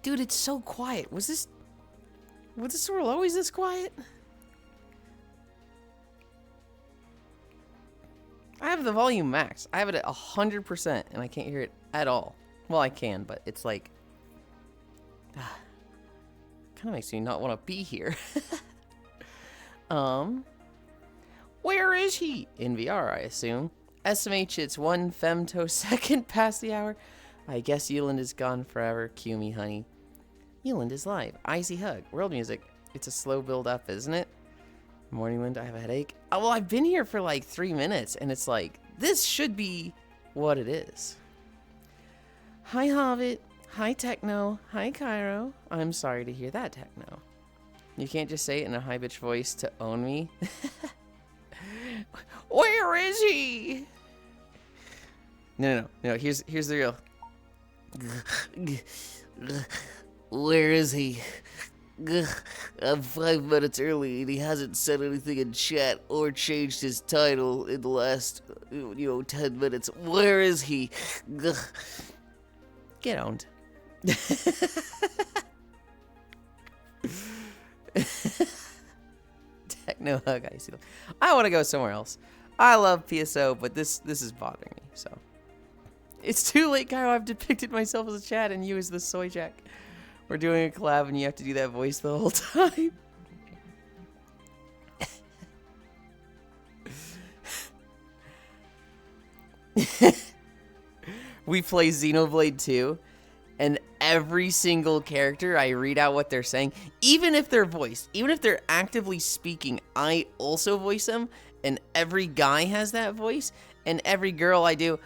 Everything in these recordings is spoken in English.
Dude, it's so quiet. Was this world always this quiet? I have the volume max. I have it at 100% and I can't hear it at all. Well, I can, but it's like kind of makes me not want to be here. Where is he? In VR, I assume. SMH, it's 1 femtosecond past the hour. I guess Yulind is gone forever. Cue me, honey. Yulind is live. Icy hug. World music. It's a slow build up, isn't it? Morning wind, I have a headache. Oh, well, I've been here for like 3 minutes, and it's like, this should be what it is. Hi, Hobbit. Hi, Techno. Hi, Cairo. I'm sorry to hear that, Techno. You can't just say it in a high bitch voice to own me. Where is he? No. Here's the real. Where is he? I'm 5 minutes early and he hasn't said anything in chat or changed his title in the last, 10 minutes. Where is he? Get owned. Techno hug, I see. I want to go somewhere else. I love PSO, but this is bothering me, so. It's too late, Cairo. I've depicted myself as a chat and you as the soy jack. We're doing a collab and you have to do that voice the whole time. We play Xenoblade 2, and every single character, I read out what they're saying. Even if they're voiced, even if they're actively speaking, I also voice them, and every guy has that voice, and every girl I do,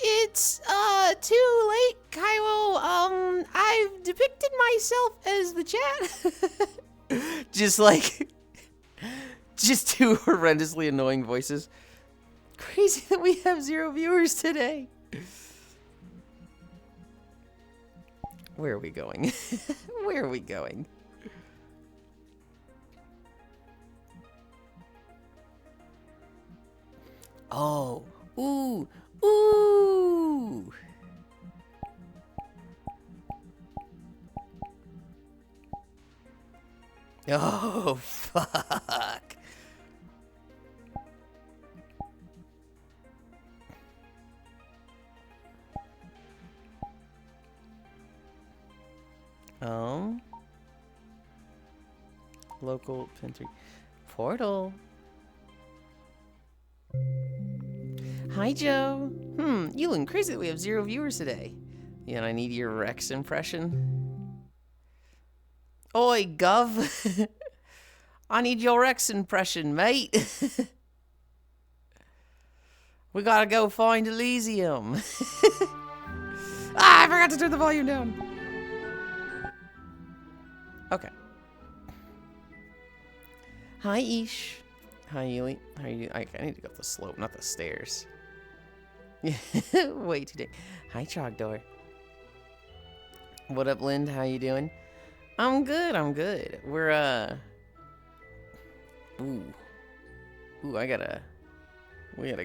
it's, too late, Cairo. I've depicted myself as the chat. just two horrendously annoying voices. Crazy that we have 0 viewers today. Where are we going? Where are we going? Oh. Ooh. Ooh. Oh, fuck. Local pin 3 portal. Hi, Joe. Yulind, crazy that we have 0 viewers today. Yeah, and I need your Rex impression. Oi, Gov. I need your Rex impression, mate. We gotta go find Elysium. I forgot to turn the volume down. Okay. Hi, Ish. Hi, Yuli. How are you? I need to go up the slope, not the stairs. Way too deep. Hi, Trogdor. What up, Lind? How you doing? I'm good. We're, Ooh, we gotta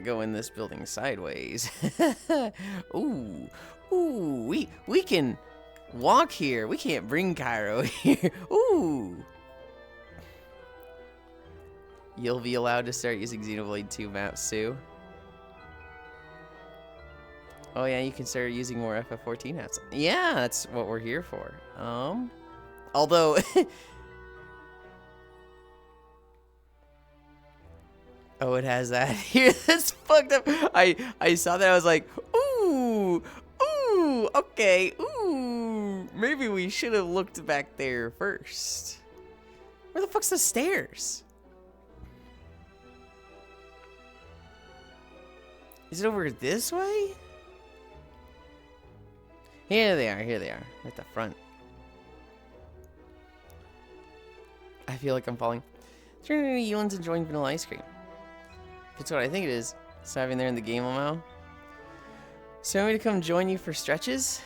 go in this building sideways. Ooh, we can walk here. We can't bring Cairo here. Ooh. You'll be allowed to start using Xenoblade 2 maps too. Oh yeah, you can start using more FF14 maps. Yeah, that's what we're here for. Although oh, it has that here. That's fucked up. I saw that. I was like, ooh, okay, ooh. Maybe we should have looked back there first. Where the fuck's the stairs? Is it over this way? Here they are, at the front. I feel like I'm falling. Trinity Yulind's enjoying vanilla ice cream. That's what I think it is. Having there in the game now. So, want me to come join you for stretches?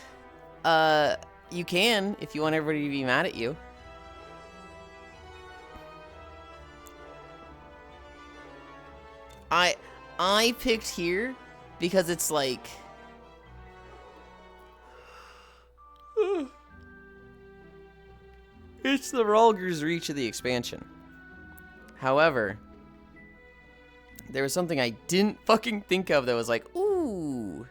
You can, if you want everybody to be mad at you. I picked here because it's like... It's the Rulger's reach of the expansion. However, there was something I didn't fucking think of that was like, ooh.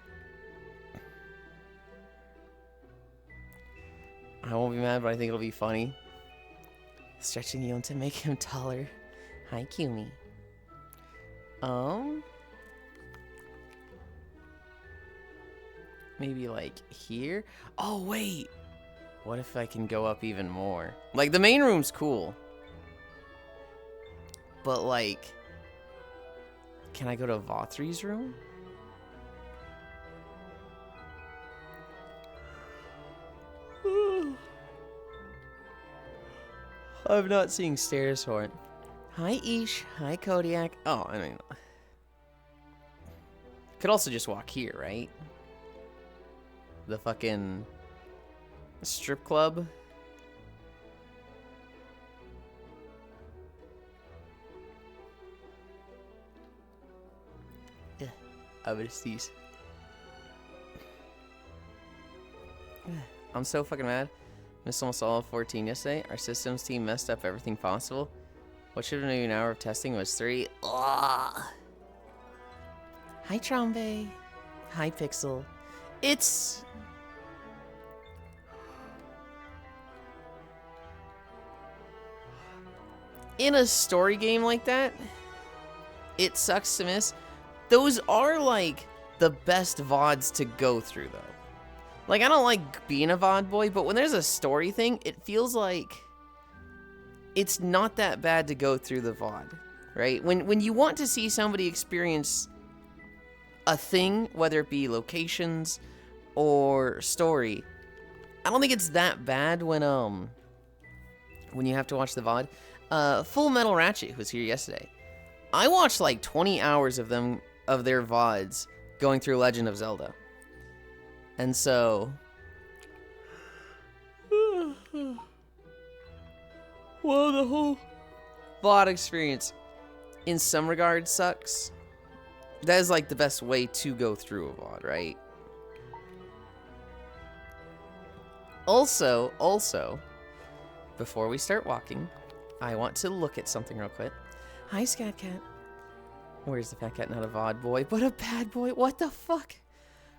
I won't be mad, but I think it'll be funny. Stretching Yulind to make him taller. Hi, Kumi. Maybe like here? Oh, wait. What if I can go up even more? Like, the main room's cool. But, like... Can I go to Vothri's room? I'm not seeing stairs for it. Hi, Ish. Hi, Kodiak. Oh, I mean... Could also just walk here, right? The fucking... strip club. Yeah, I would sneeze. I'm so fucking mad. Missed almost all of 14 yesterday. Our systems team messed up everything possible. What should have been an hour of testing was 3. Ugh. Hi, Trombe. Hi, Pixel. It's... In a story game like that, it sucks to miss. Those are, like, the best VODs to go through, though. Like, I don't like being a VOD boy, but when there's a story thing, it feels like it's not that bad to go through the VOD, right? When you want to see somebody experience a thing, whether it be locations or story, I don't think it's that bad when you have to watch the VOD. Full Metal Ratchet, who was here yesterday, I watched like 20 hours of their VODs going through Legend of Zelda. And so... well, the whole VOD experience, in some regards, sucks. That is like the best way to go through a VOD, right? Also, before we start walking, I want to look at something real quick. Hi, Scat Cat. Where's the fat cat? Not a VOD boy, but a bad boy. What the fuck?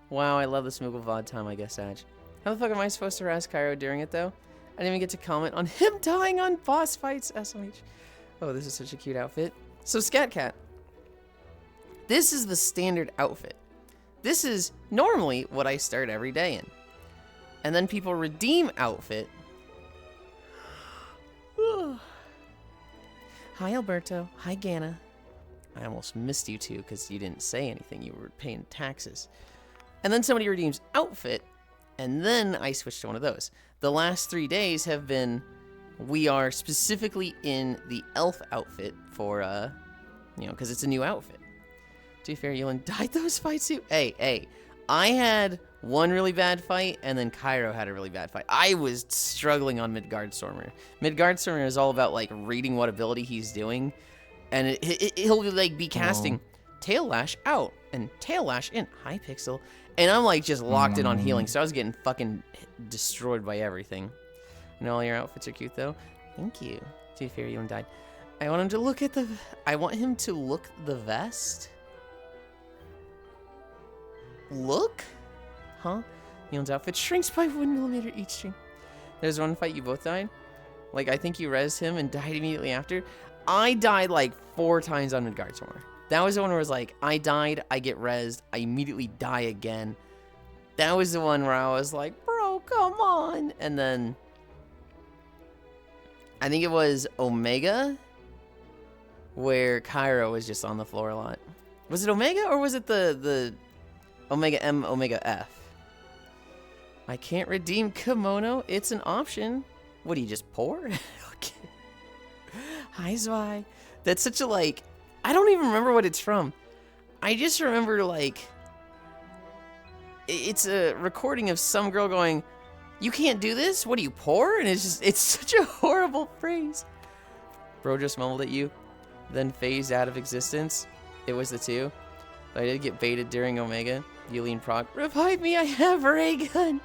Wow, I love the Smoogle VOD time, I guess, Sag. How the fuck am I supposed to harass Cairo during it, though? I didn't even get to comment on him dying on boss fights, SMH. Oh, this is such a cute outfit. So, Scat Cat. This is the standard outfit. This is normally what I start every day in. And then people redeem outfit. Hi, Alberto. Hi, Gana. I almost missed you two because you didn't say anything. You were paying taxes. And then somebody redeems outfit, and then I switched to one of those. The last 3 days have been, we are specifically in the elf outfit for, because it's a new outfit. To be fair, Yulind died those fights too. Hey, I had one really bad fight, and then Cairo had a really bad fight. I was struggling on Midgard Stormer. Midgard Stormer is all about, like, reading what ability he's doing, and he'll, like, be casting Tail Lash out and Tail Lash in. Hi, Pixel. And I'm, like, just locked in on healing, so I was getting fucking destroyed by everything. And all your outfits are cute, though. Thank you. To be fair, Yulind died. I want him to look at the vest. Look? Huh? Yulind's outfit shrinks by 1mm each string. There's one fight you both died. Like, I think you rezzed him and died immediately after. I died like 4 times on Midgard Stormer. That was the one where it was like, I died, I get rezzed, I immediately die again. That was the one where I was like, bro, come on. And then, I think it was Omega, where Cairo was just on the floor a lot. Was it Omega or was it the Omega M, Omega F? I can't redeem kimono. It's an option. What, do you just pour? Okay. Hi, Zwei. That's such a, like... I don't even remember what it's from. I just remember, like... It's a recording of some girl going, "You can't do this? What, do you pour?" And it's just... It's such a horrible phrase. Bro just mumbled at you, then phased out of existence. It was the two. But I did get baited during Omega. Yulind proc. Revive me, I have a ray gun.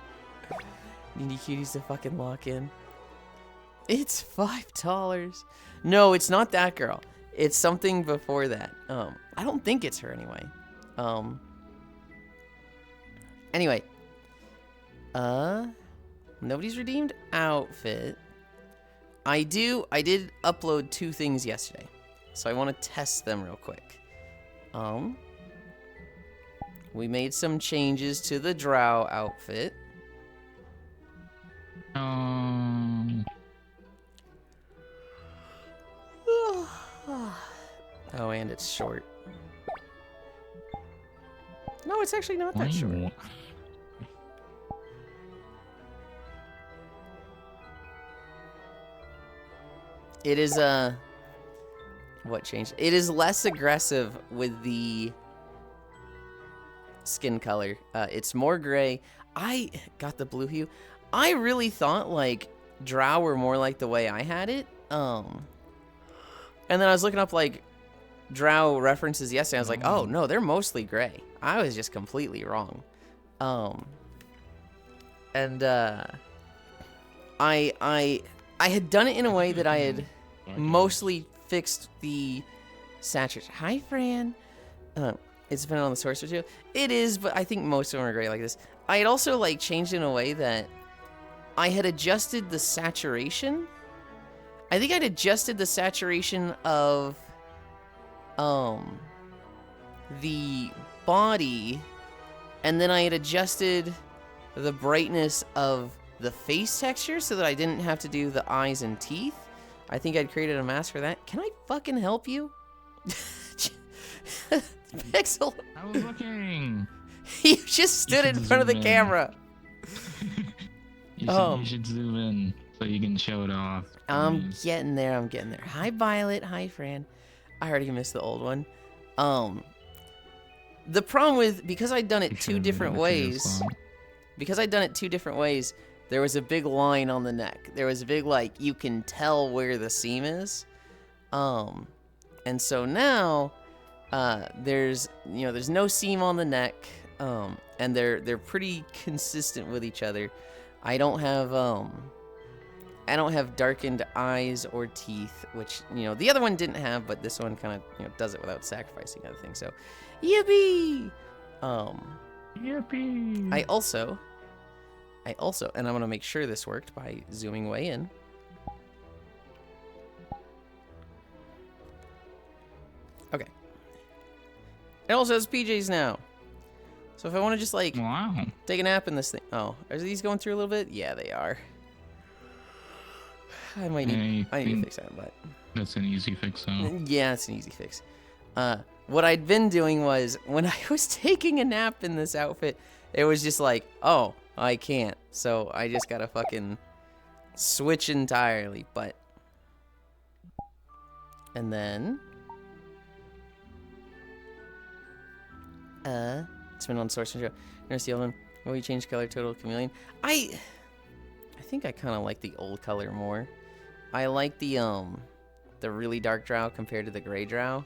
Need you cuties to fucking lock in. It's $5. No, it's not that girl. It's something before that. I don't think it's her anyway. Anyway. Nobody's redeemed outfit. I did upload 2 things yesterday. So I want to test them real quick. We made some changes to the drow outfit. Oh, and it's short. No, it's actually not that short. It is, what changed? It is less aggressive with the skin color. It's more gray. I got the blue hue. I really thought, like, drow were more like the way I had it. And then I was looking up, like, drow references yesterday. I was like, oh, no, they're mostly gray. I was just completely wrong. I had done it in a way that I had mostly fixed the saturation. Hi, Fran. It's dependent on the source material. It is, but I think most of them are gray like this. I had also, like, changed in a way that I had adjusted the saturation. I think I'd adjusted the saturation of the body, and then I had adjusted the brightness of the face texture so that I didn't have to do the eyes and teeth. I think I'd created a mask for that. Can I fucking help you? Pixel. I was looking. You just stood in front of the camera. You should zoom in so you can show it off. I'm getting there. I'm getting there. Hi, Violet. Hi, Fran. I already missed the old one. The problem with, because I'd done it 2 different ways, there was a big line on the neck. There was a big, like, you can tell where the seam is. And so now, there's no seam on the neck, and they're pretty consistent with each other. I don't have darkened eyes or teeth, which, the other one didn't have, but this one kind of, does it without sacrificing other things. So, yippee! Yippee! I also, and I'm gonna make sure this worked by zooming way in. Okay. It also has PJs now. So if I want to just, like, take a nap in this thing. Oh, are these going through a little bit? Yeah, they are. I need to fix that, but... That's an easy fix, though. Yeah, it's an easy fix. What I'd been doing was, when I was taking a nap in this outfit, it was just like, oh, I can't. So I just gotta fucking switch entirely, but... And then... It's been on source material. Nurse Yulind, will you change color total chameleon? I think I kind of like the old color more. I like the really dark drow compared to the gray drow,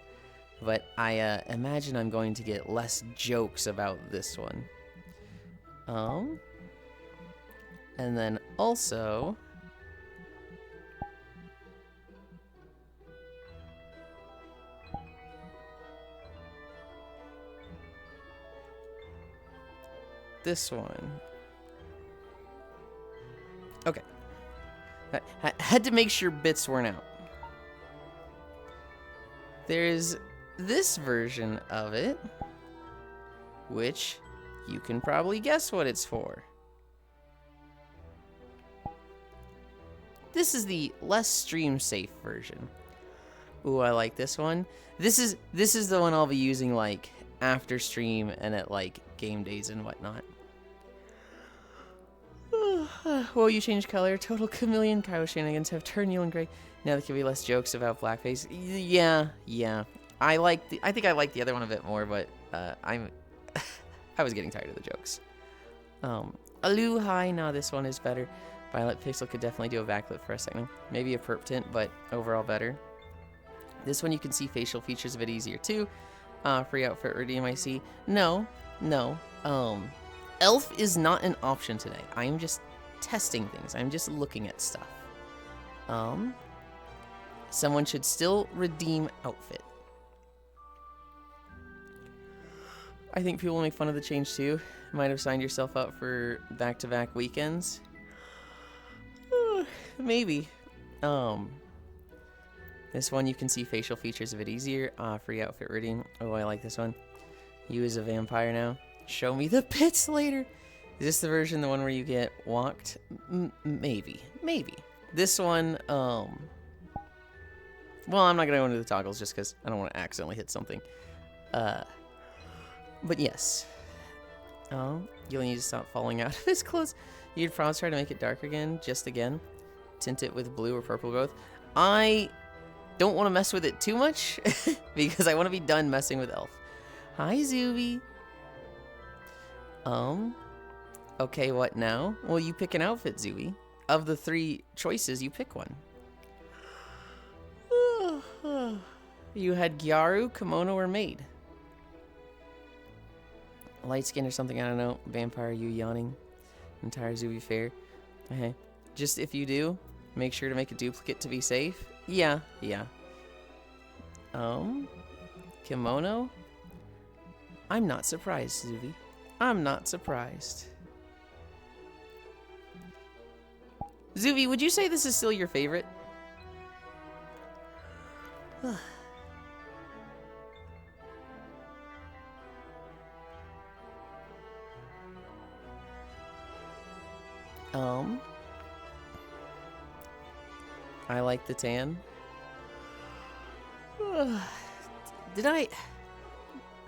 but I imagine I'm going to get less jokes about this one. And then also, this one. Okay. I had to make sure bits weren't out. There's this version of it, which you can probably guess what it's for. This is the less stream safe version. Ooh, I like this one. This is the one I'll be using like after stream and at like game days and whatnot. Well, you change color. Total chameleon. Kylo shenanigans have turned Yulind gray. Now there can be less jokes about blackface. Yeah. I think I like the other one a bit more, but I was getting tired of the jokes. Alu hi. Nah, this one is better. Violet Pixel could definitely do a backflip for a second. Maybe a perp tint, but overall better. This one you can see facial features a bit easier too. Free outfit redeem I see. No. Elf is not an option today. I'm just testing things. I'm just looking at stuff. Someone should still redeem outfit. I think people will make fun of the change too. Might have signed yourself up for back-to-back weekends. Maybe. This one you can see facial features a bit easier. Free outfit redeem. Oh, I like this one. You as a vampire now. Show me the pits later. Is this the version, the one where you get walked? Maybe. This one, well, I'm not gonna go into the toggles just because I don't want to accidentally hit something. But yes. You'll need to stop falling out of his clothes. You'd probably try to make it dark again, just again. Tint it with blue or purple both. I don't want to mess with it too much because I want to be done messing with Elf. Hi, Zuby. Okay, what now? Well, you pick an outfit, Zuby. Of the 3 choices, you pick one. You had Gyaru, kimono, or maid. Light skin or something, I don't know. Vampire, you yawning. Entire Zuby fair. Okay. Just if you do, make sure to make a duplicate to be safe. Yeah. Kimono? I'm not surprised, Zuby. I'm not surprised. Zuby, would you say this is still your favorite? I like the tan. Did I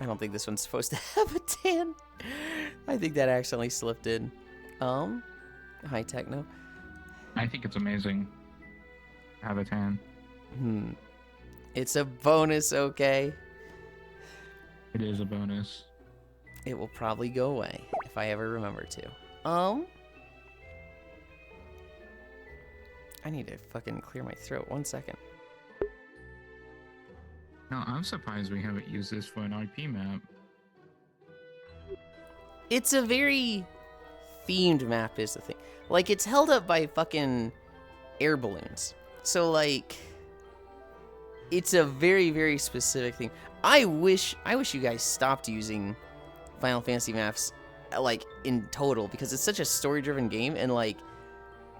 don't think this one's supposed to have a tan. I think that accidentally slipped in. Hi, Techno. I think it's amazing. Have a tan. It's a bonus, okay? It is a bonus. It will probably go away if I ever remember to. I need to fucking clear my throat. 1 second. No, I'm surprised we haven't used this for an RP map. It's a very themed map is the thing. Like, it's held up by fucking air balloons. So, like, it's a very, very specific thing. I wish you guys stopped using Final Fantasy maps, like, in total, because it's such a story-driven game, and, like,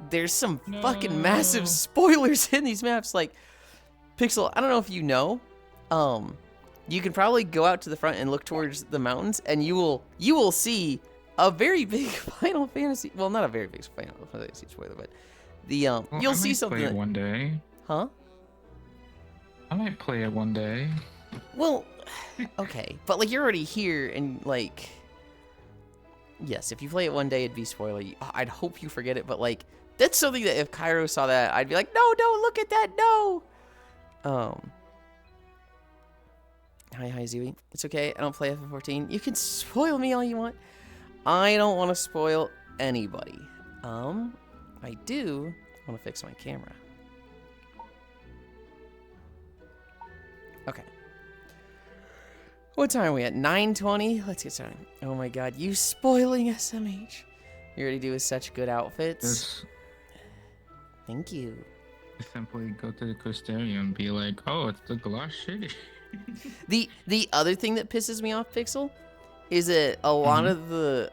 there's some fucking massive spoilers in these maps. Like, Pixel, I don't know if you know, you can probably go out to the front and look towards the mountains, and you will see a very big Final Fantasy. Well, not a very big Final Fantasy spoiler, but the Well, you'll I see might something. Play it one day. Huh? I might play it one day. Well, okay, but like you're already here, and like, yes, if you play it one day, it'd be spoiler. I'd hope you forget it, but like, that's something that if Cairo saw that, I'd be like, no, don't look at that, no. Hi, Zooey. It's okay. I don't play FF14. You can spoil me all you want. I don't want to spoil anybody. I do want to fix my camera. Okay. What time are we at? 9:20? Let's get started. Oh my god, you spoiling SMH. You already do with such good outfits. Just Thank you. simply go to the Crystarium and be like, oh, it's the glass city. The other thing that pisses me off, Pixel, is that a lot of the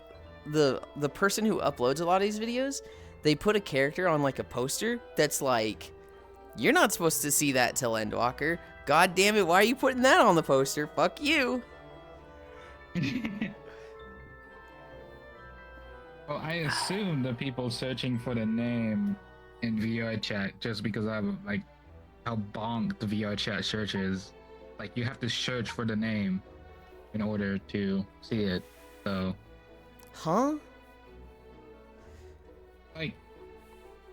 person who uploads a lot of these videos, they put a character on like a poster that's like, you're not supposed to see that till Endwalker. God damn it, why are you putting that on the poster? Fuck you. Well, I assume the people searching for the name in VR chat just because I'm like how bonk the VR chat search is. Like you have to search for the name in order to see it. So Huh? like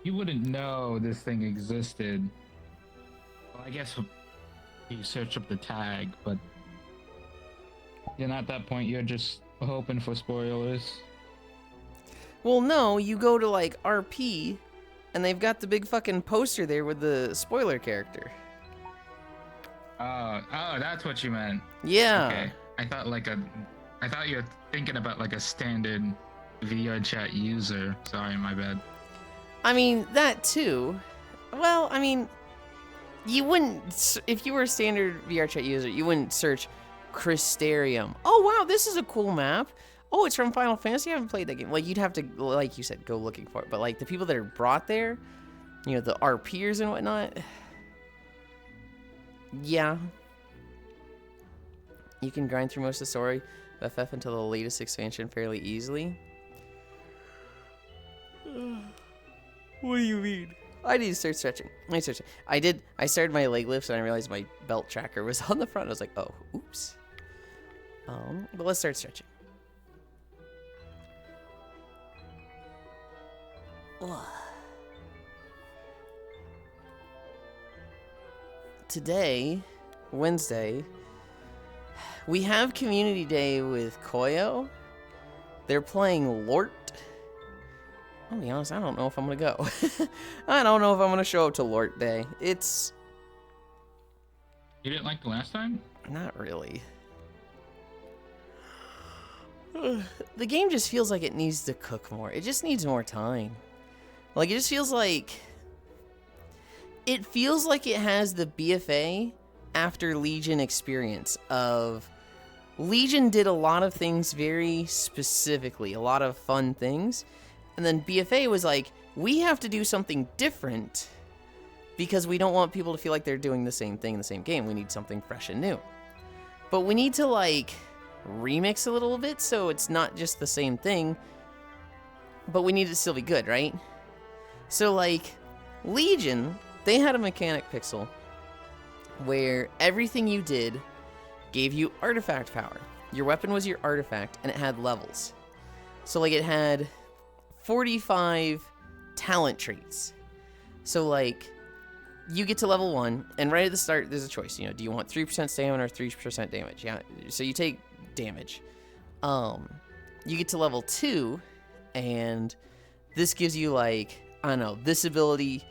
you wouldn't know this thing existed. Well, I guess you search up the tag, but then at that point you're just hoping for spoilers. Well, no, you go to like RP, and they've got the big fucking poster there with the spoiler character. Oh, that's what you meant. Yeah. Okay. I thought you were thinking about like a standard VR chat user. Sorry, my bad. I mean, that too. Well, I mean, you wouldn't, if you were a standard VR chat user, you wouldn't search Crystarium. Oh, wow, this is a cool map. Oh, it's from Final Fantasy. I haven't played that game. Like, you'd have to, like you said, go looking for it. But, like, the people that are brought there, you know, the RPers and whatnot, yeah. You can grind through most of the story of FF until the latest expansion fairly easily. What do you mean? I need to start stretching. I started my leg lifts and I realized my belt tracker was on the front. I was like, oh, oops. But let's start stretching. Today, Wednesday, we have Community Day with Koyo. They're playing Lort. I'll be honest, I don't know if I'm gonna go. I don't know if I'm gonna show up to Lort Day. It's You didn't like the last time? not really. The game just feels like it needs to cook more. It just needs more time. Like, it just feels like... It feels like it has the BFA after Legion experience of... Legion did a lot of things very specifically, a lot of fun things. And then BFA was like, we have to do something different because we don't want people to feel like they're doing the same thing in the same game. We need something fresh and new. But we need to, like, remix a little bit so it's not just the same thing, but we need it to still be good, right? So, like, Legion, they had a mechanic pixel where everything you did gave you artifact power. Your weapon was your artifact, and it had levels. So, like, it had 45 talent traits. So, like, you get to level 1, and right at the start, there's a choice. You know, do you want 3% stamina or 3% damage? Yeah, so you take damage. You get to level 2, and this gives you, like, I don't know, this ability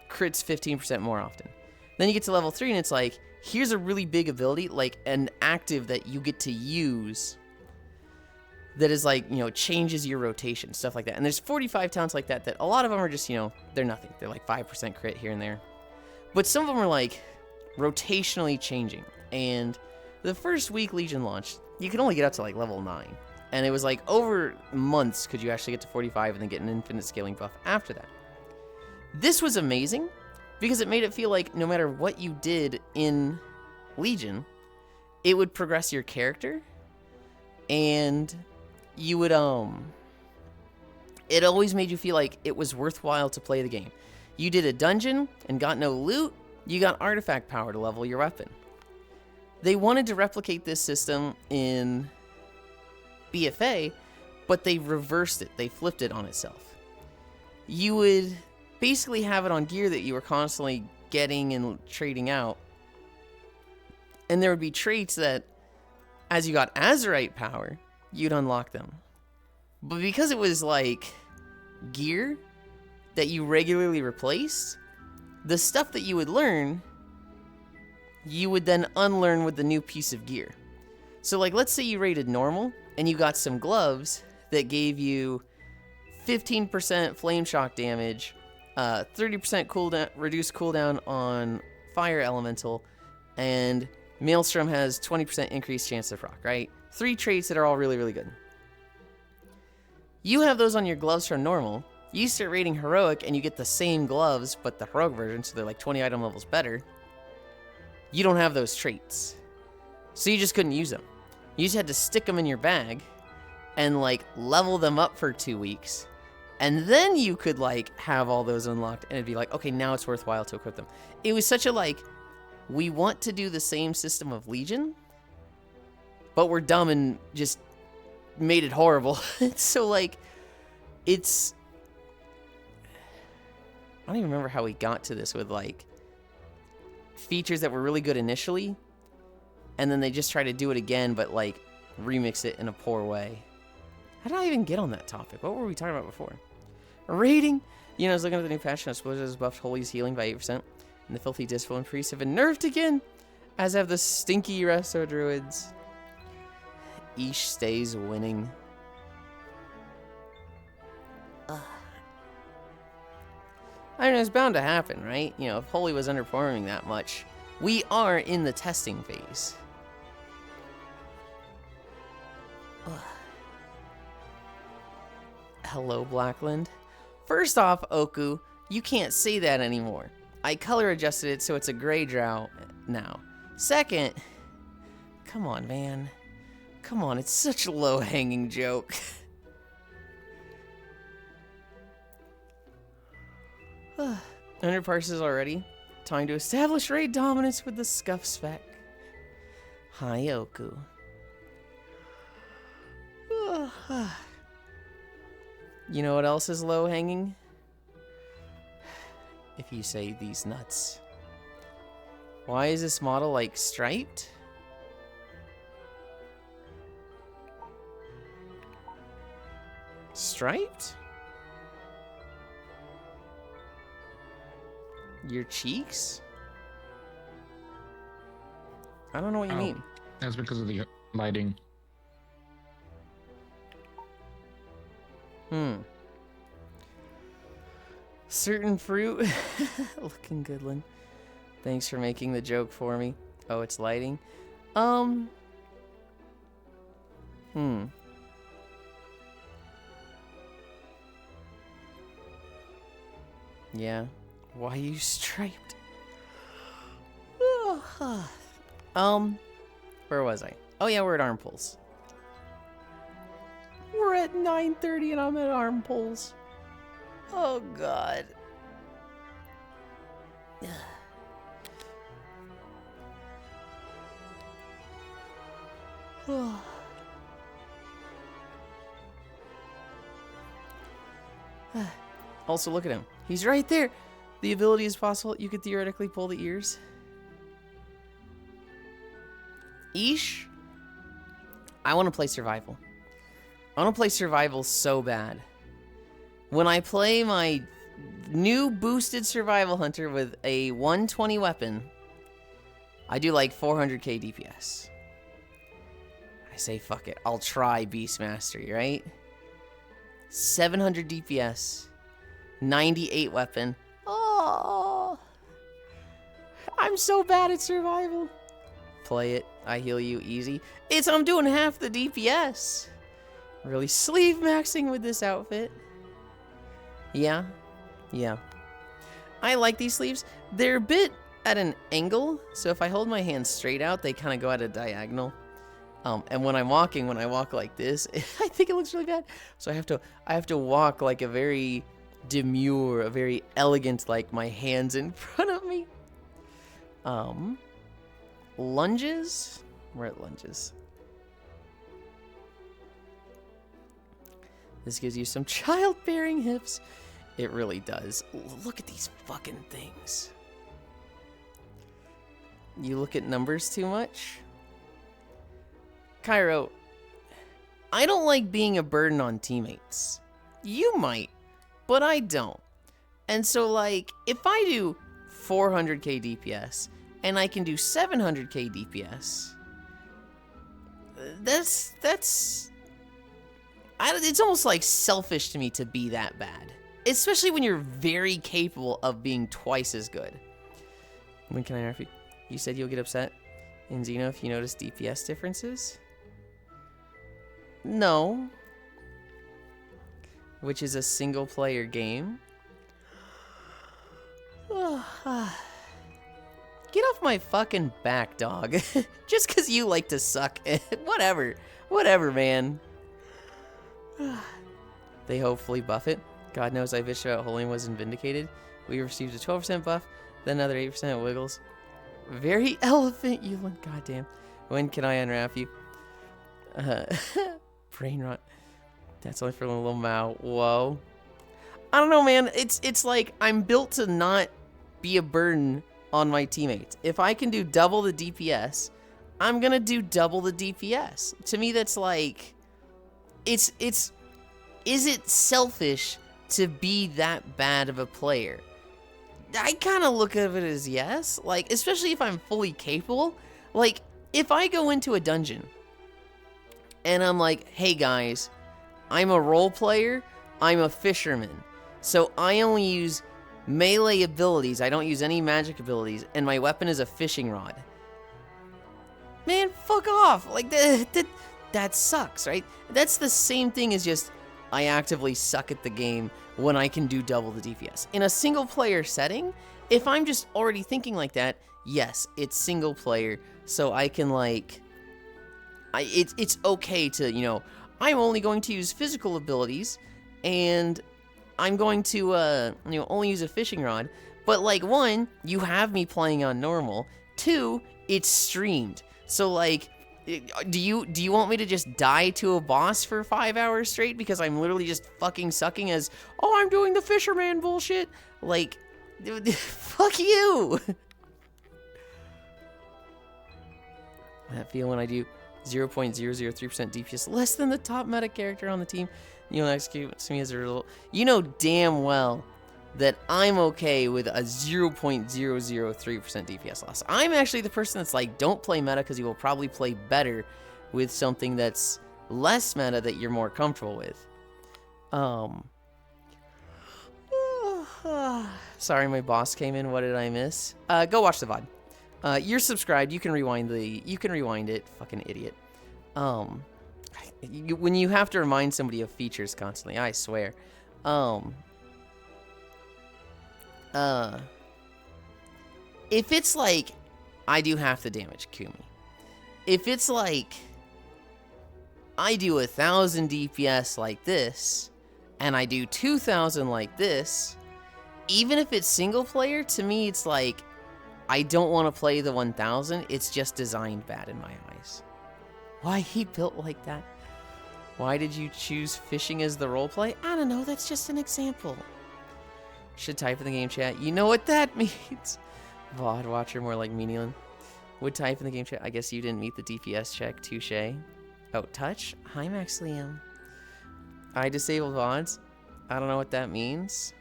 crits 15% more often. Then you get to level 3, and it's like, here's a really big ability, like an active that you get to use that is like, you know, changes your rotation, stuff like that. And there's 45 talents like that, that a lot of them are just, you know, they're nothing. They're like 5% crit here and there. But some of them are like rotationally changing. And the first week Legion launched, you could only get up to like level 9. And it was like over months could you actually get to 45 and then get an infinite scaling buff after that. This was amazing because it made it feel like no matter what you did in Legion, it would progress your character, and you would, it always made you feel like it was worthwhile to play the game. You did a dungeon and got no loot, you got artifact power to level your weapon. They wanted to replicate this system in BFA, but they reversed it. They flipped it on itself. You would basically have it on gear that you were constantly getting and trading out. And there would be traits that, as you got Azerite power, you'd unlock them. But because it was like gear that you regularly replaced, the stuff that you would learn, you would then unlearn with the new piece of gear. So, like, let's say you rated normal and you got some gloves that gave you 15% flame shock damage, 30% cooldown, reduced cooldown on fire elemental, and Maelstrom has 20% increased chance to proc, right? 3 traits that are all really, really good. You have those on your gloves from normal. You start rating heroic and you get the same gloves, but the heroic version, so they're like 20 item levels better. You don't have those traits. So you just couldn't use them. You just had to stick them in your bag and like level them up for 2 weeks And then you could, like, have all those unlocked, and it'd be like, okay, now it's worthwhile to equip them. It was such a, like, we want to do the same system of Legion, but we're dumb and just made it horrible. So, like, it's... I don't even remember how we got to this with, like, features that were really good initially, and then they just try to do it again, but, like, remix it in a poor way. How did I even get on that topic? What were we talking about before? Rating? You know, I was looking at the new patch, and I suppose it has buffed Holy's healing by 8%, and the filthy discipline priests have been nerfed again, as have the stinky resto druids. Ish stays winning. I mean, it's bound to happen, right? You know, if Holy was underperforming that much, we are in the testing phase. Hello, Blackland. First off, Oku, you can't say that anymore. I color adjusted it so it's a gray drow now. Second, come on, man. Come on, it's such a low-hanging joke. Under parses already. Time to establish raid dominance with the scuff spec. Hi, Oku. You know what else is low-hanging? If you say these nuts. Why is this model, like, striped? Striped? Your cheeks? I don't know what you mean. That's because of the lighting. Certain fruit. Looking good, Lynn. Thanks for making the joke for me. Oh, it's lighting. Yeah. Why are you striped? Where was I? Oh yeah, we're at arm pulls. We're at 9:30 and I'm at arm pulls. Oh god. Also, look at him. He's right there. The ability is possible. You could theoretically pull the ears. Ish. I want to play survival. I want to play survival so bad. When I play my new boosted survival hunter with a 120 weapon, I do like 400k DPS. I say fuck it. I'll try Beast Mastery, right? 700 DPS. 98 weapon. Oh, I'm so bad at survival. Play it. I heal you easy. I'm doing half the DPS. Really sleeve maxing with this outfit. Yeah. I like these sleeves. They're a bit at an angle, so if I hold my hands straight out, they kind of go at a diagonal. And when I'm walking, when I walk like this, I think it looks really bad. So I have to walk like a very demure, a very elegant, like my hands in front of me. Lunges? We're at lunges. This gives you some childbearing hips. It really does. Look at these fucking things. You look at numbers too much? Cairo, I don't like being a burden on teammates. You might, but I don't. And so, like, if I do 400k DPS and I can do 700k DPS, it's almost like selfish to me to be that bad. Especially when you're very capable of being twice as good. When can I nerf you? You said you'll get upset in Xeno if you notice DPS differences? No. Which is a single player game. Get off my fucking back, dog. Just because you like to suck. Whatever, man. They hopefully buff it. God knows I bitched about Holy wasn't vindicated. We received a 12% buff, then another 8% wiggles. Very elephant, Yulind. Goddamn. When can I unwrap you? Brain rot. That's only for a little Mao. Whoa. I don't know, man. It's like I'm built to not be a burden on my teammates. If I can do double the DPS, I'm gonna do double the DPS. To me, that's like, is it selfish to be that bad of a player? I kind of look at it as yes. Like, especially if I'm fully capable. Like, if I go into a dungeon and I'm like, hey guys, I'm a role player, I'm a fisherman, so I only use melee abilities, I don't use any magic abilities, and my weapon is a fishing rod. Man, fuck off. Like, that sucks, right? That's the same thing as just, I actively suck at the game when I can do double the DPS. In a single player setting, if I'm just already thinking like that, yes, it's single player, so I can like, it's okay to, you know, I'm only going to use physical abilities, and I'm going to, you know, only use a fishing rod. But like, one, you have me playing on normal. Two, it's streamed. So like, do you want me to just die to a boss for 5 hours straight because I'm literally just fucking sucking as, oh, I'm doing the fisherman bullshit? Like, fuck you. That feel when I do 0.003% DPS, less than the top meta character on the team. You'll execute to me as a result. You know damn well that I'm okay with a 0.003% DPS loss. I'm actually the person that's like, don't play meta because you will probably play better with something that's less meta that you're more comfortable with. Sorry, my boss came in. What did I miss? Go watch the VOD. You're subscribed. You can rewind it. Fucking idiot. When you have to remind somebody of features constantly, I swear. If it's like, I do half the damage, Kumi. If it's like, I do 1,000 DPS like this, and I do 2,000 like this, even if it's single player, to me it's like, I don't want to play the 1,000, it's just designed bad in my eyes. Why he built like that? Why did you choose fishing as the roleplay? I don't know, that's just an example. Should type in the game chat. You know what that means. VOD watcher, more like Menilan. Would type in the game chat. I guess you didn't meet the DPS check. Touche. Oh, touch? Hi, Max Liam. I disabled VODs. I don't know what that means.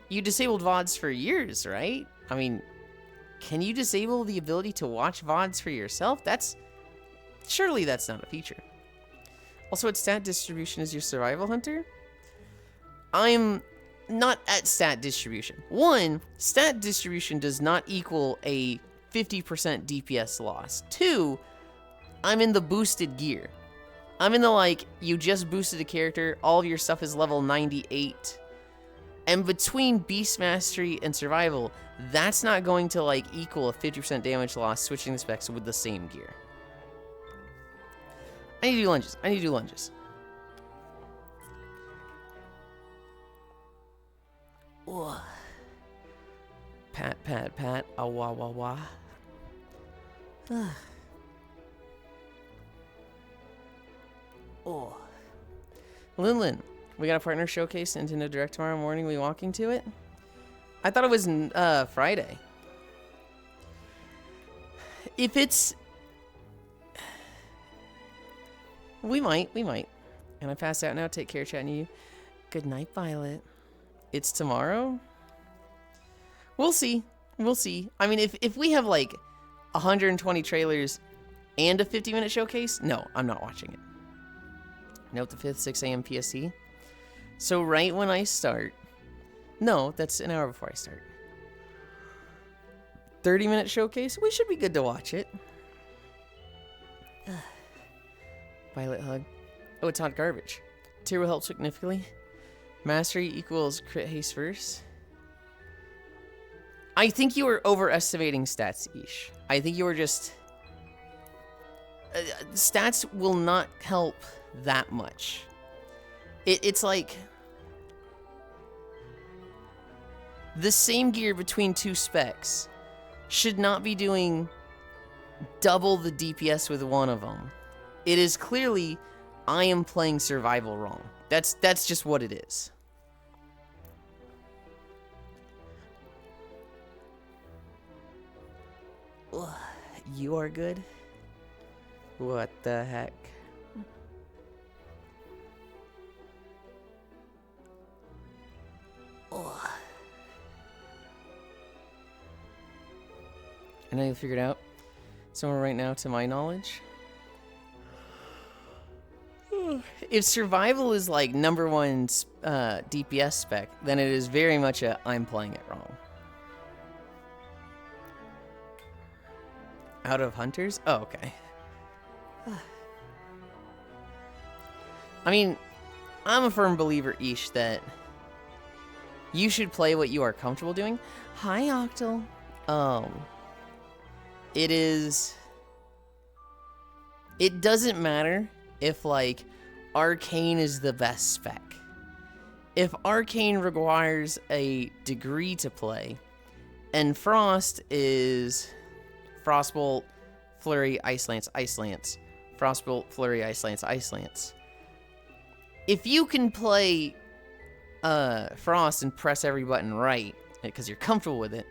You disabled VODs for years, right? I mean, can you disable the ability to watch VODs for yourself? Surely that's not a feature. Also, what stat distribution is your survival hunter? I'm not at stat distribution. One, stat distribution does not equal a 50% DPS loss. Two, I'm in the boosted gear. I'm in the, like, you just boosted a character, all of your stuff is level 98. And between Beast Mastery and Survival, that's not going to, like, equal a 50% damage loss switching the specs with the same gear. I need to do lunges. Ooh. Pat, pat, pat. Ah, wah, wah, wah. Oh. Linlin, we got a partner showcase Nintendo Direct tomorrow morning. We walking to it? I thought it was Friday. If it's... We might. And I pass out now. Take care, chatting to you. Good night, Violet. It's tomorrow? We'll see. I mean, if we have like 120 trailers and a 50-minute showcase, no, I'm not watching it. Note the 5th, 6 a.m. PST. So right when I start... No, that's an hour before I start. 30-minute showcase? We should be good to watch it. Violet hug. Oh, it's hot garbage. Tier will help significantly. Mastery equals crit haste first. I think you were overestimating stats, Ish. I think you were just... stats will not help that much. It's like... the same gear between 2 specs should not be doing double the DPS with one of them. It is clearly, I am playing survival wrong. That's just what it is. You are good? What the heck? Oh. I know you'll figure it out. Somewhere right now, to my knowledge. If survival is like #1 DPS spec, then it is very much a I'm playing it wrong. Out of hunters? Oh, okay. I mean, I'm a firm believer, Ish, that you should play what you are comfortable doing. Hi, Octal. It doesn't matter if, like, Arcane is the best spec. If Arcane requires a degree to play, and Frost is Frostbolt, Flurry, Ice Lance, Ice Lance. Frostbolt, Flurry, Ice Lance, Ice Lance. If you can play Frost and press every button right, because you're comfortable with it,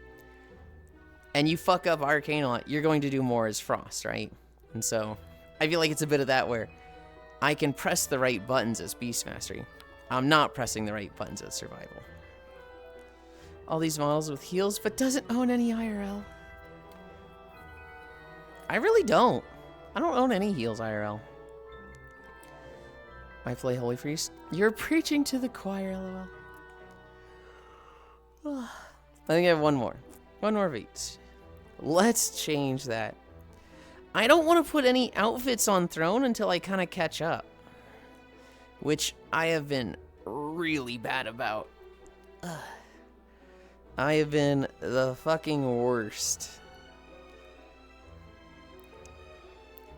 and you fuck up Arcane a lot, you're going to do more as Frost, right? And so, I feel like it's a bit of that where I can press the right buttons as Beast Mastery. I'm not pressing the right buttons as Survival. All these models with heals, but doesn't own any IRL. I really don't. I don't own any heals IRL. I play Holy Priest. You're preaching to the choir, lol. I think I have one more. One more of each. Let's change that. I don't want to put any outfits on Throne until I kind of catch up. Which I have been really bad about. I have been the fucking worst.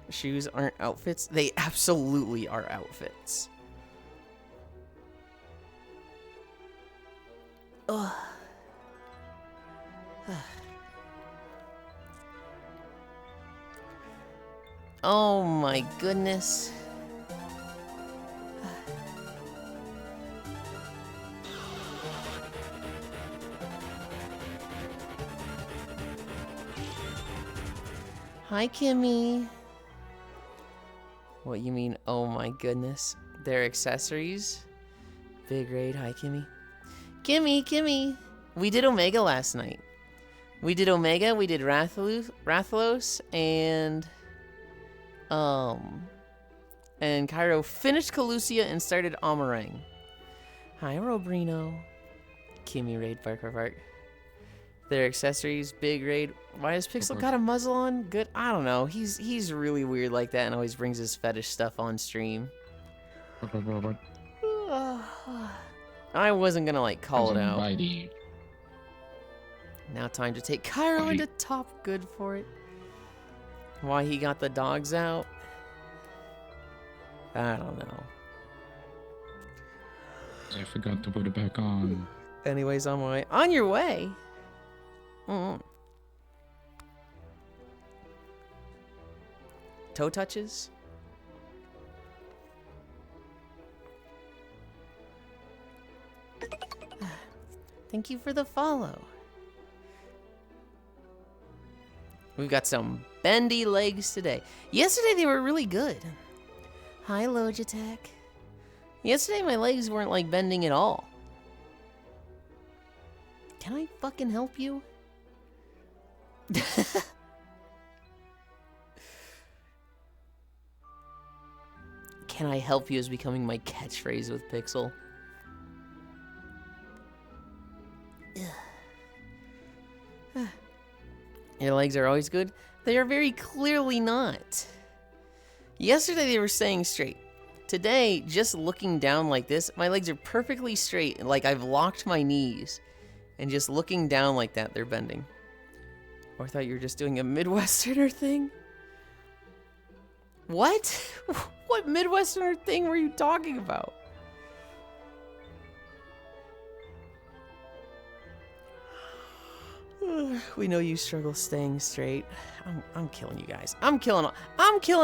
Shoes aren't outfits? They absolutely are outfits. Ugh. Oh my goodness. Hi, Kimmy. What you mean, oh my goodness? Their accessories? Big raid, hi, Kimmy. Kimmy! We did Omega last night. We did Omega, we did Rathalos, and Cairo finished Calusia and started Amarang. Hi, Robrino. Kimmy raid, Bark. Their accessories, big raid. Why does Pixel got a muzzle on? Good. I don't know. He's really weird like that and always brings his fetish stuff on stream. I wasn't gonna like call it out. Now time to take Cairo into top. Good for it. Why he got the dogs out? I don't know. I forgot to put it back on. Anyways, on my way. On your way? Toe touches? Thank you for the follow. We've got some bendy legs today. Yesterday they were really good. Hi, Logitech. Yesterday my legs weren't like bending at all. Can I fucking help you? Can I help you is becoming my catchphrase with Pixel. Your legs are always good? They are very clearly not. Yesterday they were staying straight. Today, just looking down like this, my legs are perfectly straight, like I've locked my knees. And just looking down like that, they're bending. Or I thought you were just doing a Midwesterner thing? What? What Midwesterner thing were you talking about? We know you struggle staying straight. I'm killing you guys. I'm killing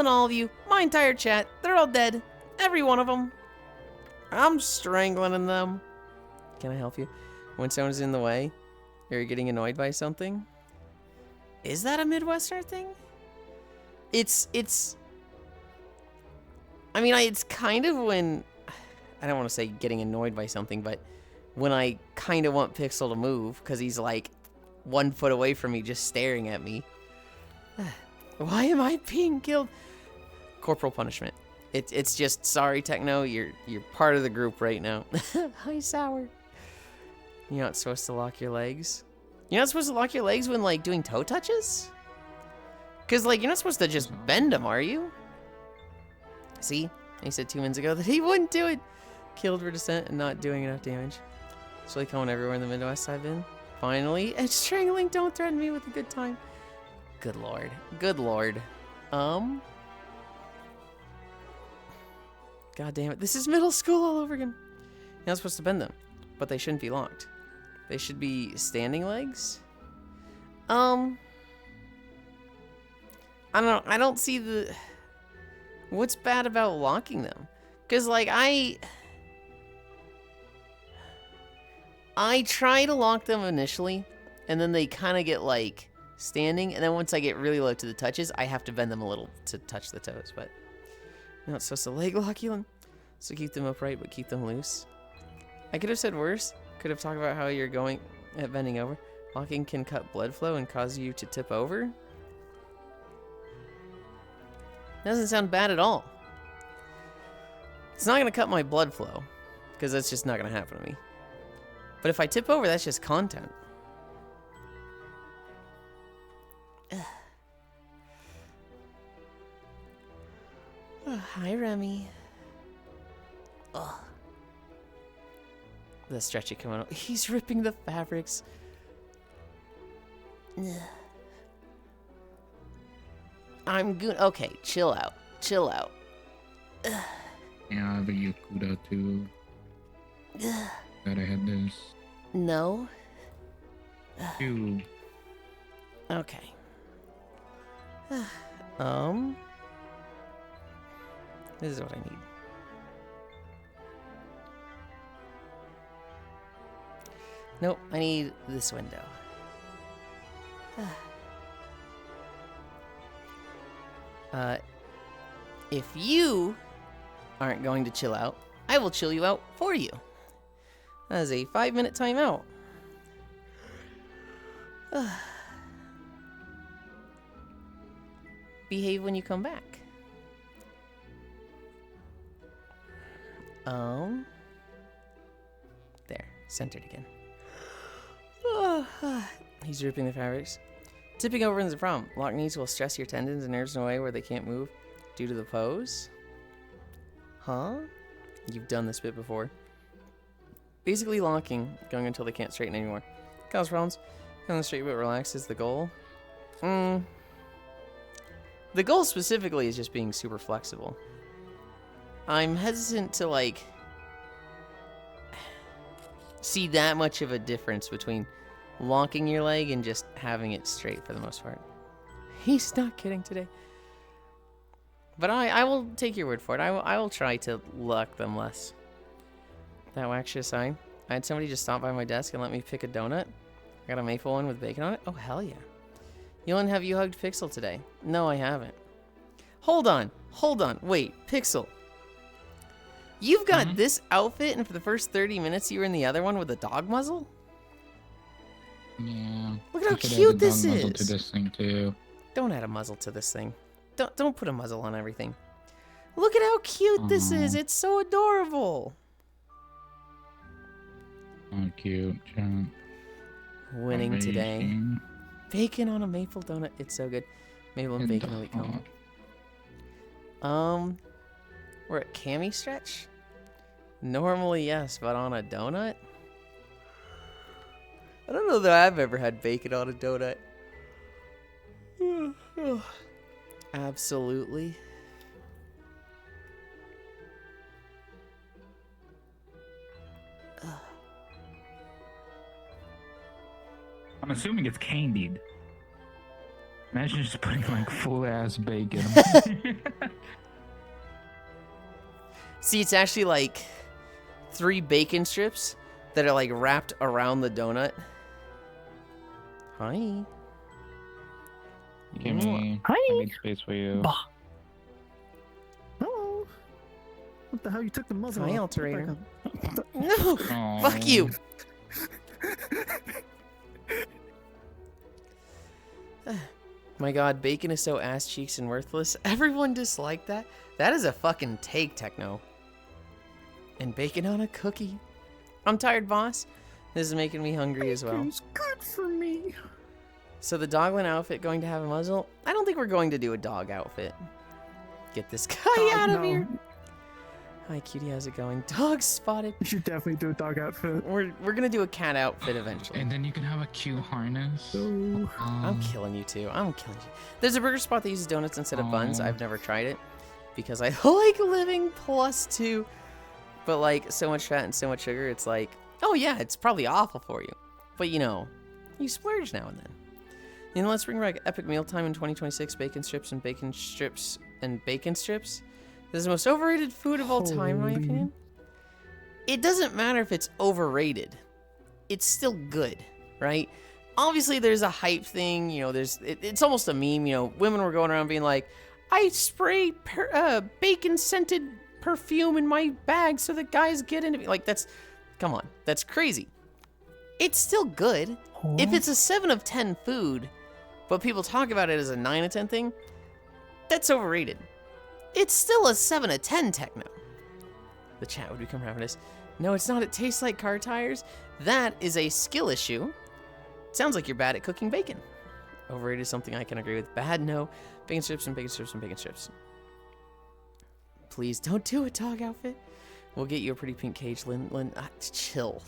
all of you. My entire chat. They're all dead. Every one of them. I'm strangling them. Can I help you? When someone's in the way, or you're getting annoyed by something? Is that a Midwesterner thing? It's I mean, it's kind of when, I don't want to say getting annoyed by something, but when I kind of want Pixel to move, because he's like 1 foot away from me just staring at me. Why am I being killed? Corporal punishment. It's just, sorry, Techno, you're part of the group right now. Hi, Sour. You're not supposed to lock your legs? You're not supposed to lock your legs when, like, doing toe touches? Because, like, you're not supposed to just bend them, are you? See? He said 2 minutes ago that he wouldn't do it. Killed for descent and not doing enough damage. It's really common everywhere in the Midwest I've been. Finally, and strangling, don't threaten me with a good time. Good lord. Good lord. God damn it. This is middle school all over again. You're not supposed to bend them, but they shouldn't be locked. They should be standing legs. I don't know. I don't see the... What's bad about locking them? Because, like, I try to lock them initially, and then they kind of get, like, standing, and then once I get really low to the touches, I have to bend them a little to touch the toes, but... You're not supposed to leg lock you, so keep them upright, but keep them loose. I could have said worse. Could have talked about how you're going at bending over. Locking can cut blood flow and cause you to tip over. Doesn't sound bad at all. It's not going to cut my blood flow, because that's just not going to happen to me. But if I tip over, that's just content. Oh, hi, Remy. Ugh. The stretchy kimono. He's ripping the fabrics. Ugh. I'm good. Okay, chill out. Chill out. Ugh. Yeah, I have a Yakuda too. Ugh. Gotta have this. No. Two. Okay. This is what I need. Nope, I need this window. If you aren't going to chill out, I will chill you out for you. That is a 5-minute timeout. Behave when you come back. There, centered again. He's ripping the fabrics. Tipping over is the problem. Lock knees will stress your tendons and nerves in a way where they can't move due to the pose. Huh? You've done this bit before. Basically locking, going until they can't straighten anymore. Cause problems. Going straight but relaxed is the goal. The goal specifically is just being super flexible. I'm hesitant to, like, see that much of a difference between locking your leg and just having it straight for the most part. He's not kidding today. But I will take your word for it. I will try to lock them less. That wax should sign. I had somebody just stop by my desk and let me pick a donut. I got a maple one with bacon on it. Oh, hell yeah. Yulind, have you hugged Pixel today? No, I haven't. Hold on. Wait, Pixel. You've got this outfit, and for the first 30 minutes you were in the other one with a dog muzzle? Yeah. Look at how cute this muzzle is. to this thing too. Don't add a muzzle to this thing. Don't put a muzzle on everything. Look at how cute this is. It's so adorable. Oh, cute. Chat. Winning today. Bacon on a maple donut. It's so good. Maple and bacon really combo. We're at Cami stretch? Normally, yes, but on a donut? I don't know that I've ever had bacon on a donut. Absolutely. I'm assuming it's candied. Imagine just putting like full ass bacon. See, it's actually like 3 bacon strips that are like wrapped around the donut. Hi. Give me. Hi. I need space for you. Bah. Hello. What the hell? You took the muzzle Hi, off. Put it Alterator. back on. No! Aw. Fuck you! My god, bacon is so ass cheeks and worthless. Everyone disliked that. That is a fucking take, Techno. And bacon on a cookie. I'm tired, boss. This is making me hungry as well. Bacon's good for me. So the Doglin outfit going to have a muzzle? I don't think we're going to do a dog outfit. Get this guy out of no. here. Hi, cutie. How's it going? Dog spotted. You should definitely do a dog outfit. We're gonna do a cat outfit eventually. And then you can have a cute harness. So, I'm killing you too. I'm killing you. There's a burger spot that uses donuts instead of buns. Oh. I've never tried it because I like living +2. But like so much fat and so much sugar, it's like, oh yeah, it's probably awful for you. But you know, you splurge now and then. You know, let's bring back epic mealtime in 2026. Bacon strips and bacon strips and bacon strips. This is the most overrated food of all time, in my Holy. opinion. It doesn't matter if it's overrated. It's still good, right? Obviously, there's a hype thing. You know, it's almost a meme. You know, women were going around being like, I spray bacon-scented perfume in my bag so that guys get into me. Like, come on. That's crazy. It's still good. If it's a 7 of 10 food, but people talk about it as a 9 of 10 thing, that's overrated. It's still a 7 of 10, Techno. The chat would become ravenous. No, it's not. It tastes like car tires. That is a skill issue. Sounds like you're bad at cooking bacon. Overrated is something I can agree with. Bad, no. Bacon strips and bacon strips and bacon strips. Please don't do a dog outfit. We'll get you a pretty pink cage, Lynn. Chill.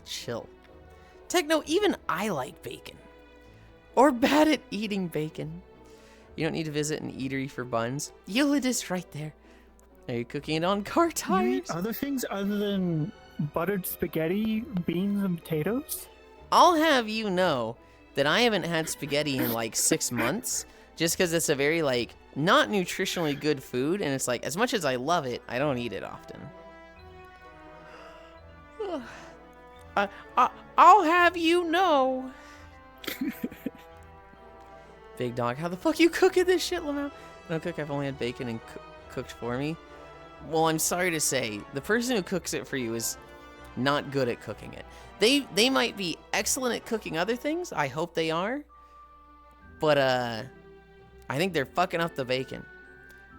Techno, even I like bacon. Or bad at eating bacon. You don't need to visit an eatery for buns. Yulind is right there. Are you cooking it on car you tires? eat other things other than buttered spaghetti, beans, and potatoes? I'll have you know that I haven't had spaghetti in like 6 months, just because it's a very like not nutritionally good food, and it's like as much as I love it, I don't eat it often. I'll have you know. Big dog, how the fuck you cooking this shit, Lamau? No cook, I've only had bacon and cooked for me. Well, I'm sorry to say, the person who cooks it for you is not good at cooking it. They might be excellent at cooking other things. I hope they are. But I think they're fucking up the bacon.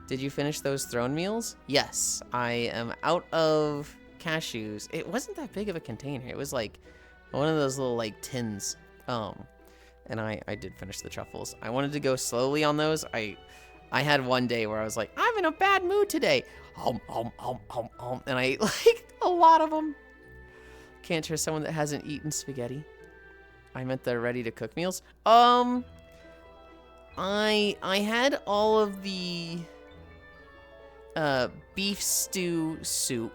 Did you finish those throne meals? Yes, I am out of cashews. It wasn't that big of a container. It was like one of those little like tins. And I did finish the truffles. I wanted to go slowly on those. I had one day where I was like, I'm in a bad mood today. And I ate like a lot of them. Can't trust someone that hasn't eaten spaghetti. I meant the ready to cook meals. I had all of the beef stew soup.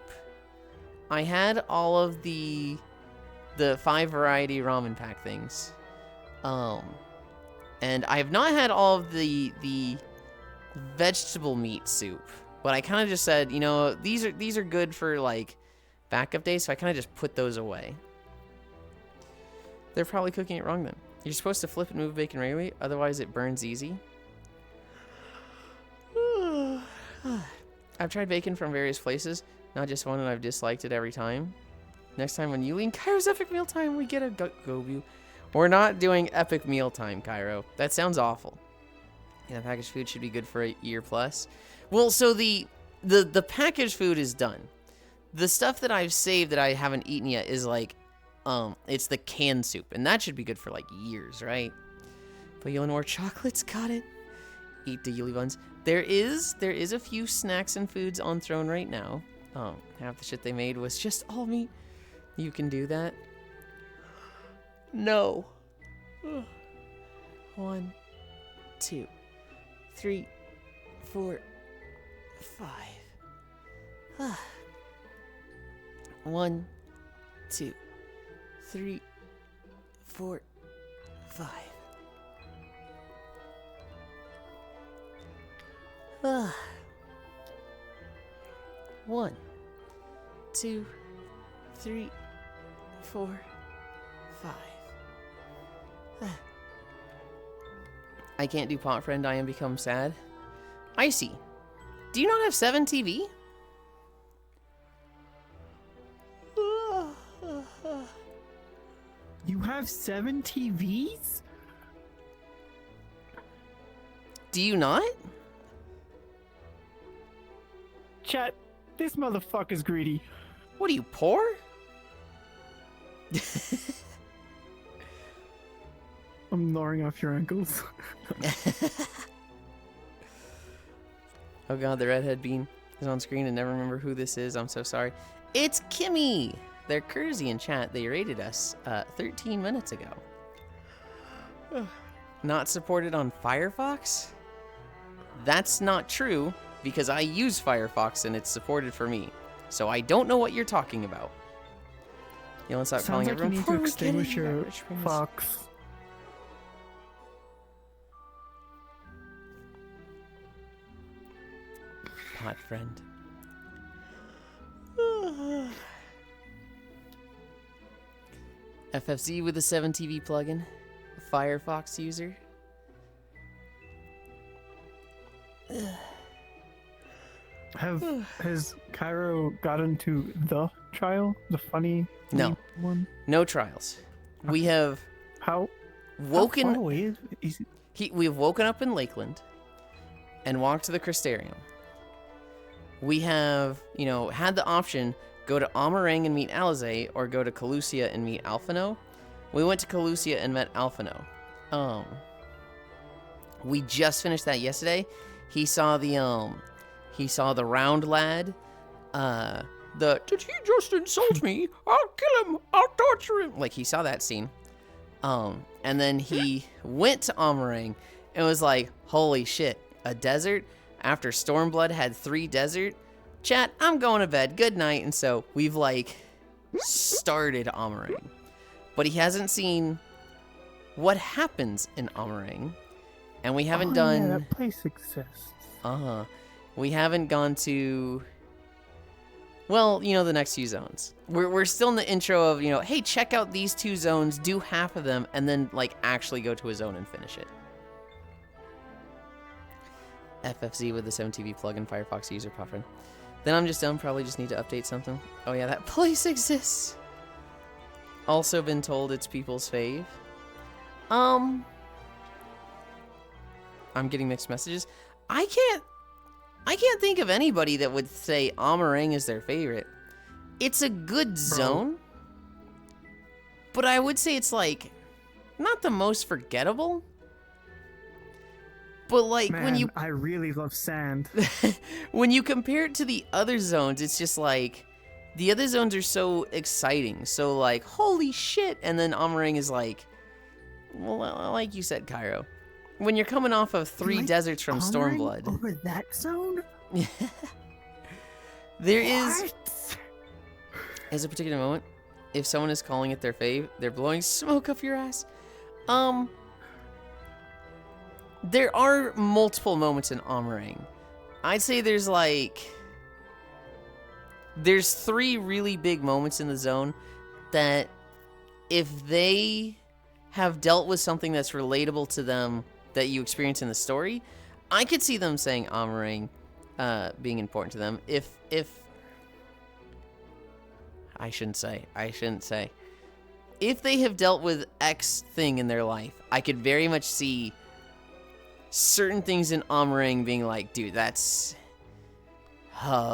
I had all of the 5 variety ramen pack things. And I have not had all of the vegetable meat soup, but I kind of just said, you know, these are good for like backup days, so I kind of just put those away. They're probably cooking it wrong then. You're supposed to flip and move bacon regularly, otherwise it burns easy. I've tried bacon from various places, not just one, and I've disliked it every time. Next time when Yulind Cairo's epic mealtime, we get a Gobu. We're not doing epic mealtime, Cairo. That sounds awful. Yeah, packaged food should be good for a year plus. Well, so the packaged food is done. The stuff that I've saved that I haven't eaten yet is like, it's the canned soup, and that should be good for like years, right? But Yulind more chocolates, got it. Eat the Yuli buns. There is a few snacks and foods on Throne right now. Half the shit they made was just all meat. You can do that. No. 1, 2, 3, 4, 5. 1, 2, 3, 4, 5. Ah. 1, 2, 3, 4, 5. Ah. I can't do pot friend, I am become sad. Icy, do you not have 7 TV? You have 7 TVs? Do you not? Chat, this motherfucker's greedy. What are you, poor? I'm gnawing off your ankles. Oh god, the redhead bean is on screen and never remember who this is. I'm so sorry. It's Kimmy! They're Cursey in chat. They rated us 13 minutes ago. Not supported on Firefox? That's not true, because I use Firefox and it's supported for me. So I don't know what you're talking about. You know, stop calling Sounds like you everyone need poor. to We're kidding. extinguish your Rich friends. fox. Pot friend. FFZ with a 7 TV plugin. Firefox user. Has Cairo gotten to the trial? The funny No. one? No trials. We have How woken. far away is We've woken up in Lakeland and walked to the Crystarium. We have, you know, had the option go to Amarang and meet Alizé or go to Calusia and meet Alphino. We went to Calusia and met Alphino. We just finished that yesterday. He saw the round lad. Did he just insult me? I'll kill him. I'll torture him. Like, he saw that scene. And then he went to Amarang and was like, holy shit, a desert? After Stormblood had 3 desert? Chat, I'm going to bed. Good night. And so we've, like, started Amarang. But he hasn't seen what happens in Amarang. And we haven't done... Yeah, that place exists. We haven't gone to... Well, you know, the next few zones. We're still in the intro of, you know, hey, check out these 2 zones, do half of them, and then, like, actually go to a zone and finish it. FFZ with the 7TV plugin, Firefox user puffin. Then I'm just done, probably just need to update something. Oh yeah, that place exists. Also been told it's people's fave. I'm getting mixed messages. I can't think of anybody that would say Amarang is their favorite. It's a good zone, but I would say it's, like, not the most forgettable. But, like, Man, I really love sand. when you compare it to the other zones, it's just like the other zones are so exciting. So, like, holy shit. And then Amarang is like, well, like you said, Cairo, when you're coming off of 3 deserts from Stormblood. Over that zone? There is a particular moment, if someone is calling it their fave, they're blowing smoke up your ass. There are multiple moments in Amarang. I'd say there's 3 really big moments in the zone that if they have dealt with something that's relatable to them that you experience in the story, I could see them saying Amarang being important to them. If I shouldn't say. If they have dealt with X thing in their life, I could very much see certain things in Amarang being like, dude, that's...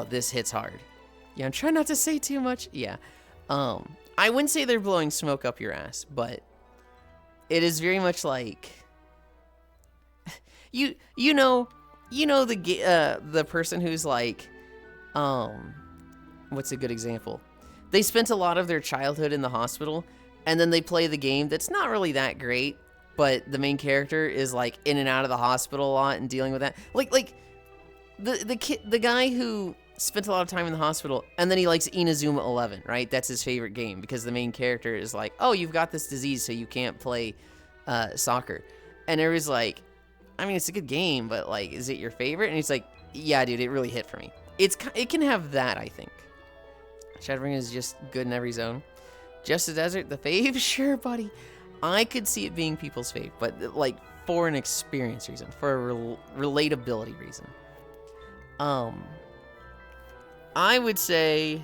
this hits hard. Yeah, I'm trying not to say too much. Yeah. I wouldn't say they're blowing smoke up your ass, but it is very much like... you know the person who's like... what's a good example? They spent a lot of their childhood in the hospital, and then they play the game that's not really that great, but the main character is, like, in and out of the hospital a lot and dealing with that. Like the guy who spent a lot of time in the hospital, and then he likes Inazuma 11, right? That's his favorite game, because the main character is like, oh, you've got this disease, so you can't play soccer, and it was like, I mean, it's a good game, but like, is it your favorite? And he's like, yeah, dude, it really hit for me. It can have that, I think. Shadowbringers is just good in every zone. Just a Desert, the fave, sure, buddy. I could see it being people's fave, but like for an experience reason, for a relatability reason. I would say,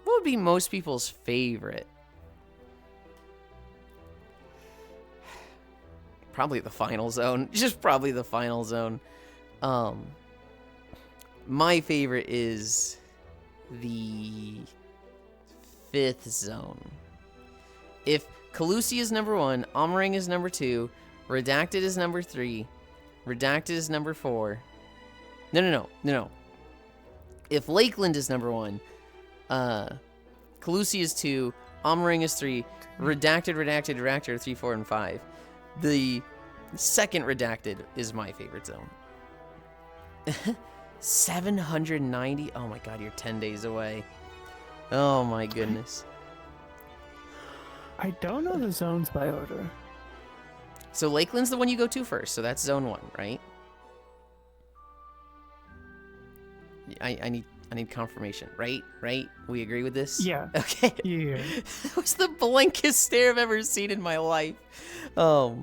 what would be most people's favorite? Probably the final zone. Just probably the final zone. My favorite is the 5th zone. If Calusia is number 1, Omring is number 2, Redacted is number 3, Redacted is number 4. No. If Lakeland is number 1, Calusia is 2, Omring is 3, Redacted are 3, 4, and 5. The second Redacted is my favorite zone. 790? Oh my god, you're 10 days away. Oh my goodness. I don't know the zones by order. So Lakeland's the one you go to first, so that's zone 1, right? I need confirmation, right? We agree with this? Yeah. Okay. Yeah. That was the blankest stare I've ever seen in my life. I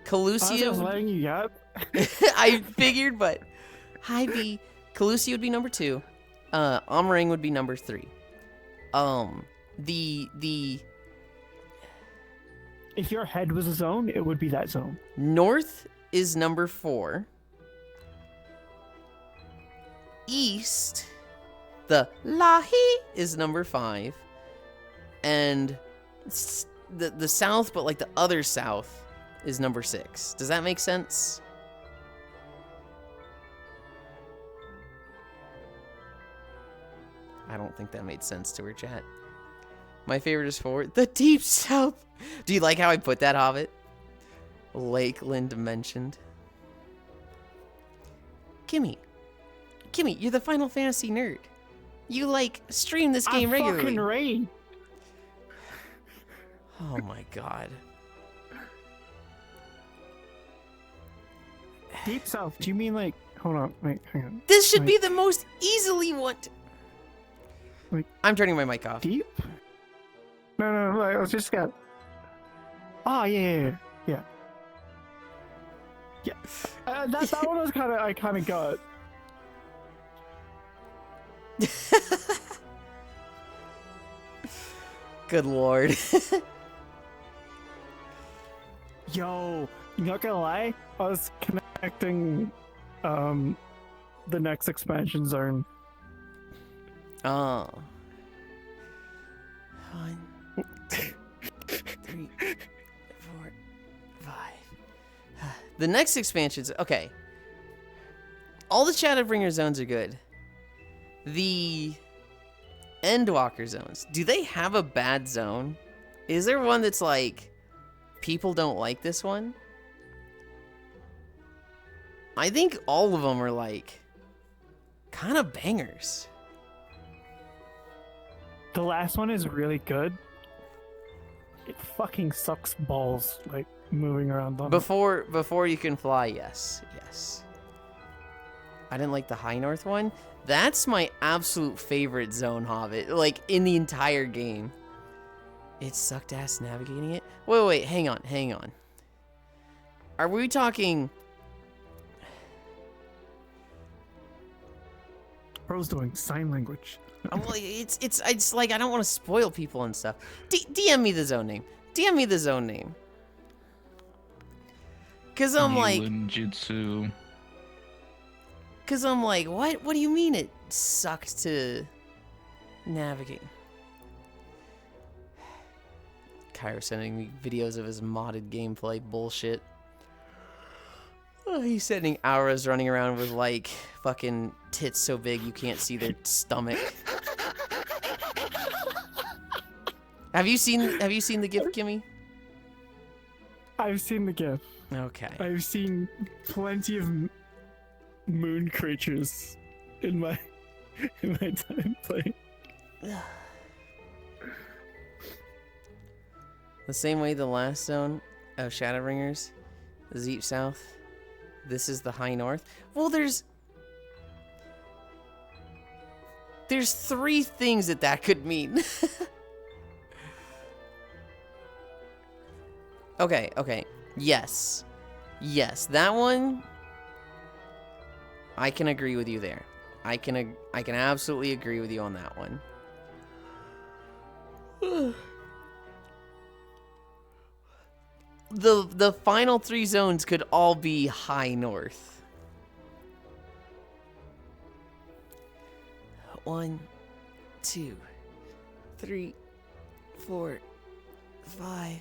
Calusia. was letting you up. I figured, but hi B. Calusia would be number 2. Omring would be number 3. The If your head was a zone, it would be that zone. north is number 4. East, the Lahi is number 5. And the south, but like the other south, is number 6. Does that make sense? I don't think that made sense to her, chat. My favorite is 4. The Deep South. Do you like how I put that, Hobbit? Lakeland mentioned. Kimmy, you're the Final Fantasy nerd. You like stream this game regularly. Fucking rain. Oh my god. Deep South. Do you mean like? Hold on. Wait. Hang on. This should Like, be the most easily one. Like, I'm turning my mic off. deep? No. I was just got. Oh yeah. That one was I kind of got. Good lord. Yo, not gonna lie, I was connecting the next expansion zone. Oh. 1, 2, 3, 4, 5. The next expansions. Okay. All the Shadowbringer zones are good. The Endwalker zones. Do they have a bad zone? Is there one that's like, people don't like this one? I think all of them are like, kind of bangers. The last one is really good. It fucking sucks balls, like moving around on it. Before you can fly, yes. I didn't like the High North one. That's my absolute favorite zone, Hobbit. Like, in the entire game. It sucked ass navigating it. Wait, hang on. Are we talking... Bro's doing sign language. Well, it's like, I don't want to spoil people and stuff. DM me the zone name. Cause I'm like... Jutsu. Cause I'm like, what? What do you mean it sucks to navigate? Kyro sending me videos of his modded gameplay bullshit. Oh, he's sending auras running around with like fucking tits so big you can't see their stomach. Have you seen the GIF, Kimmy? I've seen the GIF. Okay. I've seen plenty of moon creatures in my time playing. The same way the last zone of Shadowbringers is deep south. This is the high north. Well, there's 3 things that could mean. Okay. Yes. Yes, that one I can agree with you there. I can absolutely agree with you on that one. The final 3 zones could all be high north. 1, 2, 3, 4, 5.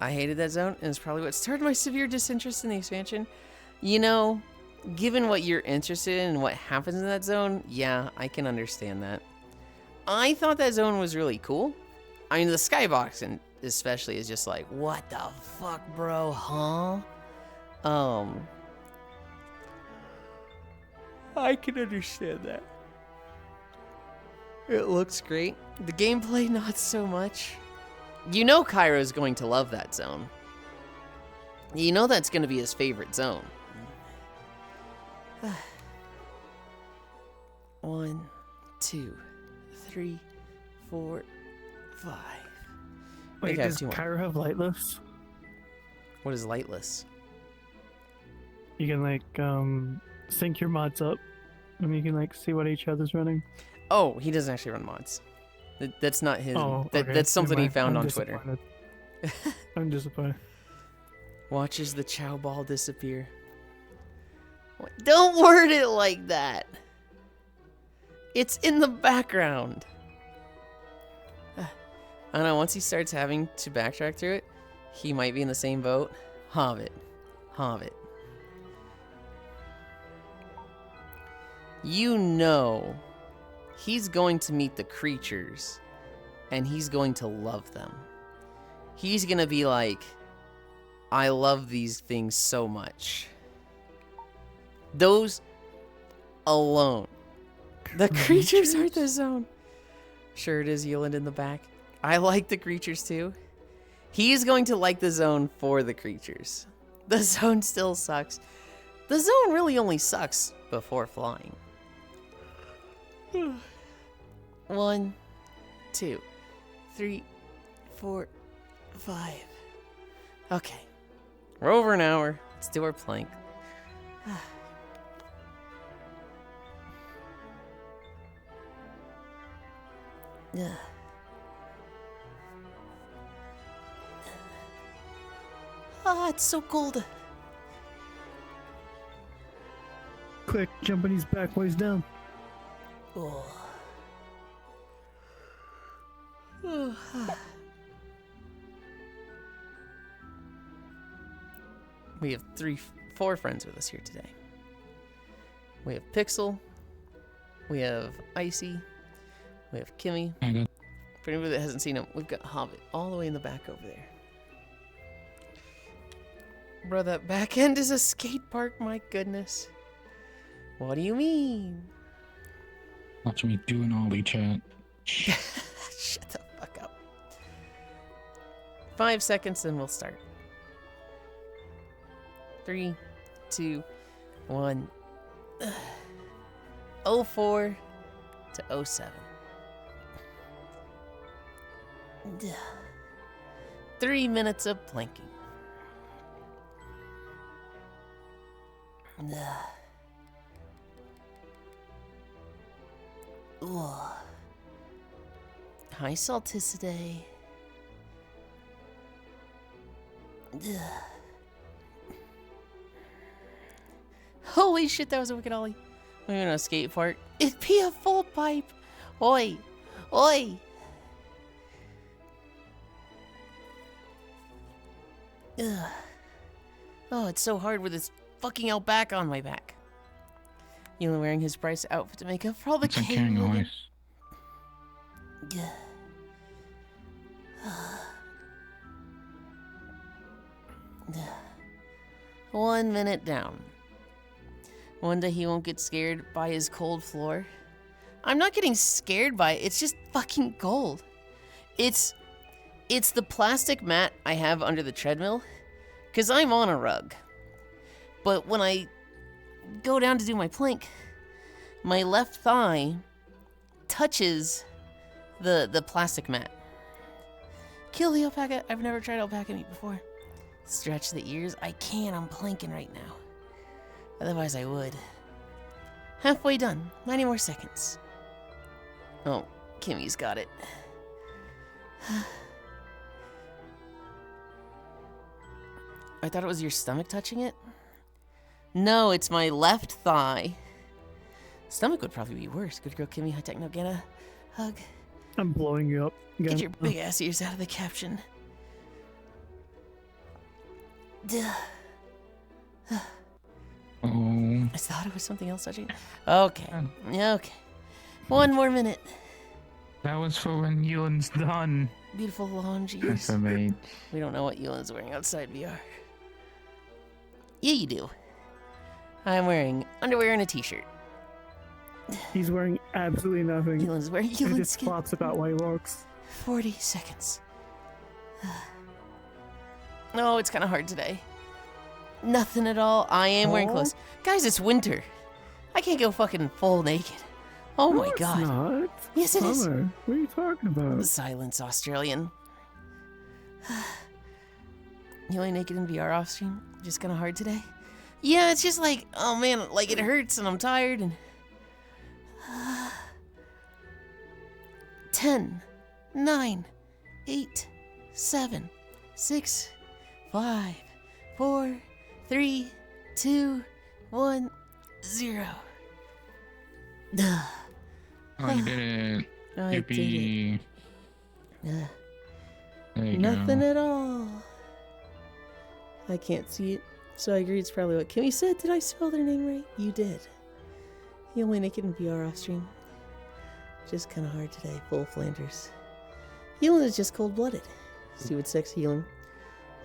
I hated that zone, and it's probably what started my severe disinterest in the expansion. You know, given what you're interested in and what happens in that zone, yeah, I can understand that. I thought that zone was really cool. I mean, the skybox and especially is just like, what the fuck, bro, huh? I can understand that. It looks great. The gameplay, not so much. You know Cairo's going to love that zone. You know that's going to be his favorite zone. 1, 2, 3, 4, 5. Wait, does Cairo have lightless? What is lightless? You can like sync your mods up, and you can like see what each other's running. Oh, he doesn't actually run mods. That's not his. Oh, okay. That's something he found on Twitter. I'm disappointed. Watches the Chow Ball disappear. Don't word it like that. It's in the background. I don't know, once he starts having to backtrack through it, he might be in the same boat. Hobbit. You know, he's going to meet the creatures, and he's going to love them. He's going to be like, I love these things so much. Those alone. The creatures are the zone. Sure it is, Yulind in the back. I like the creatures too. He's going to like the zone for the creatures. The zone still sucks. The zone really only sucks before flying. 1, 2, 3, 4, 5. Okay. We're over an hour. Let's do our plank. Ah, it's so cold. Quick, jump on his back while he's down. Oh. We have 4 friends with us here today. We have Pixel. We have Icy. We have Kimmy. For anybody that hasn't seen him, we've got Hobbit all the way in the back over there. Bro, that back end is a skate park, my goodness. What do you mean? Watch me do an ollie, chat. Shut the fuck up. 5 seconds, then we'll start. 3, 2, 1. 04 to 07. 3 minutes of planking. Hi, Salticidae. Holy shit, that was a wicked ollie. We're in a skate park. It'd be a full pipe. Oi. Oi. Ugh. Oh, it's so hard with this fucking alpaca on my back. Yulind wearing his bright outfit to make up for all the It's like carrying a horse. 1 minute down. One day he won't get scared by his cold floor. I'm not getting scared by it. It's just fucking cold. It's It's the plastic mat I have under the treadmill, because I'm on a rug. But when I go down to do my plank, my left thigh touches the plastic mat. Kill the alpaca. I've never tried alpaca meat before. Stretch the ears. I can't. I'm planking right now. Otherwise, I would. Halfway done. 90 more seconds. Oh, Kimmy's got it. I thought it was your stomach touching it. No, it's my left thigh. Stomach would probably be worse. Good girl, Kimmy. High techno, get a hug. I'm blowing you up again. Get your big ass ears out of the caption. Duh. Oh. I thought it was something else touching. Okay. Okay. 1 more minute. That was for when Yulind's done. Beautiful long ears. SMH. We don't know what Yulind's wearing outside VR. Yeah, you do. I'm wearing underwear and a t-shirt. He's wearing absolutely nothing. Yulind's wearing He Yulind's just skin. flops about while he walks. 40 seconds. No, it's kind of hard today. Nothing at all. I am wearing Aw. clothes. Guys, it's winter. I can't go fucking full naked. Oh No, my it's god. not. Yes, it is. Summer. What are you talking about? Silence, Australian. You only naked in VR off stream? Just kind of hard today? Yeah, it's just like, oh man, like it hurts and I'm tired and... 10, 9, 8, 7, 6, 5, 4, 3, 2, 1, 0. Duh. Oh, you did it. I did it. Yippee. There you Nothing go. at all. I can't see it, so I agree it's probably what Kimmy said. Did I spell their name right? You did. You only naked in VR off stream. Just kind of hard today, full Flanders. Healing is just cold-blooded. Stupid sex healing.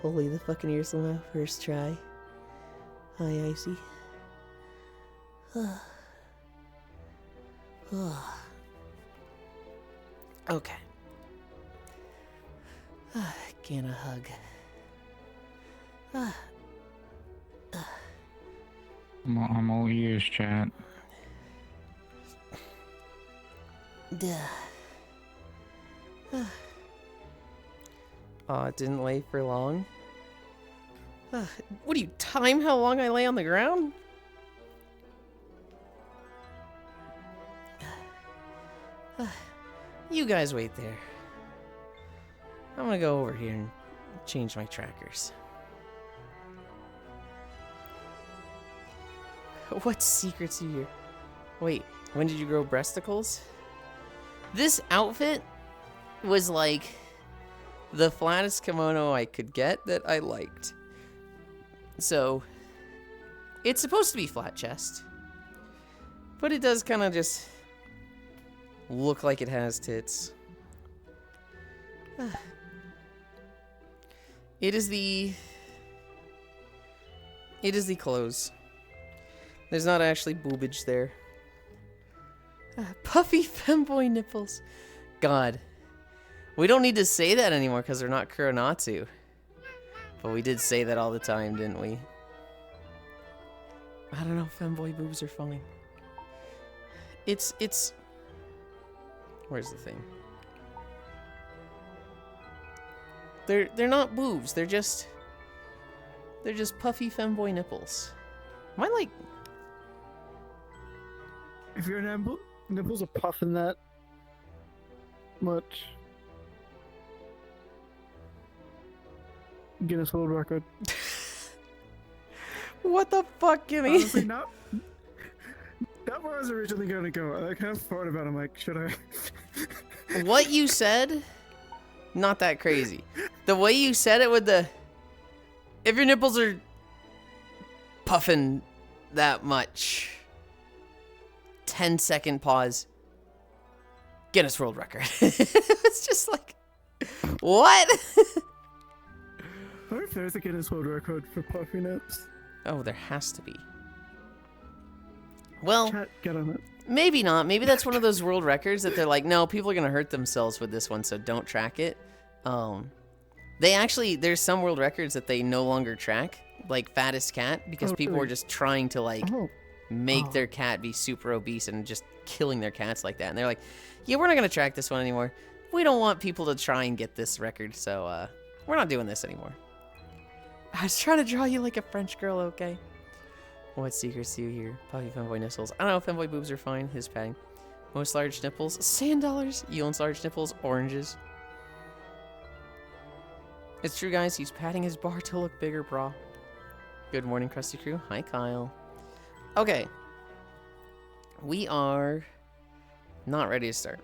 Holy the fucking ears somehow. First try. Hi, Icy. Okay. Can a hug. I'm all ears, chat. Duh. Oh, it didn't lay for long. What do you time how long I lay on the ground? You guys wait there. I'm gonna go over here and change my trackers. What secrets do you... Wait, when did you grow breasticles? This outfit was like the flattest kimono I could get that I liked. So, it's supposed to be flat chest, but it does kind of just look like it has tits. It is the clothes. There's not actually boobage there. Puffy femboy nipples. God. We don't need to say that anymore because they're not Kuronatsu. But we did say that all the time, didn't we? I don't know, femboy boobs are fine. It's... Where's the thing? They're not boobs, they're just puffy femboy nipples. Am I like... If your nipples are puffing that much, Guinness World Record. What the fuck, Gimme? Honestly, not where I was originally going to go. I kind of thought about it. I'm like, should I? What you said, not that crazy. The way you said it with the... If your nipples are puffing that much... 10-second pause. Guinness World Record. It's just like... What? What if there's a Guinness World Record for puffy nips? Oh, there has to be. Well... Chat, get on it. Maybe not. Maybe that's one of those world records that they're like, no, people are going to hurt themselves with this one, so don't track it. They actually, there's some world records that they no longer track, like fattest cat, because Oh, people really? are just trying to like Oh. make Oh. their cat be super obese and just killing their cats like that. And they're like, yeah, we're not gonna track this one anymore. We don't want people to try and get this record, so we're not doing this anymore. I was trying to draw you like a French girl, okay? What secrets do you hear? Puffy femboy nipples. I don't know, femboy boobs are fine. His padding. Most large nipples, sand dollars. Yulind's large nipples, oranges. It's true, guys. He's patting his bar to look bigger, brah. Good morning, Krusty Crew. Hi, Kyle. Okay. We are not ready to start.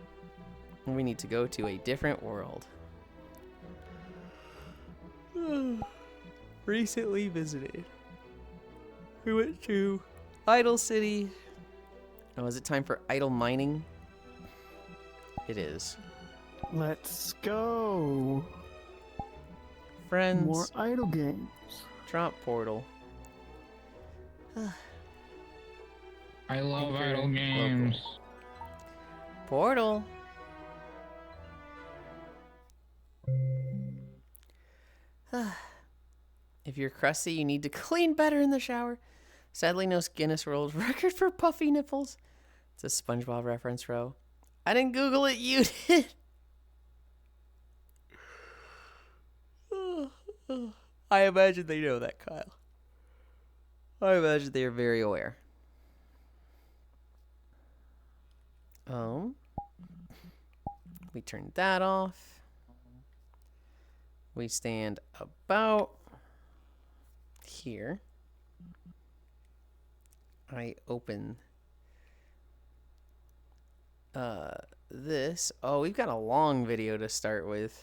We need to go to a different world. Recently visited. We went to Idle City. Oh, is it time for idle mining? It is. Let's go. Friends, More idle games. drop portal. I love Anchor idle games. Portal. If you're crusty, you need to clean better in the shower. Sadly, no Guinness World Record for puffy nipples. It's a SpongeBob reference, bro. I didn't Google it, you did. I imagine they know that, Kyle. I imagine they are very aware. We turn that off. We stand about here. I open this. Oh, we've got a long video to start with.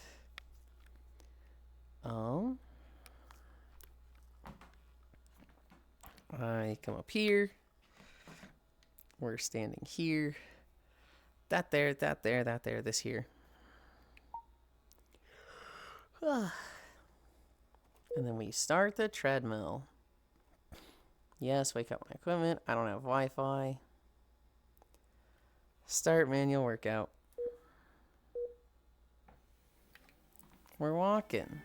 I come up here. We're standing here. That there, that there, that there, this here. And then we start the treadmill. Yes, wake up my equipment. I don't have Wi-Fi. Start manual workout. We're walking.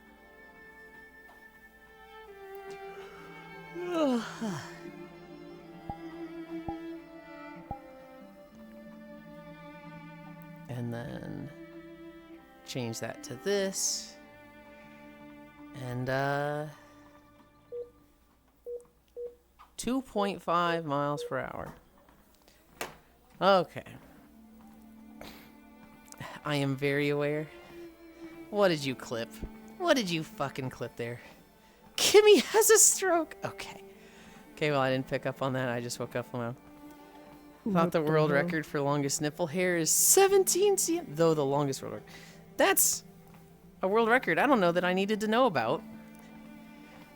And then change that to this. And 2.5 miles per hour. Okay. I am very aware. What did you clip? What did you fucking clip there? Kimmy has a stroke. Okay. Okay, well, I didn't pick up on that. I just woke up from a... Thought the world record for longest nipple hair is 17 cm. Though the longest world record. That's a world record I don't know that I needed to know about.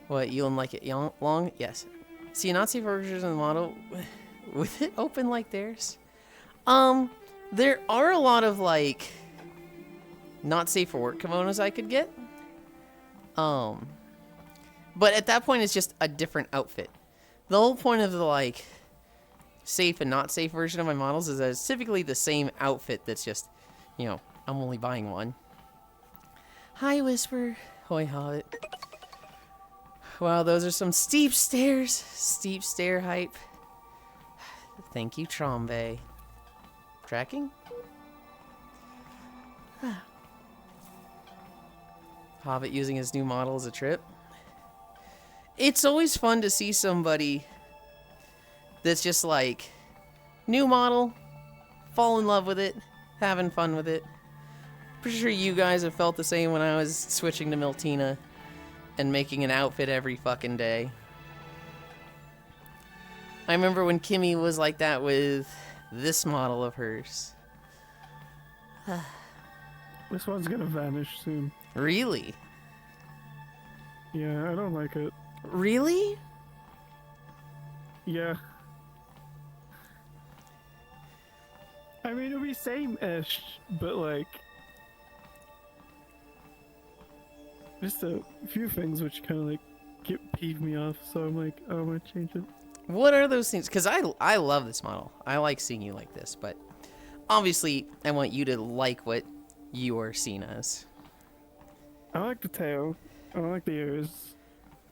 What, you don't like it long? Yes. See, a Nazi version of the model with it open like theirs. There are a lot of, like, not safe for work kimonos I could get. But at that point, it's just a different outfit. The whole point of the, like, safe and not safe version of my models is that it's typically the same outfit that's just, you know, I'm only buying one. Hi, Whisper. Hoi, Hobbit. Wow, those are some steep stairs. Steep stair hype. Thank you, Trombe. Tracking? Hobbit using his new model as a trip. It's always fun to see somebody that's just like, new model, fall in love with it, having fun with it. Pretty sure you guys have felt the same when I was switching to Miltina and making an outfit every fucking day. I remember when Kimmy was like that with this model of hers. This one's gonna vanish soon. Really? Yeah, I don't like it. Really? Yeah. I mean, it'll be same-ish, but like... just a few things which kind of like peeve me off, so I'm like, oh, I'm gonna change it. What are those things? Because I love this model. I like seeing you like this, but obviously I want you to like what you are seen as. I like the tail. I like the ears.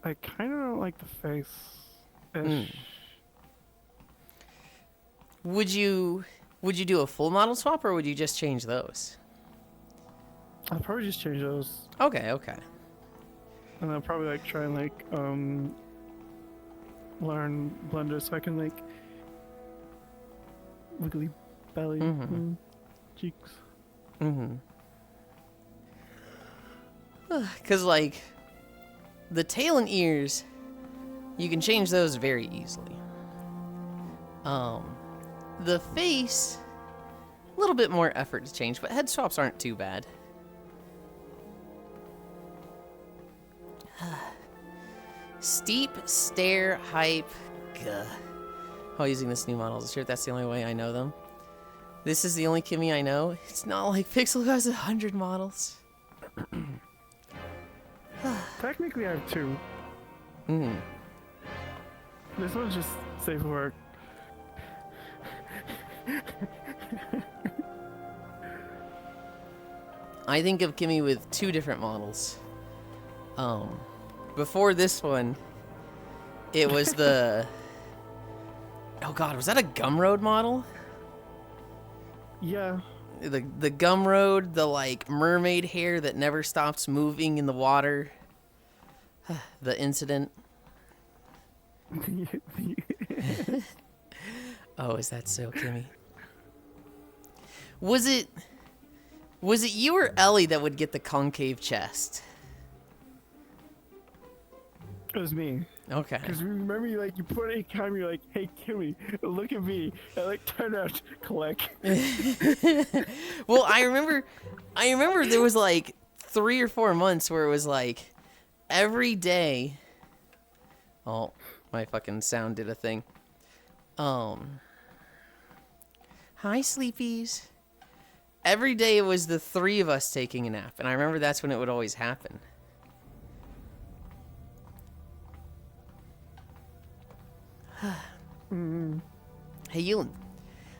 I kind of don't like the face. Mm. Would you do a full model swap, or would you just change those? I'll probably just change those, Okay, okay. and I'll probably like try and like learn Blender so I can like wiggly belly, Mhm. cheeks. Mm-hmm. Because, like, the tail and ears, you can change those very easily. The face, a little bit more effort to change, but head swaps aren't too bad. Steep stair hype. Gah. Oh, using this new model. Sure, that's the only way I know them. This is the only Kimmy I know. It's not like Pixel has 100 models. Technically, I have 2. Mm. This one's just safe for work. I think of Kimmy with 2 different models. Before this one, it was the... Oh god, was that a Gumroad model? Yeah. The Gumroad, the like mermaid hair that never stops moving in the water. The incident. Oh, is that so, Kimmy? Was it you or Ellie that would get the concave chest? It was me. Okay. Because remember, you put it in camera, you're like, hey, Kimmy, look at me. And like, turn out, click. Well, I remember there was like 3 or 4 months where it was like every day. Oh, my fucking sound did a thing. Hi, sleepies. Every day it was the 3 of us taking a nap, and I remember that's when it would always happen. Hey, Yulind,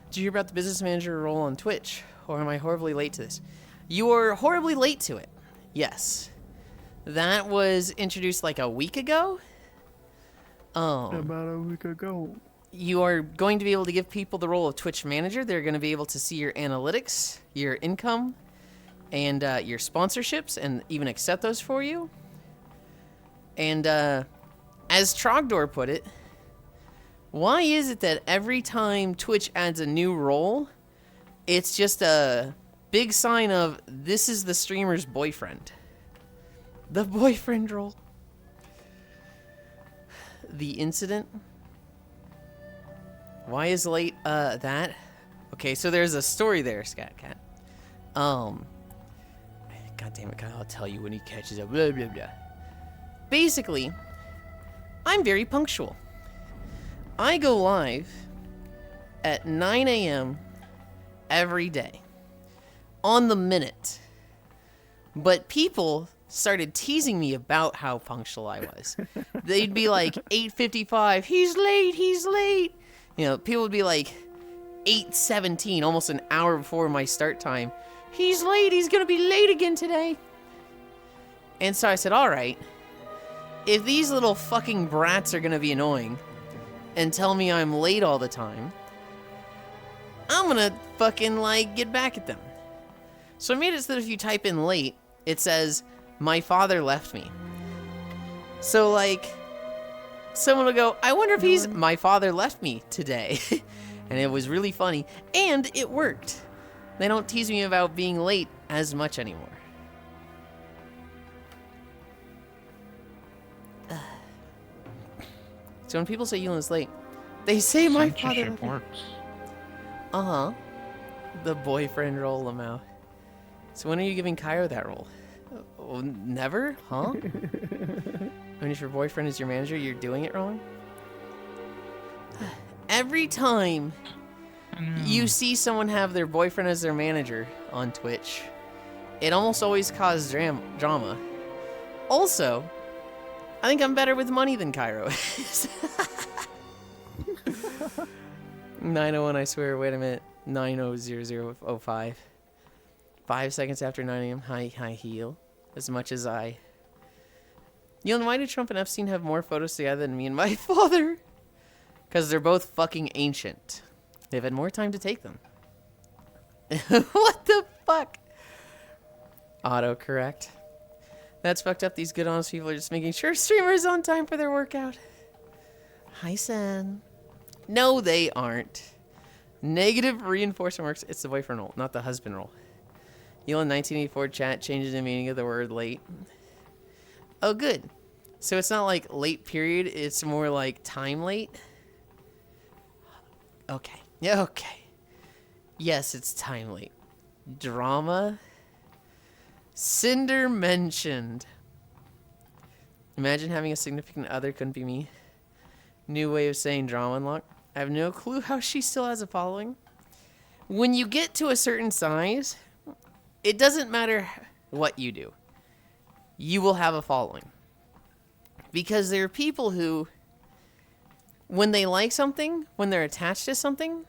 did you hear about the business manager role on Twitch? Or am I horribly late to this? You are horribly late to it. Yes. That was introduced like a week ago. About a week ago. You are going to be able to give people the role of Twitch manager. They're going to be able to see your analytics, your income, and your sponsorships, and even accept those for you. And as Trogdor put it, why is it that every time Twitch adds a new role, it's just a big sign of this is the streamer's boyfriend? The boyfriend role. The incident. Why is late that? Okay, so there's a story there, Scat Cat. God damn it, Kyle, I'll tell you when he catches up. Blah blah blah. Basically, I'm very punctual. I go live at 9 a.m. every day. On the minute. But people started teasing me about how punctual I was. They'd be like, 8:55, he's late. You know, people would be like, 8:17, almost an hour before my start time. He's late, he's gonna be late again today. And so I said, alright, if these little fucking brats are gonna be annoying and tell me I'm late all the time, I'm gonna fucking, like, get back at them. So I made it so that if you type in late, it says, my father left me. So, like, someone will go, I wonder if he's, my father left me today. And it was really funny. And it worked. They don't tease me about being late as much anymore. So when people say Yulin's late, they say my father Censorship left me. works. Uh-huh. The boyfriend role, Lamau. So when are you giving Cairo that role? Oh, never? Huh? When if your boyfriend is your manager, you're doing it wrong? Every time you see someone have their boyfriend as their manager on Twitch, it almost always causes drama. Also, I think I'm better with money than Cairo is. 901, I swear. Wait a minute. 900005. 5 seconds after 9 a.m. Hi, heal. as much as I. Yulind, why do Trump and Epstein have more photos together than me and my father? Because they're both fucking ancient. They've had more time to take them. What the fuck? Autocorrect. That's fucked up. These good, honest people are just making sure streamers on time for their workout. Hi, Sen. No, they aren't. Negative reinforcement works. It's the boyfriend role, not the husband role. Yulind 1984 chat changes the meaning of the word late. Oh, good. So it's not like late period. It's more like time late. Okay. Yeah, okay. Yes, it's time late. Drama. Cinder mentioned. Imagine having a significant other. Couldn't be me. New way of saying drama unlock. I have no clue how she still has a following. When you get to a certain size, it doesn't matter what you do. You will have a following. Because there are people who, when they like something, when they're attached to something,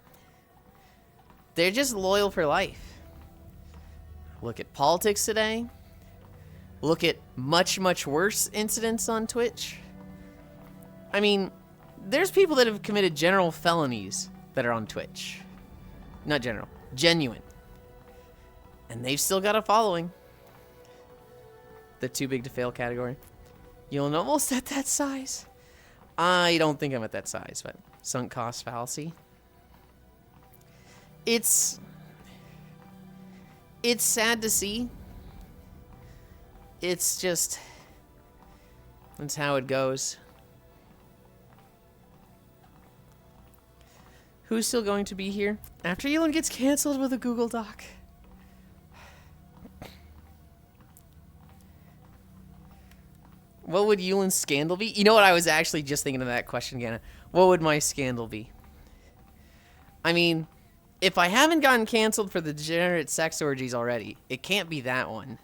they're just loyal for life. Look at politics today. Look at much, much worse incidents on Twitch. I mean, there's people that have committed general felonies that are on Twitch. Not general, genuine. And they've still got a following. The too big to fail category. You'll almost at that size. I don't think I'm at that size, but sunk cost fallacy. It's sad to see. It's just, that's how it goes. Who's still going to be here after Yulind gets canceled with a Google Doc? What would Yulind's scandal be? You know what? I was actually just thinking of that question, Ganna. What would my scandal be? I mean, if I haven't gotten canceled for the degenerate sex orgies already, it can't be that one.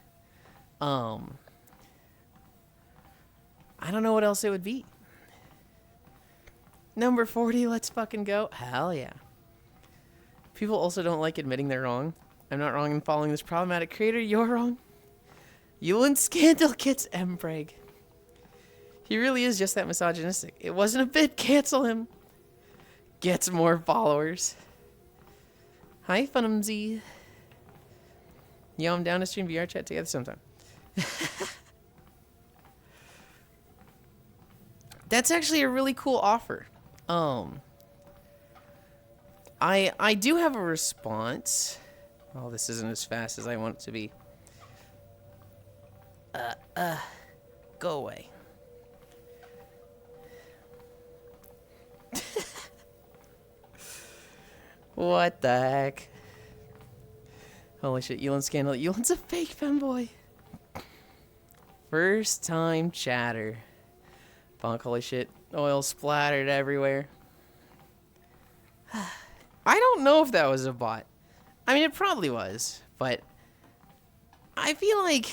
I don't know what else it would be. Number 40, let's fucking go. Hell yeah. People also don't like admitting they're wrong. I'm not wrong in following this problematic creator. You're wrong. Yulind scandal gets Mbreg. He really is just that misogynistic. It wasn't a bit. Cancel him. Gets more followers. Hi, Funumzy. Yo, I'm down to stream VR chat together sometime. That's actually a really cool offer. I do have a response. Oh, this isn't as fast as I want it to be. Go away. What the heck? Holy shit, Yulind scandal. Yulind's a fake femboy. First time chatter. Bonk, holy shit. Oil splattered everywhere. I don't know if that was a bot. I mean, it probably was, but I feel like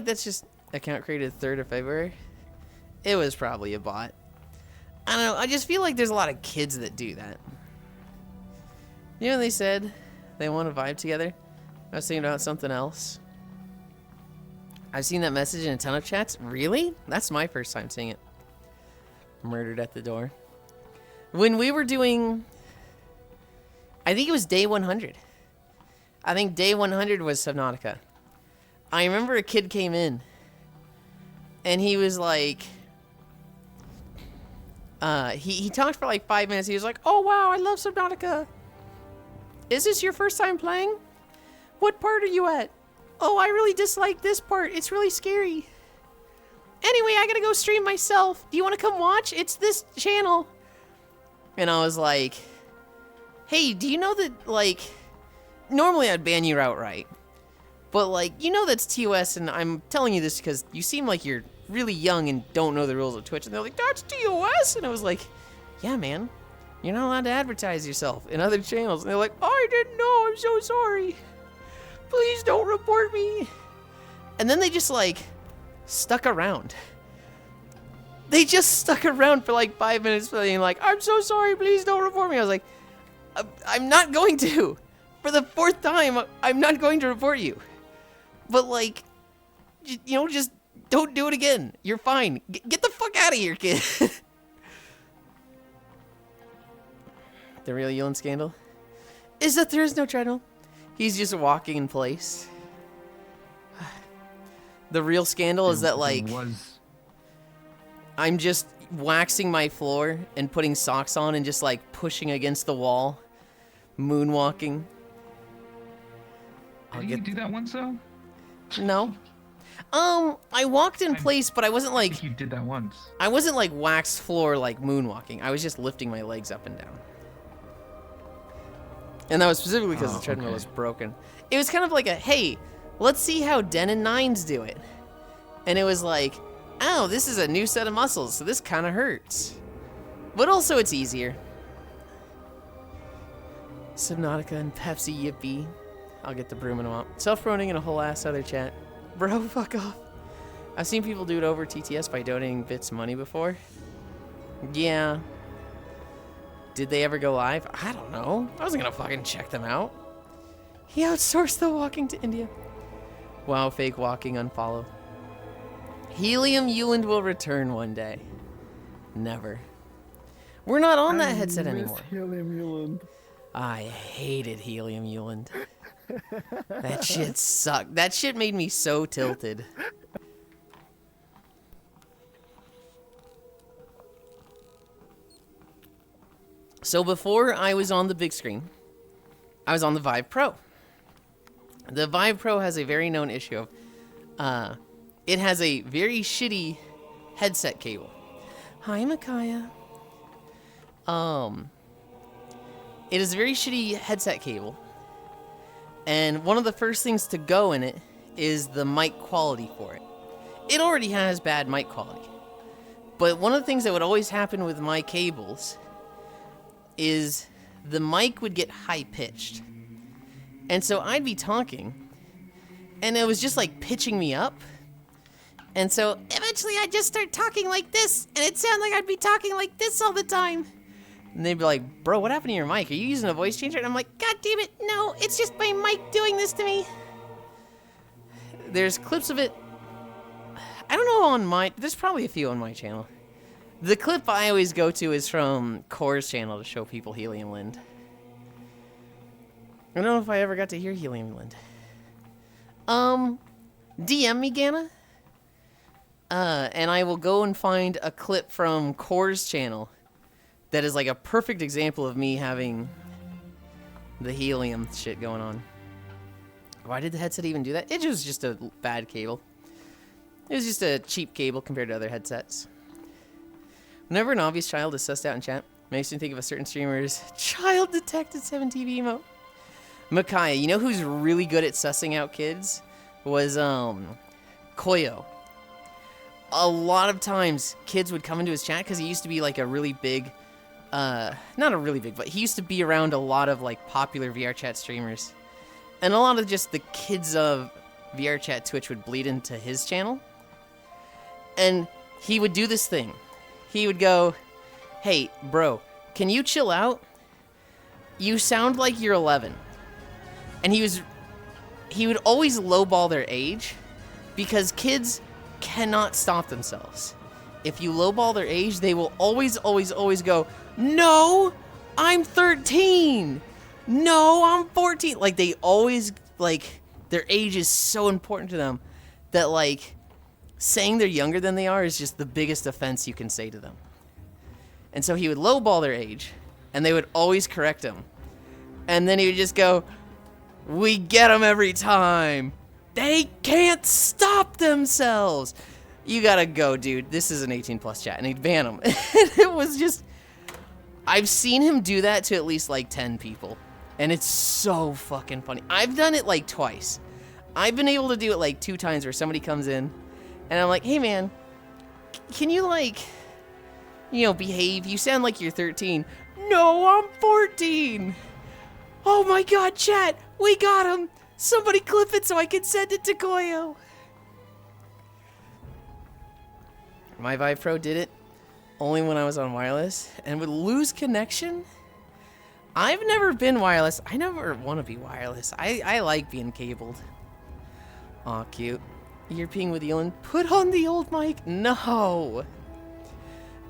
that's just account created 3rd of February. It was probably a bot. I don't know. I just feel like there's a lot of kids that do that. You know, they said they want to vibe together. I was thinking about something else. I've seen that message in a ton of chats. Really? That's my first time seeing it. Murdered at the door. When we were doing, I think it was day 100. I think day 100 was Subnautica. I remember a kid came in and he was like, he talked for like 5 minutes. He was like, oh wow, I love Subnautica. Is this your first time playing? What part are you at? Oh, I really dislike this part. It's really scary. Anyway, I gotta go stream myself. Do you want to come watch? It's this channel. And I was like, hey, do you know that, like, normally I'd ban you outright. But, like, you know that's TOS, and I'm telling you this because you seem like you're really young and don't know the rules of Twitch. And they're like, that's TOS? And I was like, yeah, man. You're not allowed to advertise yourself in other channels. And they're like, I didn't know. I'm so sorry. Please don't report me. And then they just, like, stuck around. They just stuck around for, like, 5 minutes, being like, I'm so sorry. Please don't report me. I was like, I'm not going to. For the 4th time, I'm not going to report you. But, like, you know, just don't do it again. You're fine. Get the fuck out of here, kid. The real Yulind scandal is that there is no treadmill. He's just walking in place. The real scandal is that, like, I'm just waxing my floor and putting socks on and just, like, pushing against the wall, moonwalking. Did you do that once, though? No. I walked in place, but I wasn't, I like... think you did that once. I wasn't, like, waxed floor, like, moonwalking. I was just lifting my legs up and down. And that was specifically because the treadmill was broken. It was kind of like a, hey, let's see how Den and Nines do it. And it was like, oh, this is a new set of muscles, so this kind of hurts. But also it's easier. Subnautica and Pepsi, yippee. I'll get the broom in a while. Self-promoting in a whole ass other chat. Bro, fuck off. I've seen people do it over TTS by donating bits of money before. Yeah. Did they ever go live? I don't know. I wasn't gonna fucking check them out. He outsourced the walking to India. Wow, fake walking, unfollow. Helium Yulind will return one day. Never. We're not on that headset anymore. Helium Yulind. I hated Helium Yulind. That shit sucked. That shit made me so tilted. So before I was on the big screen, I was on the Vive Pro. The Vive Pro has a very known issue of, it has a very shitty headset cable. Hi, Micaiah. It is a very shitty headset cable. And one of the first things to go in it is the mic quality for it. It already has bad mic quality. But one of the things that would always happen with my cables is the mic would get high-pitched. And so I'd be talking, and it was just like pitching me up. And so eventually I'd just start talking like this, and it sounded like I'd be talking like this all the time. And they'd be like, bro, what happened to your mic? Are you using a voice changer? And I'm like, God damn it, no, it's just my mic doing this to me. There's clips of it. I don't know on my, there's probably a few on my channel. The clip I always go to is from Core's channel to show people Helium Lind. I don't know if I ever got to hear Helium Lind. DM me, Ganna. And I will go and find a clip from Core's channel that is like a perfect example of me having the helium shit going on. Why did the headset even do that? It was just a bad cable. It was just a cheap cable compared to other headsets. Whenever an obvious child is sussed out in chat, makes me think of a certain streamer's child detected 7TV emote. Micaiah, you know who's really good at sussing out kids? Was, Koyo. A lot of times, kids would come into his chat because he used to be like a really big, not a really big, but he used to be around a lot of like popular VR chat streamers. And a lot of just the kids of VR chat Twitch would bleed into his channel. And he would do this thing. He would go, hey, bro, can you chill out? You sound like you're 11. And he would always lowball their age because kids cannot stop themselves. If you lowball their age, they will always, always, always go, no, I'm 13. No, I'm 14. Like, they always, like, their age is so important to them that, like, saying they're younger than they are is just the biggest offense you can say to them. And so he would lowball their age, and they would always correct him. And then he would just go, we get them every time. They can't stop themselves. You gotta go, dude. This is an 18+ chat. And he'd ban them. And it was just... I've seen him do that to at least, like, 10 people. And it's so fucking funny. I've done it, like, twice. I've been able to do it, like, 2 times where somebody comes in, and I'm like, hey, man, can you, like, you know, behave? You sound like you're 13. No, I'm 14. Oh, my God, chat. We got him. Somebody clip it so I can send it to Koyo. My Vive Pro did it only when I was on wireless and would lose connection. I've never been wireless. I never want to be wireless. I like being cabled. Aw, cute. You're peeing with Yulind. Put on the old mic. No.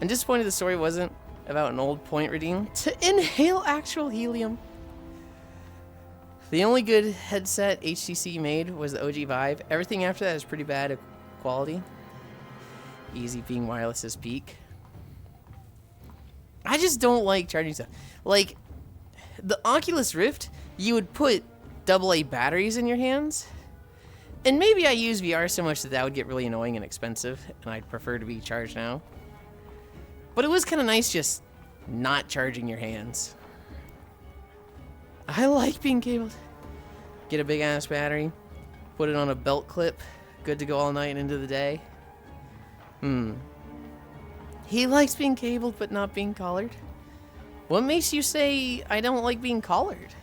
I'm disappointed the story wasn't about an old point redeem to inhale actual helium. The only good headset HTC made was the OG Vive. Everything after that is pretty bad quality. Easy being wireless is peak. I just don't like charging stuff. Like, the Oculus Rift, you would put AA batteries in your hands. And maybe I use VR so much that that would get really annoying and expensive, and I'd prefer to be charged now. But it was kind of nice just not charging your hands. I like being cabled. Get a big ass battery, put it on a belt clip, good to go all night and into the day. He likes being cabled but not being collared. What makes you say I don't like being collared?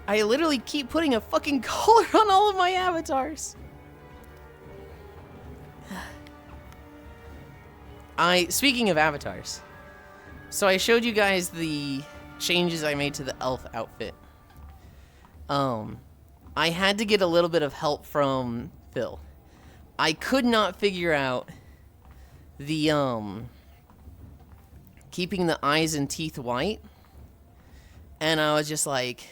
I literally keep putting a fucking collar on all of my avatars. Speaking of avatars, so I showed you guys the changes I made to the elf outfit. I had to get a little bit of help from Phil. I could not figure out the keeping the eyes and teeth white, and I was just like,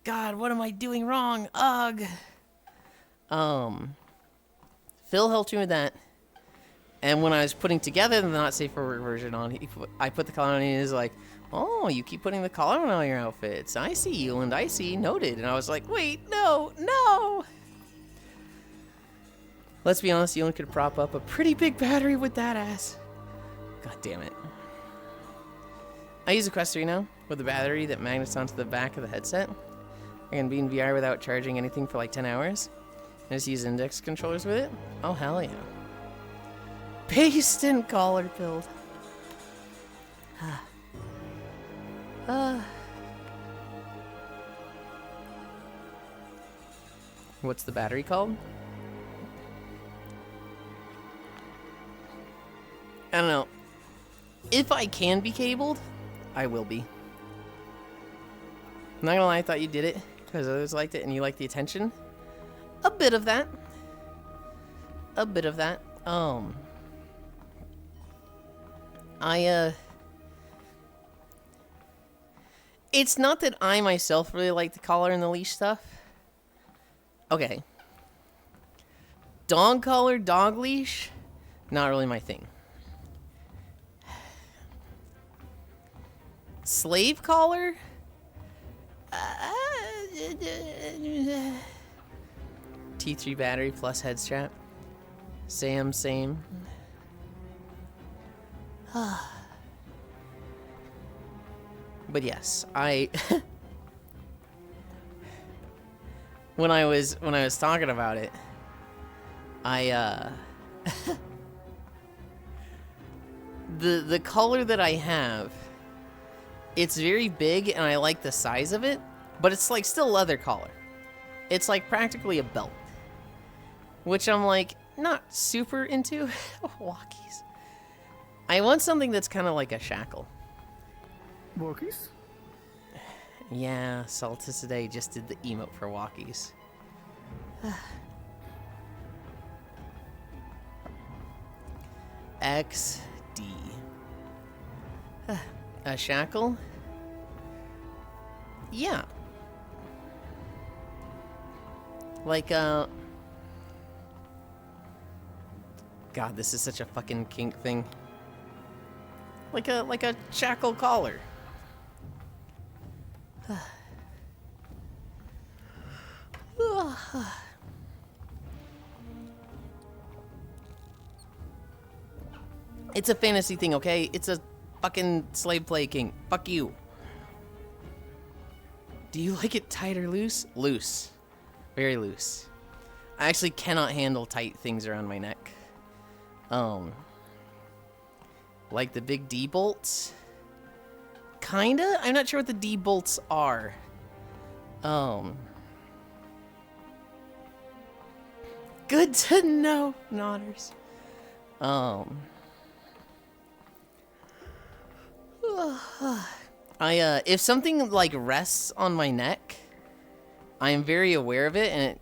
God, what am I doing wrong? Ugh. Phil helped me with that. And when I was putting together the not safe for work version on, I put the collar on, and he was like, oh, you keep putting the collar on all your outfits. I see you, and I see, noted. And I was like, wait, no. Let's be honest, Yulind could prop up a pretty big battery with that ass. God damn it. I use a Quest 3 now, with a battery that magnets onto the back of the headset. I can be in VR without charging anything for like 10 hours. I just use index controllers with it. Oh, hell yeah. Paste and collar build. What's the battery called? I don't know. If I can be cabled, I will be. I'm not gonna lie, I thought you did it because others liked it and you liked the attention. A bit of that. It's not that I myself really like the collar and the leash stuff. Okay. Dog collar, dog leash, not really my thing. Slave collar? T3 battery plus head strap. Same. But yes, when I was talking about it, the collar that I have, it's very big and I like the size of it, but it's like still leather collar. It's like practically a belt, which I'm like not super into. Walkies. I want something that's kind of like a shackle. Walkies? Yeah, Saltis today just did the emote for walkies. XD. A shackle? Yeah. Like, God, this is such a fucking kink thing. Like a shackle collar. It's a fantasy thing, okay? It's a fucking slave play king. Fuck you. Do you like it tight or loose? Loose. Very loose. I actually cannot handle tight things around my neck. Like the big D bolts? Kinda? I'm not sure what the D bolts are. Good to know, Nodders. If something like rests on my neck, I am very aware of it, and it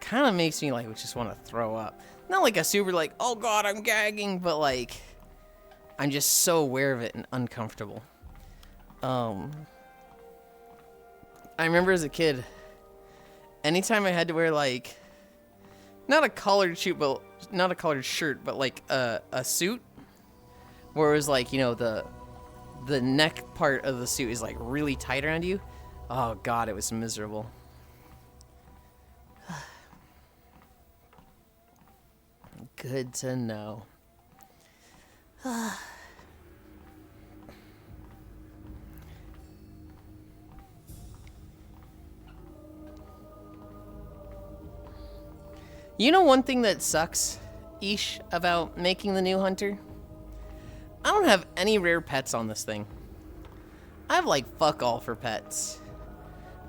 kind of makes me like just want to throw up. Not like a super like, oh god, I'm gagging, but like I'm just so aware of it and uncomfortable. I remember as a kid, anytime I had to wear like not a collared shirt, but like a suit where it was like, you know, the neck part of the suit is like really tight around you. Oh god, it was miserable. Good to know. You know one thing that sucks, Ish, about making the new hunter? I don't have any rare pets on this thing. I have like fuck all for pets.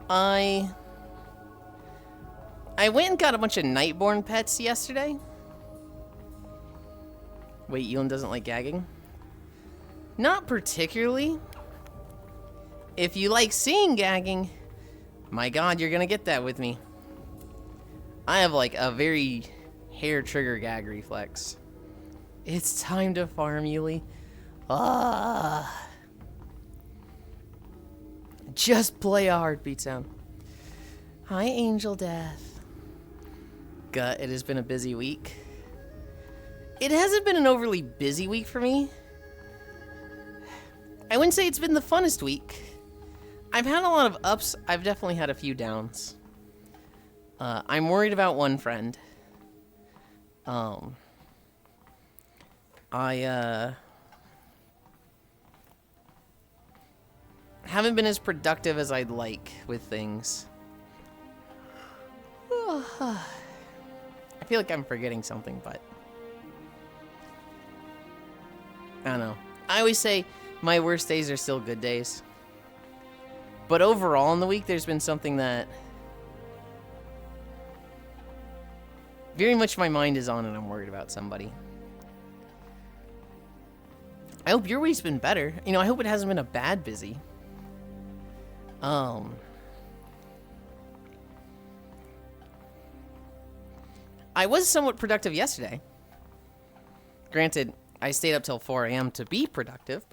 I went and got a bunch of nightborn pets yesterday. Wait, Yulind doesn't like gagging? Not particularly. If you like seeing gagging, my god, you're gonna get that with me. I have like a very hair trigger gag reflex. It's time to farm, Yuli. Just play a heartbeat sound. Hi, Angel Death. Gut, it has been a busy week. It hasn't been an overly busy week for me. I wouldn't say it's been the funnest week. I've had a lot of ups. I've definitely had a few downs. I'm worried about one friend. I haven't been as productive as I'd like with things. I feel like I'm forgetting something, but I don't know. I always say my worst days are still good days. But overall in the week, there's been something that very much my mind is on and I'm worried about somebody. I hope your week's been better. You know, I hope it hasn't been a bad busy. I was somewhat productive yesterday. Granted, I stayed up till 4 a.m. to be productive,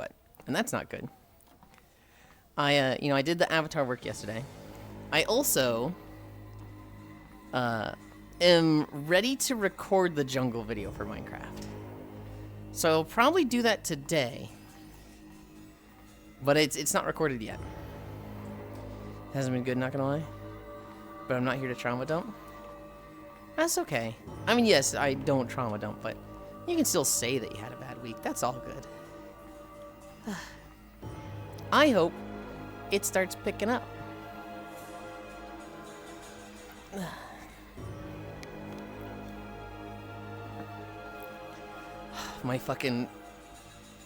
and that's not good. I did the avatar work yesterday. I also am ready to record the jungle video for Minecraft. So I'll probably do that today. But it's not recorded yet. Hasn't been good, not gonna lie. But I'm not here to trauma dump. That's okay. I mean, yes, I don't trauma dump, but you can still say that you had a bad week. That's all good. I hope it starts picking up. My fucking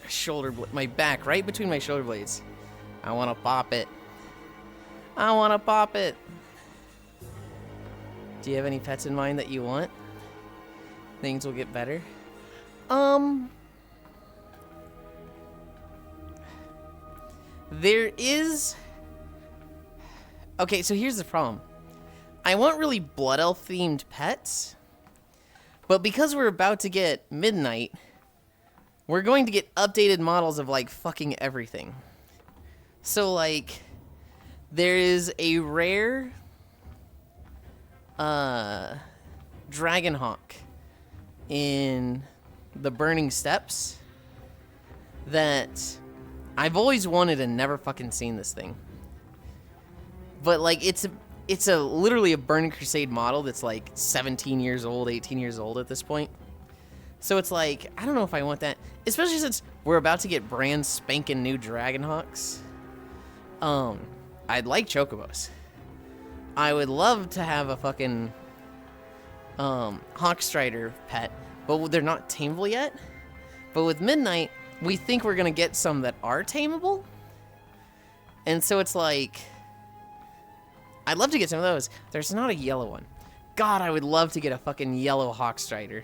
shoulder, my back, right between my shoulder blades. I want to pop it. I want to pop it. Do you have any pets in mind that you want? Things will get better. There is... Okay, so here's the problem. I want really Blood Elf themed pets, but because we're about to get Midnight, we're going to get updated models of like fucking everything. So like, there is a rare Dragonhawk in the Burning Steppes that I've always wanted and never fucking seen this thing. But like, it's a literally a Burning Crusade model that's like 17 years old, 18 years old at this point. So it's like, I don't know if I want that, especially since we're about to get brand spanking new Dragonhawks. I'd like Chocobos. I would love to have a fucking Hawkstrider pet, but they're not tameable yet. But with Midnight, we think we're gonna get some that are tameable. And so it's like, I'd love to get some of those. There's not a yellow one. God, I would love to get a fucking yellow Hawkstrider.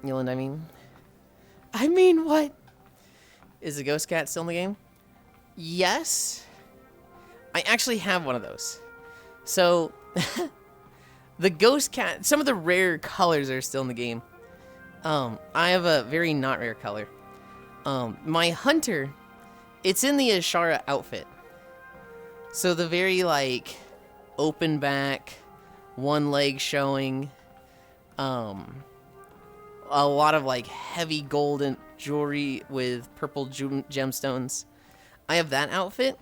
Yulind, I mean. I mean, what? Is the ghost cat still in the game? Yes. I actually have one of those. So, the ghost cat, some of the rare colors are still in the game. I have a very not rare color. My hunter, it's in the Ashara outfit. So the very, like, open back, one leg showing, a lot of, like, heavy golden jewelry with purple gemstones. I have that outfit.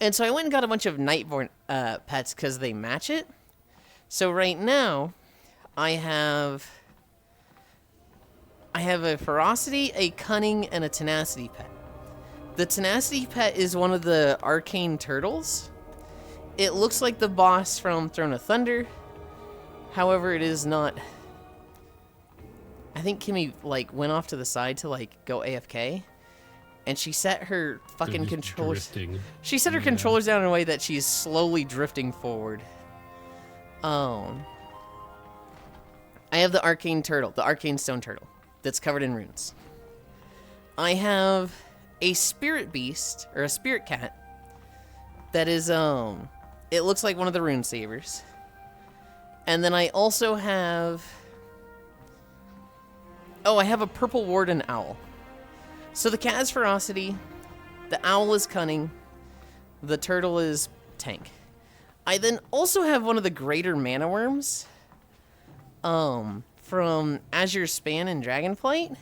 And so I went and got a bunch of Nightborn pets because they match it. So right now, I have a Ferocity, a Cunning, and a Tenacity pet. The Tenacity pet is one of the arcane turtles. It looks like the boss from Throne of Thunder. However, it is not. I think Kimmy, like, went off to the side to, like, go AFK. And she set her fucking controllers. Drifting. She set her controllers down in a way that she's slowly drifting forward. I have the arcane turtle, the arcane stone turtle, that's covered in runes. I have a spirit beast, or a spirit cat, that is, it looks like one of the rune savers. And then I also have, I have a purple warden owl. So the cat is Ferocity, the owl is Cunning, the turtle is Tank. I then also have one of the greater mana worms, from Azure Span and Dragonflight,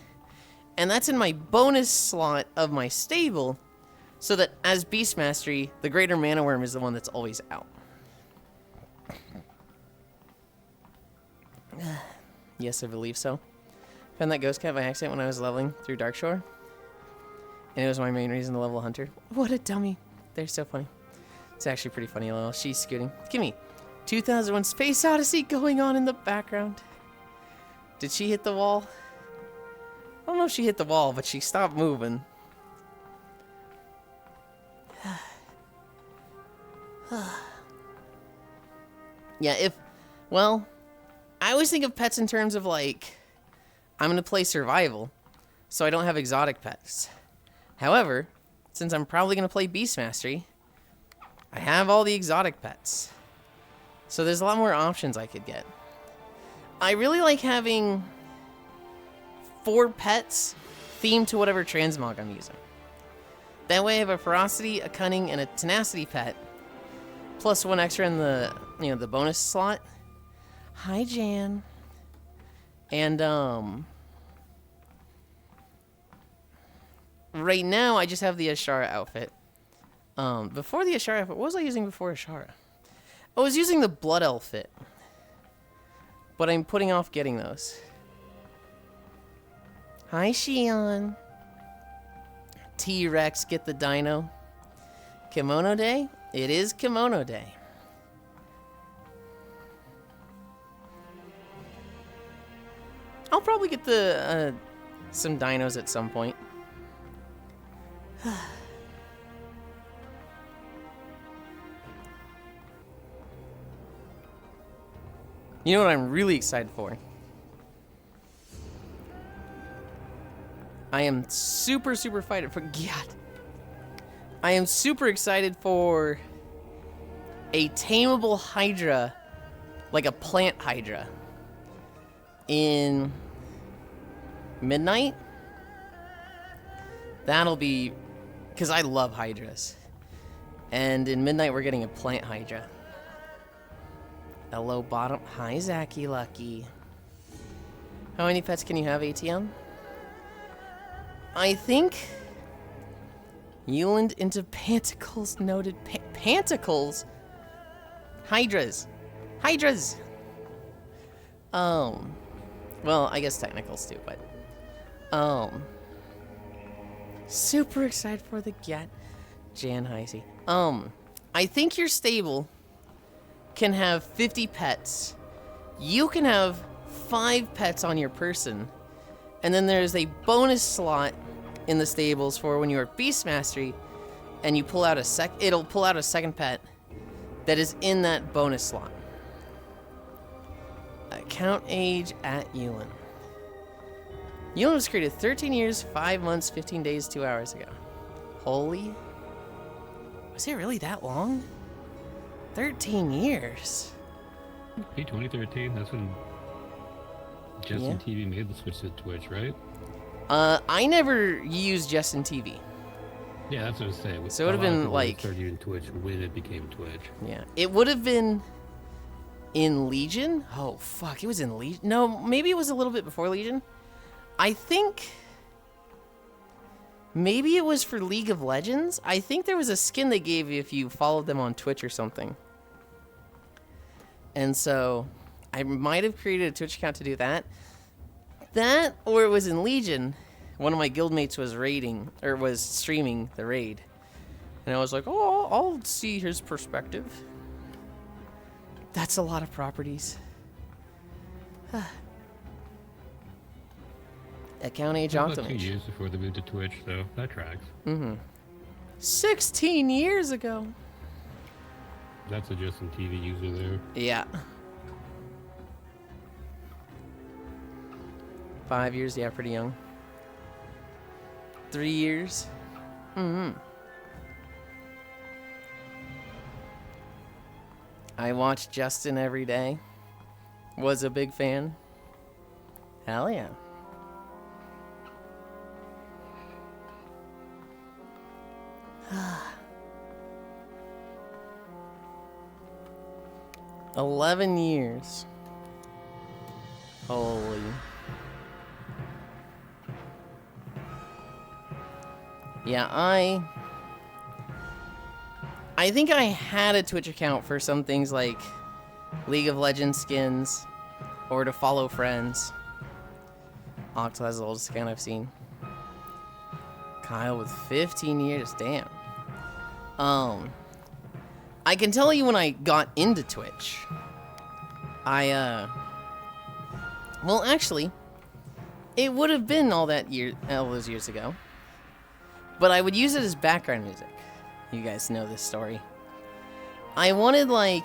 and that's in my bonus slot of my stable, so that as Beast Mastery, the greater mana worm is the one that's always out. Yes, I believe so. Found that ghost cat by accident when I was leveling through Darkshore. And it was my main reason to level Hunter. What a dummy. They're so funny. It's actually pretty funny, lol. She's scooting. Gimme. 2001 Space Odyssey going on in the background. Did she hit the wall? I don't know if she hit the wall, but she stopped moving. Yeah, well, I always think of pets in terms of, like, I'm going to play survival, so I don't have exotic pets. However, since I'm probably going to play Beast Mastery, I have all the exotic pets. So there's a lot more options I could get. I really like having 4 pets themed to whatever transmog I'm using. That way I have a Ferocity, a Cunning, and a Tenacity pet, plus 1 extra in the, the bonus slot. Hi, Jan. And, right now, I just have the Ashara outfit. Before the Ashara outfit, what was I using before Ashara? I was using the Blood Elf fit. But I'm putting off getting those. Hi, Shion. T-Rex, get the dino. Kimono Day? It is Kimono Day. I'll probably get the, some dinos at some point. You know what I'm really excited for? I am super excited for God. I am super excited for a tameable Hydra, like a plant Hydra, in Midnight. That'll be, because I love Hydras. And in Midnight we're getting a plant Hydra. A low bottom. Hi, Zachy Lucky. How many pets can you have, ATM? I think Yulind into Pantacles noted. Pantacles? Hydras. Hydras! Well, I guess technicals too, but... Super excited for the Gat. Jan Heisey. I think your stable can have 50 pets. You can have 5 pets on your person. And then there's a bonus slot in the stables for when you are Beast Mastery and you pull out it'll pull out a second pet that is in that bonus slot. Account age at Yulind. Yulind was created 13 years, 5 months, 15 days, 2 hours ago. Holy. Was it really that long? 13 years. Hey, 2013, that's when Justin TV made the switch to Twitch, right? I never used Justin TV. Yeah, that's what I was saying. So it would have been like... started using Twitch when it became Twitch. Yeah. It would have been in Legion? Oh, fuck. It was in Legion? No, maybe it was a little bit before Legion. I think... Maybe it was for League of Legends? I think there was a skin they gave you if you followed them on Twitch or something. And so, I might have created a Twitch account to do that. That, or it was in Legion. One of my guildmates was was streaming the raid. And I was like, oh, I'll see his perspective. That's a lot of properties. Account age About 2 optimage. years before they moved to Twitch, so that tracks. 16 years ago. That's a Justin TV user there. Yeah. 5 years, yeah, pretty young. 3 years. I watched Justin every day. Was a big fan. Hell yeah. $11 years. Holy. Yeah, I think I had a Twitch account for some things like League of Legends skins or to follow friends. Octo has the oldest account I've seen. Kyle with 15 years, damn. I can tell you when I got into Twitch. Well, actually, it would have been all those years ago. But I would use it as background music. You guys know this story. I wanted, like,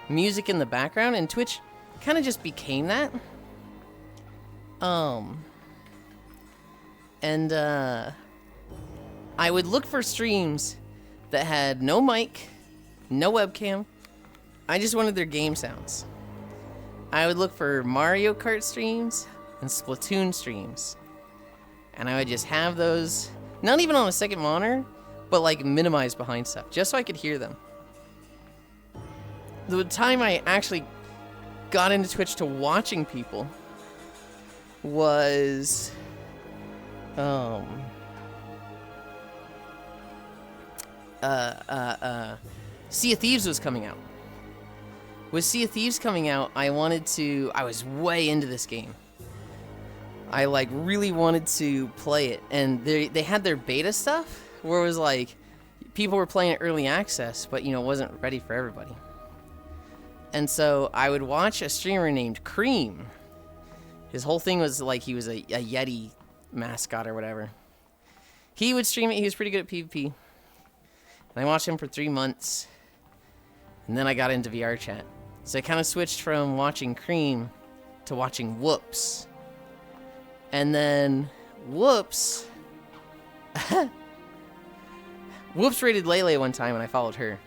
music in the background, and Twitch kind of just became that. I would look for streams that had no mic, no webcam. I just wanted their game sounds. I would look for Mario Kart streams and Splatoon streams. And I would just have those, not even on a second monitor, but like minimized behind stuff, just so I could hear them. The time I actually got into Twitch to watching people was Sea of Thieves was coming out. With Sea of Thieves coming out, I was way into this game. I like really wanted to play it, and they had their beta stuff where it was like people were playing it early access, but it wasn't ready for everybody. And so I would watch a streamer named Cream. His whole thing was like he was a Yeti mascot or whatever. He would stream it. He was pretty good at PvP. And I watched him for 3 months. And then I got into VR chat. So I kind of switched from watching Cream to watching Whoops. And then Whoops... Whoops rated Lele one time and I followed her.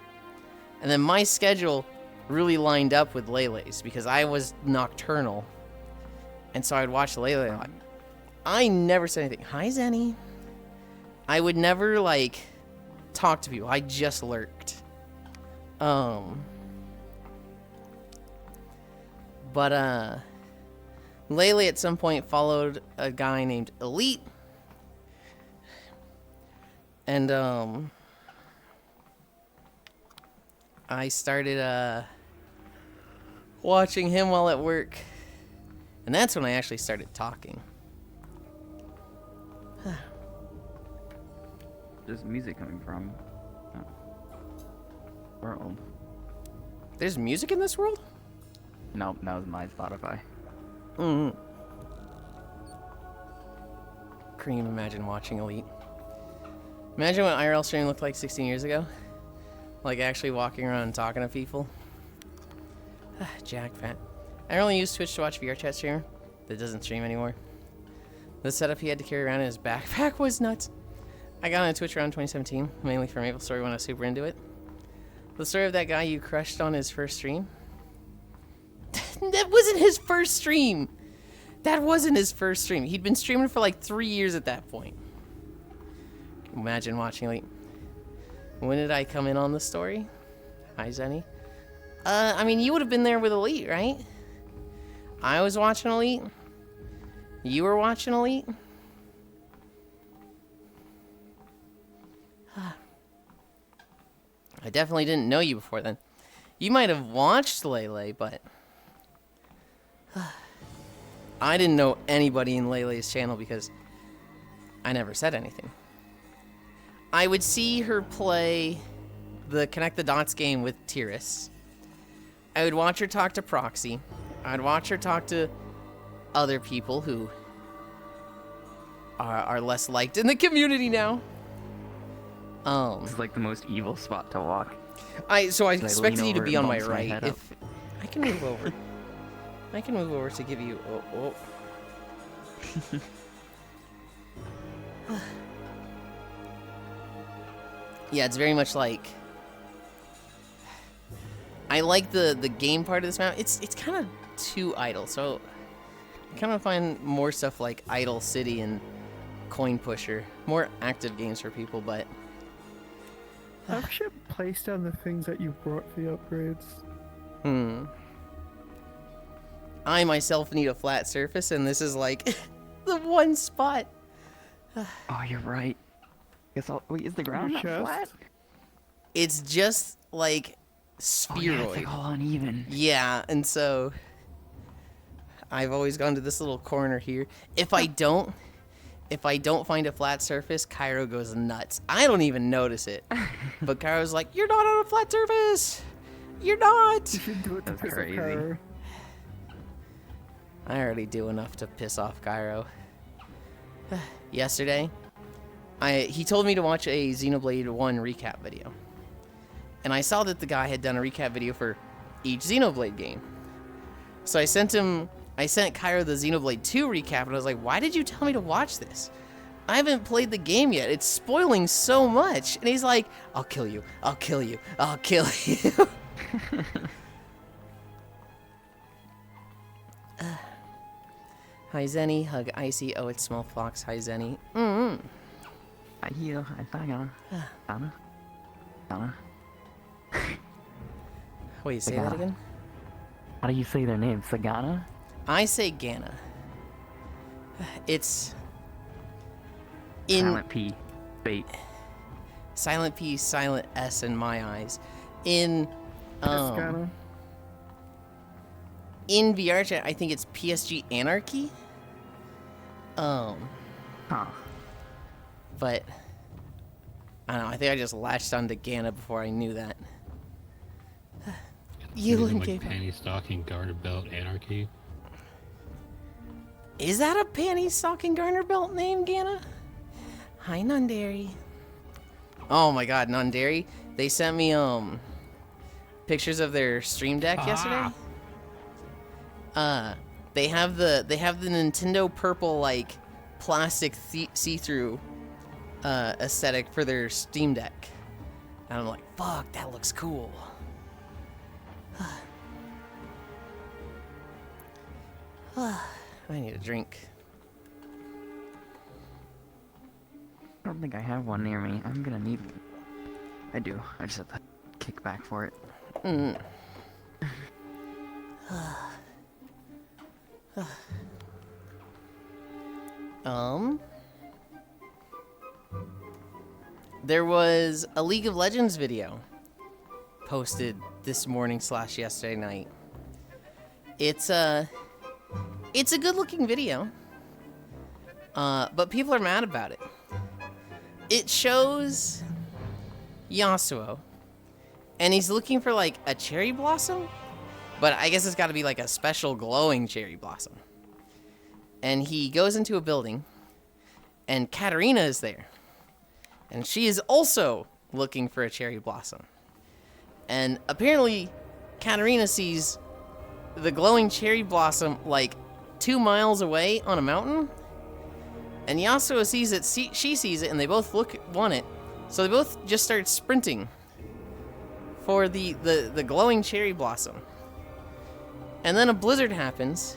And then my schedule really lined up with Lele's because I was nocturnal. And so I'd watch Lele a lot. I never said anything. Hi, Zenny. I would never, like, talk to people. I just lurked. But Lele at some point followed a guy named Elite. And, I started, watching him while at work. And that's when I actually started talking. There's music coming from world. There's music in this world? Nope, that was my Spotify. Cream, imagine watching Elite. Imagine what IRL streaming looked like 16 years ago. Like actually walking around and talking to people. Jack Fat. I only use Twitch to watch VR chat streamer that doesn't stream anymore. The setup he had to carry around in his backpack was nuts. I got on Twitch around 2017, mainly for MapleStory when I was super into it. The story of that guy you crushed on his first stream? That wasn't his first stream! That wasn't his first stream. He'd been streaming for like 3 years at that point. Imagine watching like... When did I come in on the story? Hi, Zenny. I mean, you would have been there with Elite, right? I was watching Elite. You were watching Elite. I definitely didn't know you before then. You might have watched Lele, but... I didn't know anybody in Lele's channel because I never said anything. I would see her play the Connect the Dots game with Tyrus. I would watch her talk to Proxy. I'd watch her talk to other people who are less liked in the community now. This is like the most evil spot to walk. So I Should I expected lean you to over be and on my bounce my right. head up? If I can move over. I can move over to give you. Yeah, it's very much like. I like the game part of this map. It's kind of too idle, so I kind of find more stuff like Idle City and Coin Pusher more active games for people, but. I should place down the things that you brought for the upgrades. I myself need a flat surface, and this is like the one spot. Oh, you're right. Wait, is the ground not chest? flat? It's just like Oh, yeah, it's spheroid. like all uneven. Yeah, and so I've always gone to this little corner here. If I don't find a flat surface, Cairo goes nuts. I don't even notice it. But Cairo's like, "You're not on a flat surface. You're not." You should do it to That's piss off crazy. Kara. I already do enough to piss off Cairo. Yesterday, he told me to watch a Xenoblade 1 recap video. And I saw that the guy had done a recap video for each Xenoblade game. So I sent Cairo the Xenoblade 2 recap, and I was like, "Why did you tell me to watch this? I haven't played the game yet. It's spoiling so much." And he's like, "I'll kill you. I'll kill you. I'll kill you." Hi, Zenny. Hug Icy. Oh, it's Small Fox. Hi, Zenny. I heal. I Donna. Donna. Wait, say that Sagana. again? How do you say their name? Sagana? I say Gana. It's in Silent P. Bait. silent P, silent S in my eyes. In Piscana. in VR chat, I think it's PSG Anarchy. Huh. But I don't know. I think I just latched onto Gana before I knew that. Using, Yulind like gave. panty stocking, garter belt, anarchy. Is that a panty stocking garter belt name, Gana? Hi, Nundary. Oh my God, Nundary. They sent me pictures of their stream deck yesterday. They have the Nintendo purple like plastic see-through aesthetic for their Steam Deck, and I'm like, fuck, that looks cool. I need a drink. I don't think I have one near me. I'm gonna need one. I do. I just have to kick back for it. There was a League of Legends video posted this morning / yesterday night. It's a good looking video, but people are mad about it. It shows Yasuo, and he's looking for like a cherry blossom, but I guess it's got to be like a special glowing cherry blossom. And he goes into a building, and Katarina is there, and she is also looking for a cherry blossom. And apparently, Katarina sees the glowing cherry blossom like 2 miles away on a mountain, And Yasuo sees it, she sees it, and they both want it. So they both just start sprinting for the glowing cherry blossom. And then a blizzard happens,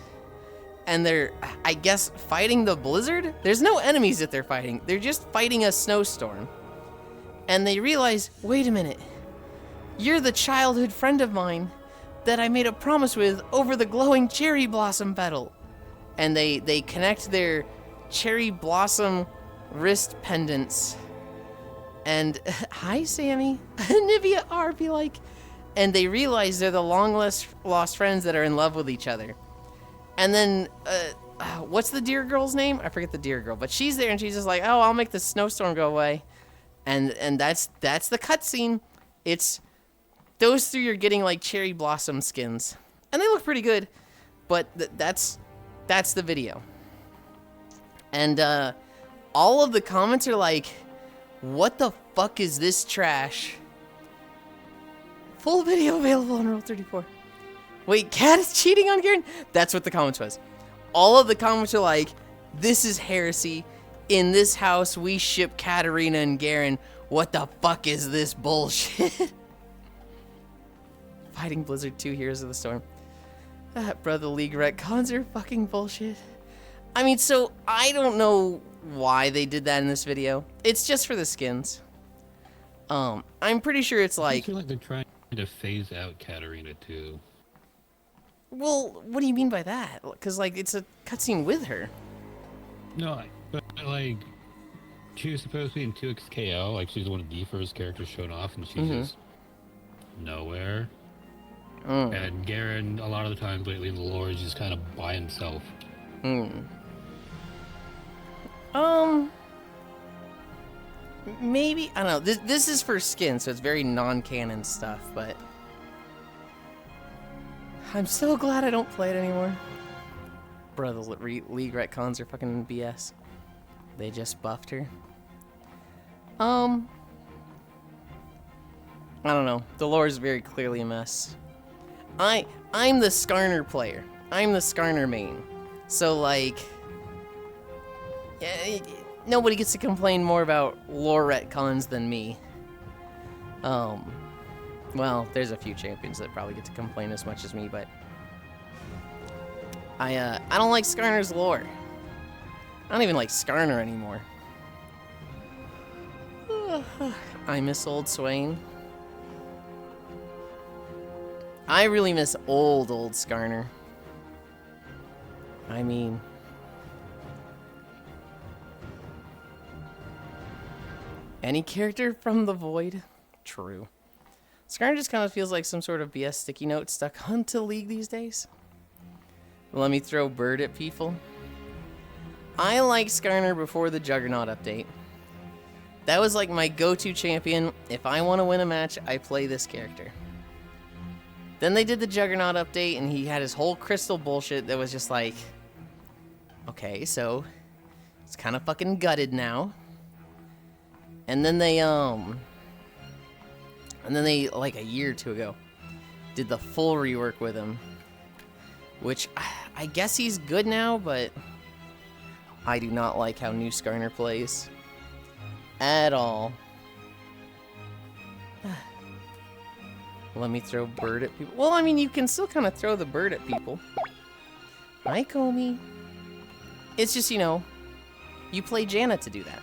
and they're, I guess, fighting the blizzard? There's no enemies that they're fighting. They're just fighting a snowstorm. And they realize, wait a minute, you're the childhood friend of mine that I made a promise with over the glowing cherry blossom petal. And they connect their cherry blossom wrist pendants. And, hi, Sammy. Nivea R be like. And they realize they're the long-lost friends that are in love with each other. And then, what's the deer girl's name? I forget the deer girl. But she's there, and she's just like, oh, I'll make the snowstorm go away. And that's the cutscene. It's those three are getting like cherry blossom skins, and they look pretty good. But that's the video. And all of the comments are like, "What the fuck is this trash?" Full video available on Rule 34. Wait, Cat is cheating on Garen? That's what the comments was. All of the comments are like, "This is heresy. In this house, we ship Katarina and Garen. What the fuck is this bullshit?" Fighting Blizzard 2 Heroes of the Storm. Brother League retcons are fucking bullshit. I mean, so I don't know why they did that in this video. It's just for the skins. I'm pretty sure it's I like... feel like they're trying to phase out Katarina too. Well, what do you mean by that? Because, like, it's a cutscene with her. No, but like, she was supposed to be in 2XKO, like she's one of the first characters shown off, and she's just nowhere. And Garen, a lot of the times lately in the lore, is just kind of by himself. Maybe, I don't know. This is for skin, so it's very non-canon stuff, but I'm so glad I don't play it anymore. Bro, the League retcons are fucking BS. They just buffed her. I don't know. The lore is very clearly a mess. I'm the Skarner player. I'm the Skarner main. So, like, nobody gets to complain more about lore retcons than me. Well, there's a few champions that probably get to complain as much as me, but I don't like Skarner's lore. I don't even like Skarner anymore. I miss old Swain. I really miss old Skarner. I mean... any character from the Void? True. Skarner just kind of feels like some sort of BS sticky note stuck onto League these days. Let me throw Bird at people. I liked Skarner before the Juggernaut update. That was like my go-to champion. If I want to win a match, I play this character. Then they did the Juggernaut update, and he had his whole crystal bullshit that was just like, okay, so it's kind of fucking gutted now. And then they like a year or two ago did the full rework with him, which I guess he's good now, but I do not like how new Skarner plays at all. Let me throw Bird at people. Well, I mean, you can still kind of throw the bird at people. Hi, Comey. It's just, you know, you play Janna to do that.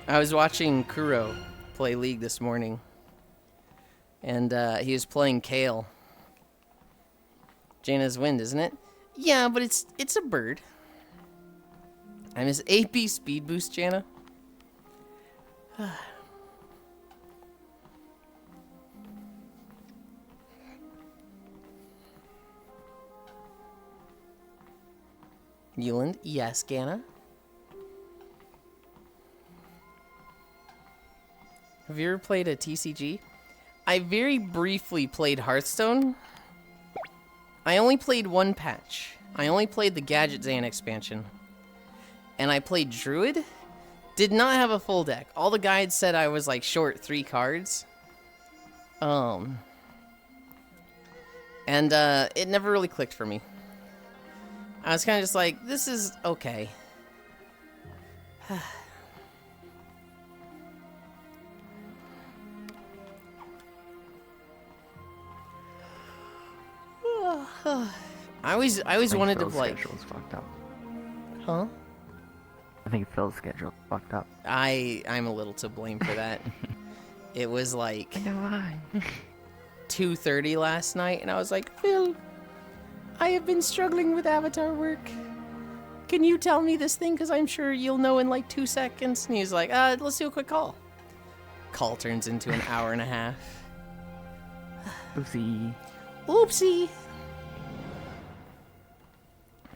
I was watching Kuro play League this morning, and he was playing Kale. Janna's wind, isn't it? Yeah, but it's a bird. I miss AP speed boost, Janna. Yulind, yes, Ganna. Have you ever played a TCG? I very briefly played Hearthstone. I only played one patch. I only played the Gadget Zan expansion. And I played Druid. Did not have a full deck. All the guides said I was like short 3 cards. And And it never really clicked for me. I was kind of just like, this is okay. I always wanted to Phil's like. schedule's fucked up. Huh? I think Phil's schedule's fucked up. I'm a little to blame for that. It was like Why? 2:30 last night, and I was like, Phil, I have been struggling with avatar work. Can you tell me this thing? Because I'm sure you'll know in like 2 seconds. And he's like, let's do a quick call. Call turns into an hour and a half. Oopsie. Oopsie.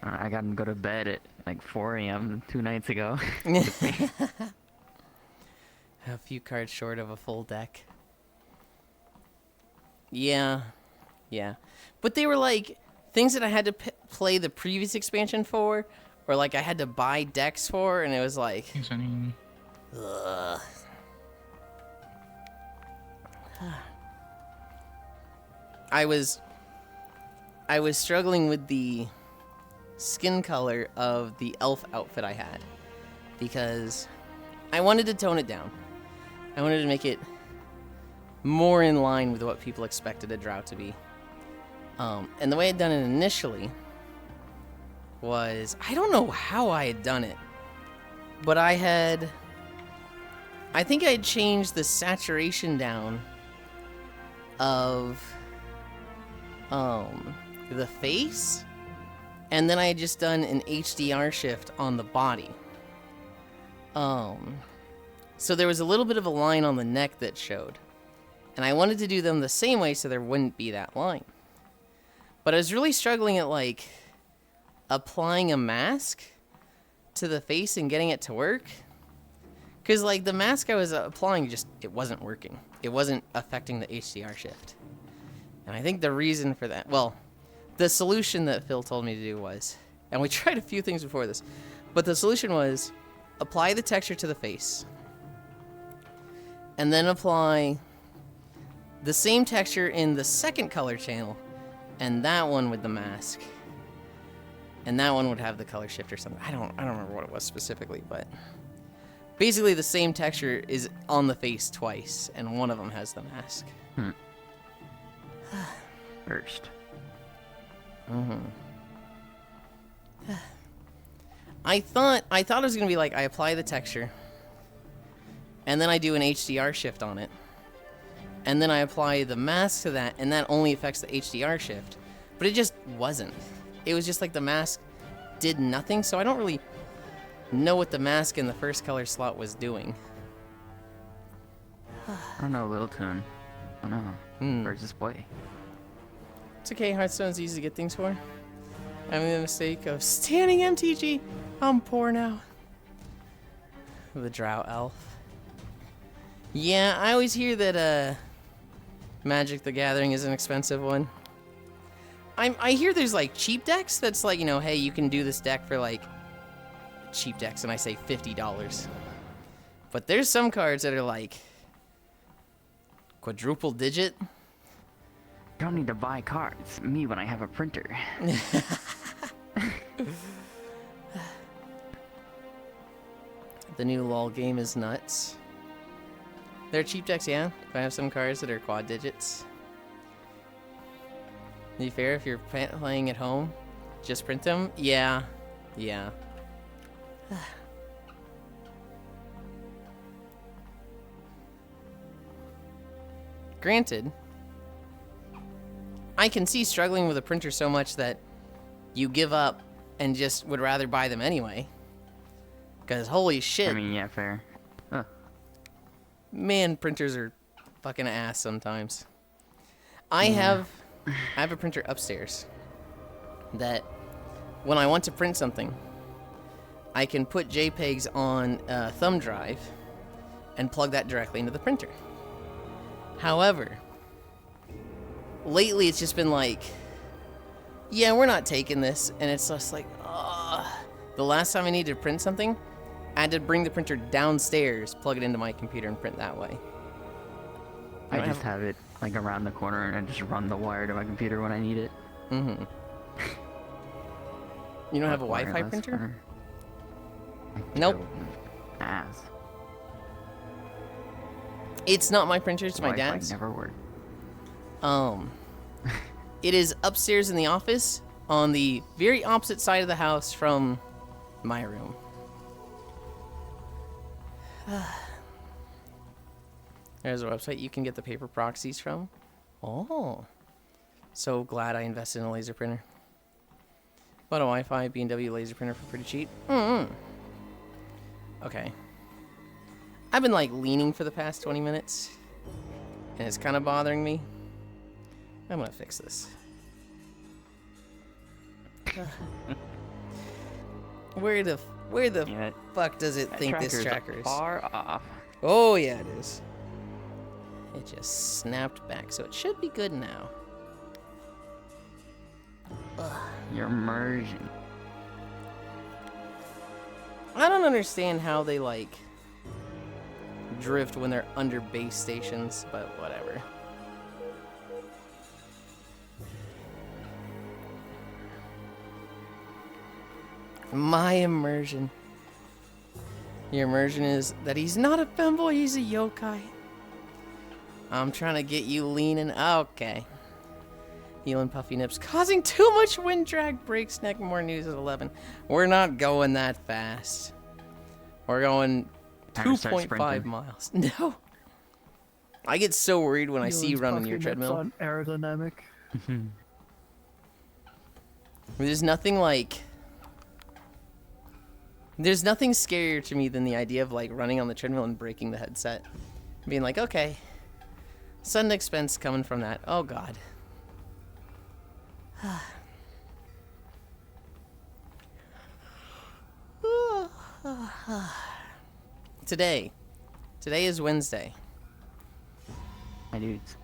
I got him to go to bed at like 4 a.m. 2 nights ago. A few cards short of a full deck. Yeah. But they were like things that I had to play the previous expansion for, or like I had to buy decks for, and it was like... Thanks, honey. Ugh. I was struggling with the skin color of the elf outfit I had because I wanted to tone it down. I wanted to make it more in line with what people expected a drow to be. And the way I'd done it initially was, I don't know how I had done it, but I think I had changed the saturation down of the face, and then I had just done an HDR shift on the body. So there was a little bit of a line on the neck that showed, and I wanted to do them the same way so there wouldn't be that line. But I was really struggling at like applying a mask to the face and getting it to work, because like the mask I was applying it wasn't working. It wasn't affecting the HDR shift. And I think the reason for that, well, the solution that Phil told me to do was, and we tried a few things before this, but the solution was apply the texture to the face, and then apply the same texture in the second color channel, and that one with the mask, and that one would have the color shift or something. I don't remember what it was specifically, but basically the same texture is on the face twice, and one of them has the mask. First. I thought it was gonna be like I apply the texture, and then I do an HDR shift on it, and then I apply the mask to that, and that only affects the HDR shift. But it just wasn't. It was just like the mask did nothing, so I don't really know what the mask in the first color slot was doing. I don't know, Little Tune. I don't know. Where's this boy? It's okay, Hearthstone's easy to get things for. I made the mistake of standing MTG. I'm poor now. The Drow Elf. Yeah, I always hear that Magic the Gathering is an expensive one. I hear there's like cheap decks that's like, you know, hey, you can do this deck for like cheap decks, and I say $50. But there's some cards that are like quadruple digit. You don't need to buy cards. Me when I have a printer. The new LOL game is nuts. They're cheap decks, yeah. But I have some cards that are quad digits. To be fair, if you're playing at home, just print them. Yeah. Granted, I can see struggling with a printer so much that you give up and just would rather buy them anyway. Because holy shit. I mean, yeah, fair. Man, printers are fucking ass sometimes. I have a printer upstairs that when I want to print something, I can put JPEGs on a thumb drive and plug that directly into the printer. However, lately it's just been like, yeah, we're not taking this, and it's just like, the last time I needed to print something, I had to bring the printer downstairs, plug it into my computer, and print that way. I just have it like around the corner and I just run the wire to my computer when I need it. Mm-hmm. You don't have a Like Wi-Fi wireless printer? printer. I Nope. don't. Ass. It's not my printer, it's my Wi-Fi dad's. never worked. It is upstairs in the office on the very opposite side of the house from my room. There's a website you can get the paper proxies from. Oh. So glad I invested in a laser printer. Bought a Wi-Fi B&W laser printer for pretty cheap. Okay. I've been like leaning for the past 20 minutes. And it's kind of bothering me. I'm gonna fix this. Where the Yeah, fuck does it that think this tracker's tracker is? far off. Oh yeah, it is. It just snapped back, so it should be good now. You're merging. I don't understand how they like drift when they're under base stations, but whatever. My immersion. Your immersion is that he's not a femboy, he's a yokai. I'm trying to get you leaning. Okay. Healing puffy nips. Causing too much wind drag. Breaks neck. More news at 11. We're not going that fast. We're going Time to start 2.5 sprinting. miles. No. I get so worried when I see you Yulind's run on your fucking nips treadmill. on aerodynamic. There's nothing like... There's nothing scarier to me than the idea of like running on the treadmill and breaking the headset. Being like, okay, sudden expense coming from that. Oh god. Today is Wednesday. My dudes.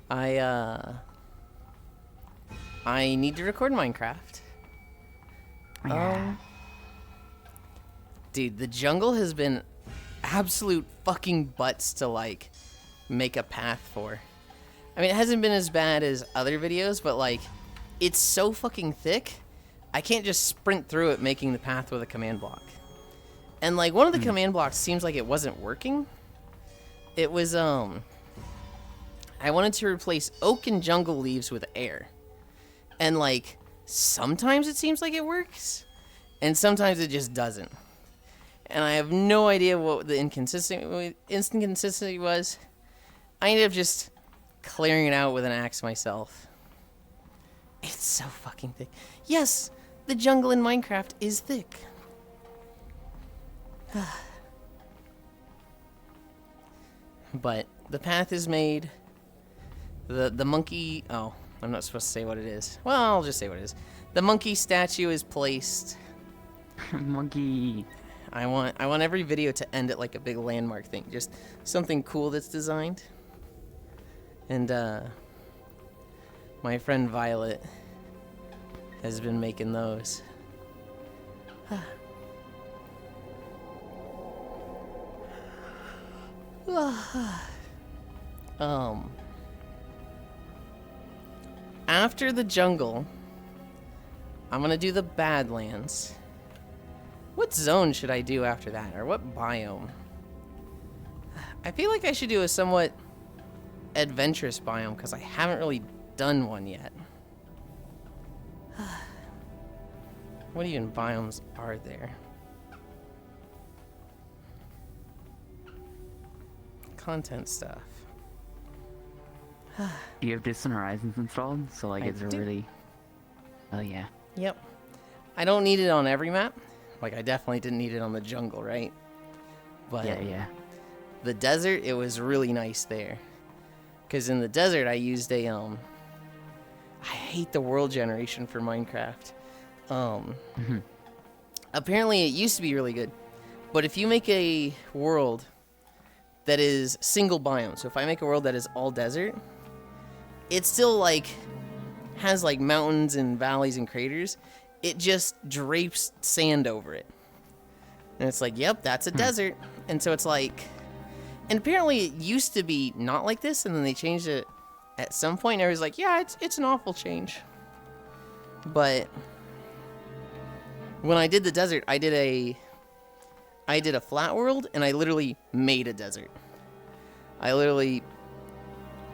I need to record Minecraft. Yeah. Dude, the jungle has been absolute fucking butts to like make a path for. I mean, it hasn't been as bad as other videos, but like it's so fucking thick, I can't just sprint through it making the path with a command block. And like one of the command blocks seems like it wasn't working. It was I wanted to replace oak and jungle leaves with air. And like sometimes it seems like it works, and sometimes it just doesn't. And I have no idea what the inconsistency was. I ended up just clearing it out with an axe myself. It's so fucking thick. Yes, the jungle in Minecraft is thick. But the path is made. The monkey... Oh, I'm not supposed to say what it is. Well, I'll just say what it is. The monkey statue is placed. Monkey. I want every video to end at like a big landmark thing. Just something cool that's designed. And my friend Violet has been making those. After the jungle, I'm gonna do the Badlands. What zone should I do after that, or what biome? I feel like I should do a somewhat adventurous biome, because I haven't really done one yet. What even biomes are there? Content stuff. Do you have Distant Horizons installed? So like I it's do. really... Oh yeah. Yep. I don't need it on every map. Like, I definitely didn't need it on the jungle, right? But Yeah. the desert, it was really nice there. Because in the desert, I used a, I hate the world generation for Minecraft. Apparently, it used to be really good. But if you make a world that is single biome, so if I make a world that is all desert, it still, like, has, like, mountains and valleys and craters. It just drapes sand over it. And it's like, yep, that's a desert. And so it's like, And apparently it used to be not like this, and then they changed it at some point, and everybody's like, yeah, it's an awful change. But when I did the desert, I did a flat world, and I literally made a desert. I literally...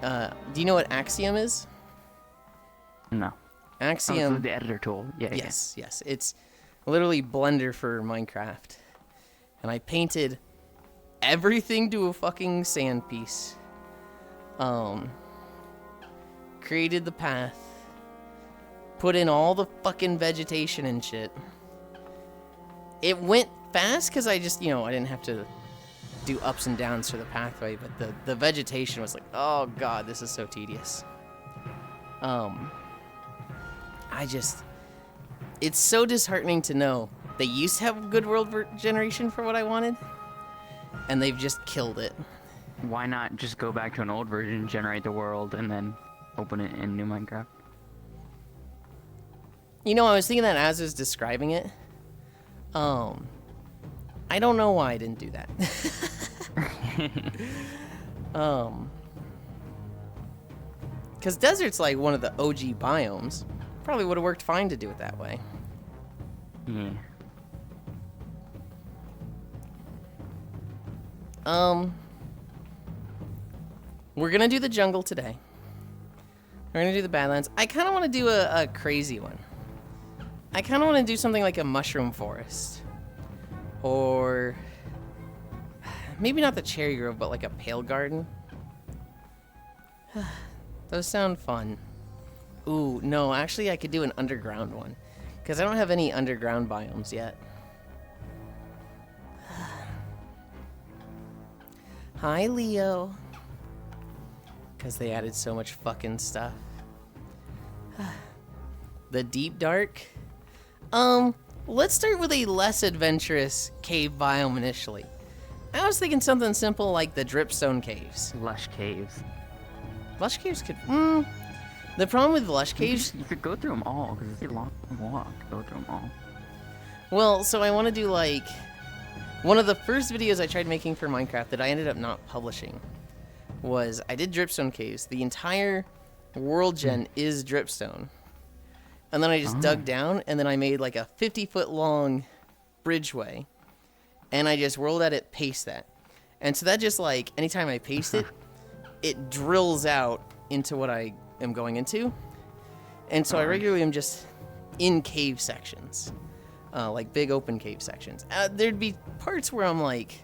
do you know what Axiom is? No. Axiom... Oh, so the editor tool. Yeah. Yes, yes. It's literally Blender for Minecraft. And I painted everything to a fucking sand piece. Created the path. Put in all the fucking vegetation and shit. It went fast because I just, I didn't have to do ups and downs for the pathway, but the vegetation was like, oh god, this is so tedious. It's so disheartening to know they used to have good world generation for what I wanted, and they've just killed it. Why not just go back to an old version, generate the world, and then open it in new Minecraft? I was thinking that as I was describing it. I don't know why I didn't do that. Because desert's like one of the OG biomes. Probably would have worked fine to do it that way. Yeah. We're gonna do the jungle today. We're gonna do the Badlands. I kind of want to do a crazy one. I kind of want to do something like a mushroom forest. Or... maybe not the cherry grove, but like a pale garden. Those sound fun. Ooh, no, actually I could do an underground one. Because I don't have any underground biomes yet. Hi, Leo. Because they added so much fucking stuff. The deep dark. Let's start with a less adventurous cave biome initially. I was thinking something simple like the dripstone caves. Lush caves. Lush caves could... The problem with lush caves... You could go through them all, because it's a long walk to go through them all. Well, so I want to do like... one of the first videos I tried making for Minecraft that I ended up not publishing was I did dripstone caves. The entire world gen is dripstone. And then I just dug down, and then I made like a 50-foot long bridgeway. And I just rolled at it, paste that. And so that just like, anytime I paste it, it drills out into what I am going into. And so I regularly am just in cave sections. Like big open cave sections. There'd be parts where I'm like,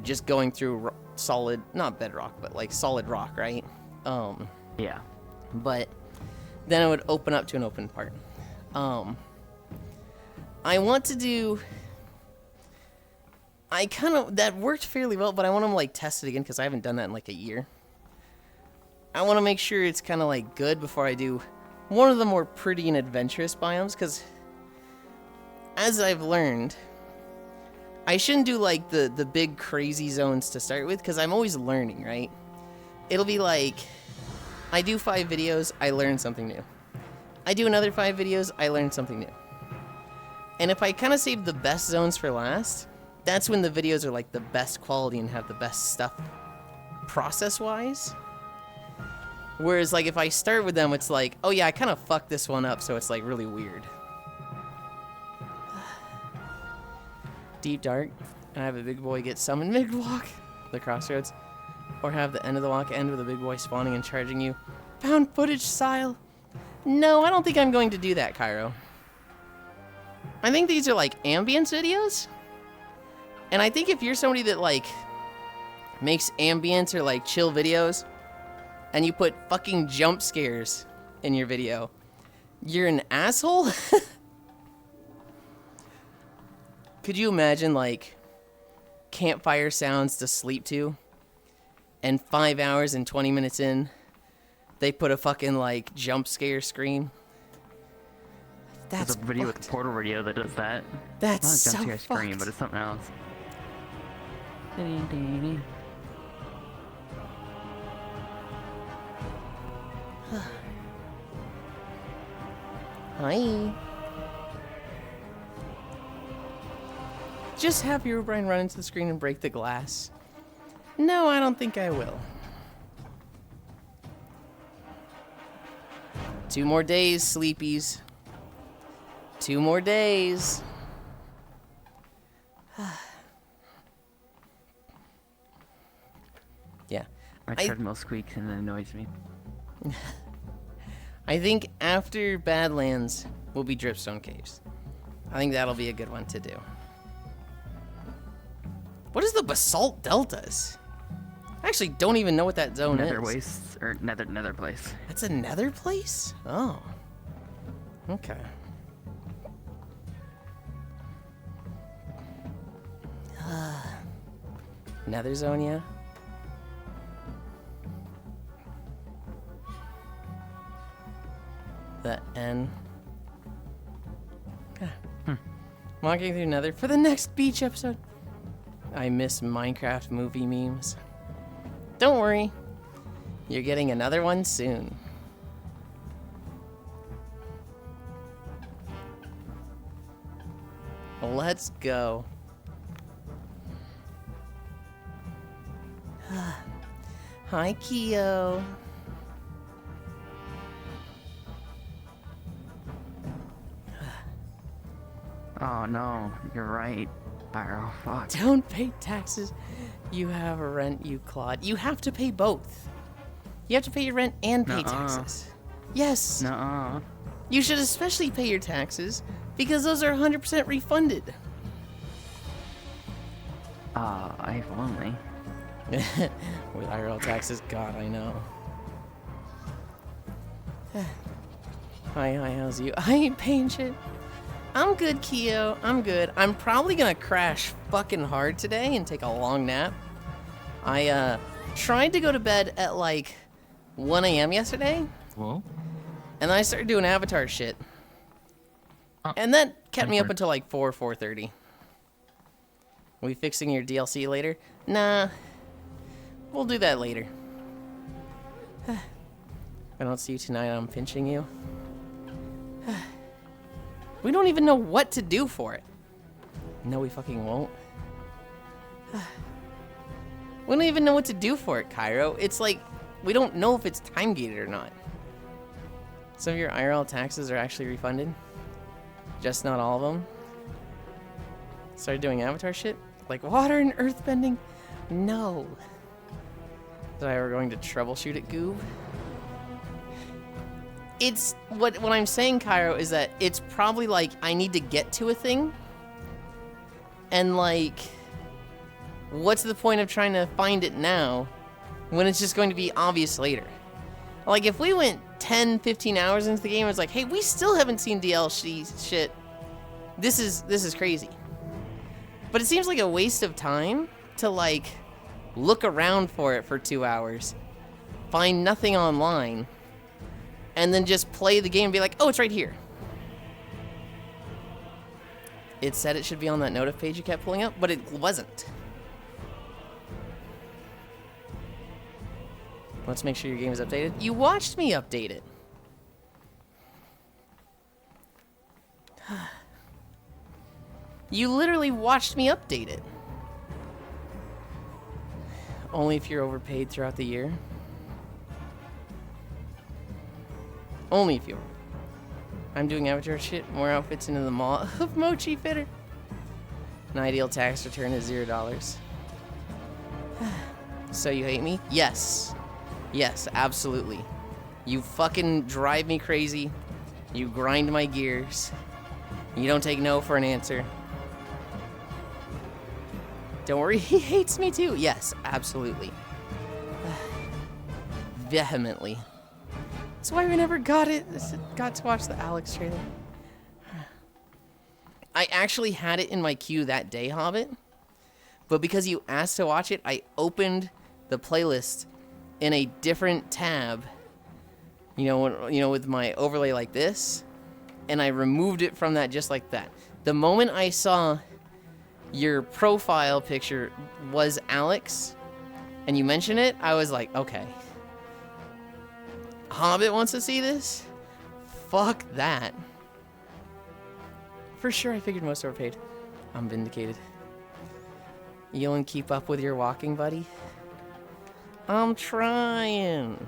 just going through solid, not bedrock, but like solid rock, right? Yeah. But then I would open up to an open part. I want to do... that worked fairly well, but I want to like test it again because I haven't done that in like a year. I want to make sure it's kind of like good before I do one of the more pretty and adventurous biomes, because as I've learned, I shouldn't do like the big crazy zones to start with, because I'm always learning, right? It'll be like, I do 5 videos, I learn something new. I do another 5 videos, I learn something new. And if I kind of save the best zones for last, that's when the videos are like the best quality and have the best stuff process-wise. Whereas like if I start with them, it's like, oh yeah, I kind of fucked this one up, so it's like really weird. Deep dark, and have a big boy get summoned mid-walk, the crossroads. Or have the end of the walk end with a big boy spawning and charging you. Found footage style. No, I don't think I'm going to do that, Cairo. I think these are like ambience videos. And I think if you're somebody that like makes ambience or like chill videos and you put fucking jump scares in your video, you're an asshole. Could you imagine like campfire sounds to sleep to, and 5 hours and 20 minutes in, they put a fucking like jump scare scream? That's There's a video with the Portal Radio that does that. That's It's not a so jump scare scream, fucked. but it's something else. Hi. Just have Herobrine run into the screen and break the glass. No, I don't think I will. 2 more days, sleepies. 2 more days. Yeah. My treadmill squeaks and it annoys me. I think after Badlands will be Dripstone Caves. I think that'll be a good one to do. What is the Basalt Deltas? I actually don't even know what that zone Nether is. wastes or nether place. That's a nether place? Oh. Okay. Nether zone, yeah? The N. Okay. Walking through Nether for the next beach episode. I miss Minecraft movie memes. Don't worry. You're getting another one soon. Let's go. Hi, Keo. Oh no, you're right. Oh fuck. Don't pay taxes. You have a rent, you clod. You have to pay both. You have to pay your rent and pay Nuh-uh. taxes. Yes. Nuh-uh. You should especially pay your taxes because those are 100% refunded. If only. With IRL taxes, God, I know. Hi, how's you? I ain't paying shit. I'm good, Keo. I'm good. I'm probably gonna crash fucking hard today and take a long nap. I tried to go to bed at like 1 a.m. yesterday, Whoa. and then I started doing Avatar shit. Oh, And that kept me up okay. until like 4:30. We fixing your DLC later? Nah. We'll do that later. If I don't see you tonight, I'm pinching you. We don't even know what to do for it. No, we fucking won't. We don't even know what to do for it, Cairo. It's like, we don't know if it's time gated or not. Some of your IRL taxes are actually refunded. Just not all of them. Started doing Avatar shit? Like water and earthbending? No. Did I ever going to troubleshoot at Goob? It's, what I'm saying, Cairo, is that it's probably like, I need to get to a thing. And like, what's the point of trying to find it now when it's just going to be obvious later? Like, if we went 10, 15 hours into the game, it's like, hey, we still haven't seen DLC shit. This is crazy. But it seems like a waste of time to, like, look around for it for 2 hours, find nothing online, and then just play the game and be like, oh, it's right here. It said it should be on that notif page you kept pulling up, but it wasn't. Let's make sure your game is updated. You watched me update it. You literally watched me update it. Only if you're overpaid throughout the year. Only if you're. I'm doing Avatar shit. More outfits into the mall of Mochi Fitter. An ideal tax return is $0. So you hate me? Yes. Yes, absolutely. You fucking drive me crazy. You grind my gears. You don't take no for an answer. Don't worry, he hates me too. Yes, absolutely. Vehemently. That's why we never got to watch the Alex trailer. I actually had it in my queue that day, Hobbit. But because you asked to watch it, I opened the playlist in a different tab. You know, with my overlay like this, and I removed it from that just like that. The moment I saw your profile picture was Alex, and you mentioned it, I was like, okay. Hobbit wants to see this? Fuck that. For sure, I figured most overpaid. I'm vindicated. Yulind, keep up with your walking, buddy. I'm trying.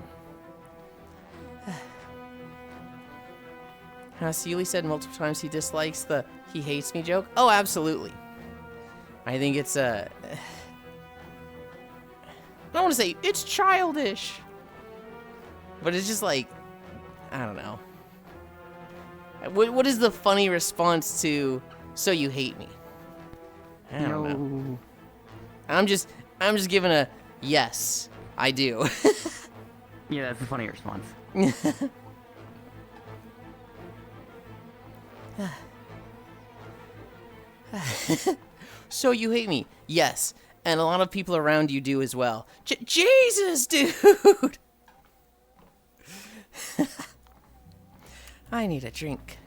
Has Yuli said multiple times he dislikes the he hates me joke? Oh, absolutely. I think it's I don't want to say it's childish, but it's just like, I don't know. What is the funny response to "so you hate me"? I don't know. I'm just giving a yes, I do. Yeah, that's a funny response. So you hate me? Yes. And a lot of people around you do as well. Jesus, dude! I need a drink.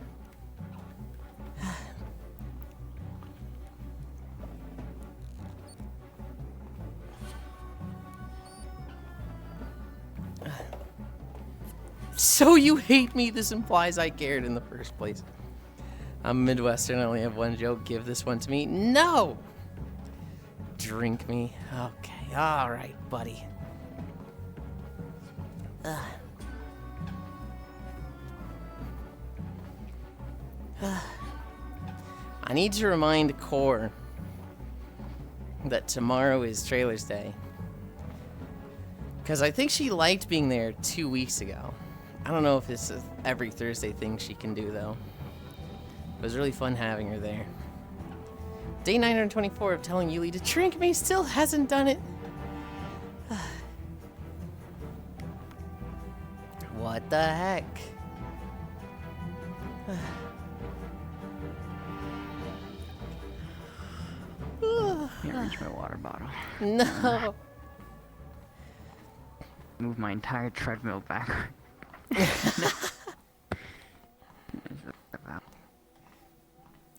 So you hate me? This implies I cared in the first place. I'm Midwestern, I only have one joke. Give this one to me. No! Drink me. Okay, alright, buddy. I need to remind Core that tomorrow is Trailers Day. Because I think she liked being there 2 weeks ago. I don't know if it's a every Thursday thing she can do, though. It was really fun having her there. Day 924 of telling Yuli to drink me still hasn't done it. What the heck? Can't reach my water bottle. No. Move my entire treadmill backward.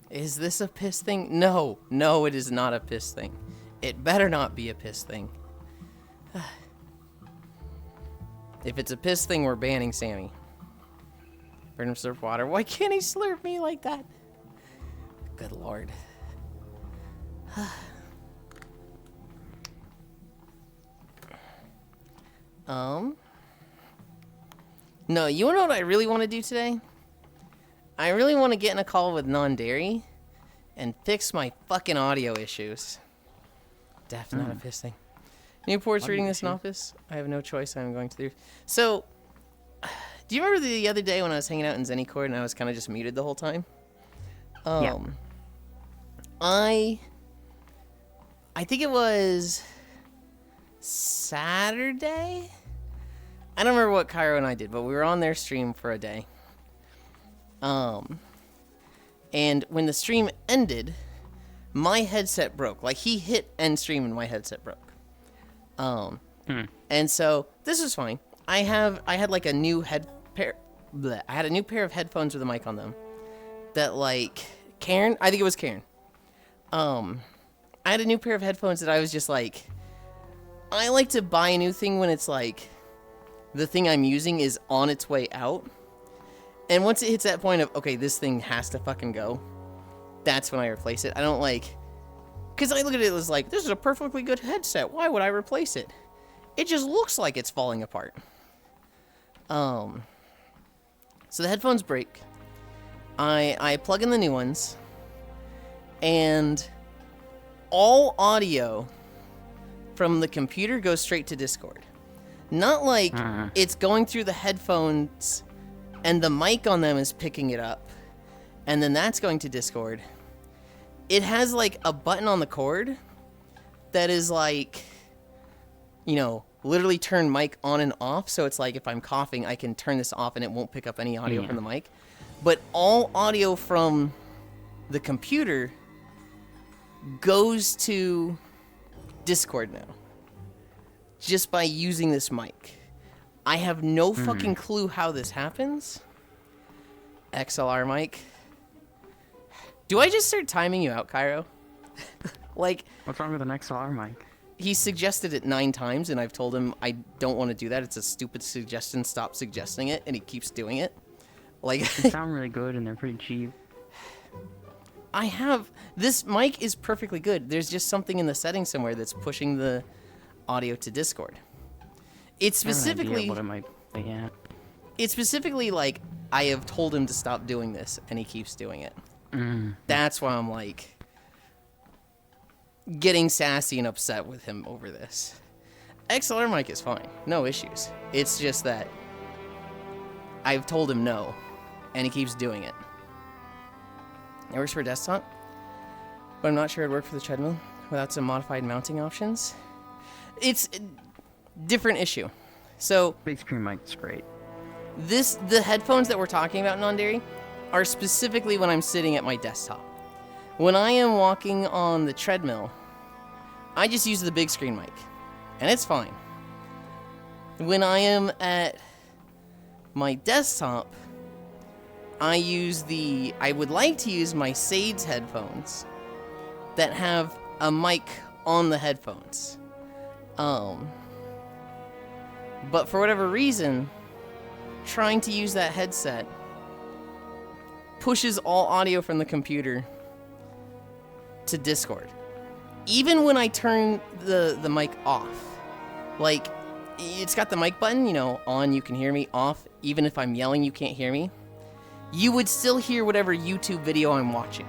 Is this a piss thing? No. No, it is not a piss thing. It better not be a piss thing. If it's a piss thing, we're banning Sammy. Burn him slurp water. Why can't he slurp me like that? Good lord. No, you wanna know what I really want to do today? I really want to get in a call with Non-Dairy and fix my fucking audio issues. Definitely not a piss thing. Newport's reading this in office. I have no choice. I'm going to do. So, do you remember the other day when I was hanging out in Zenicord and I was kind of just muted the whole time? Yeah. I think it was Saturday. I don't remember what Cairo and I did, but we were on their stream for a day. And when the stream ended, my headset broke. Like, he hit end stream and my headset broke. And so this was fine. I had like a new I had a new pair of headphones with a mic on them that, like, Karen, I think it was Karen. I had a new pair of headphones that I was just like, I like to buy a new thing when it's like the thing I'm using is on its way out. And once it hits that point of, okay, this thing has to fucking go, that's when I replace it. I don't like, because I look at it as like, this is a perfectly good headset. Why would I replace it? It just looks like it's falling apart. So the headphones break. I plug in the new ones. And all audio from the computer goes straight to Discord. Not like it's going through the headphones and the mic on them is picking it up, and then that's going to Discord. It has like a button on the cord that is like, you know, literally turn mic on and off. So it's like if I'm coughing, I can turn this off and it won't pick up any audio from the mic. But all audio from the computer goes to Discord now, just by using this mic. I have no fucking clue how this happens. XLR mic. Do I just start timing you out, Cairo? Like, What's wrong with an XLR mic? he suggested it 9 times, and I've told him I don't want to do that. It's a stupid suggestion. Stop suggesting it, and he keeps doing it. Like, They sound really good and they're pretty cheap. This mic is perfectly good. There's just something in the settings somewhere that's pushing the audio to Discord. It's I have an idea specifically what it might be, yeah. it's specifically like I have told him to stop doing this and he keeps doing it. That's why I'm like getting sassy and upset with him over this. XLR mic is fine, no issues. It's just that I've told him no and he keeps doing it. It works for desktop, but I'm not sure it'd work for the treadmill without some modified mounting options. It's a different issue. So Big screen mic's great. the headphones that we're talking about, Non-Dairy, are specifically when I'm sitting at my desktop. When I am walking on the treadmill, I just use the big screen mic, and it's fine. When I am at my desktop, I would like to use my Sades headphones that have a mic on the headphones. But for whatever reason, trying to use that headset pushes all audio from the computer to Discord. Even when I turn the mic off, like, it's got the mic button, you know, on, you can hear me, off, even if I'm yelling, you can't hear me. You would still hear whatever YouTube video I'm watching.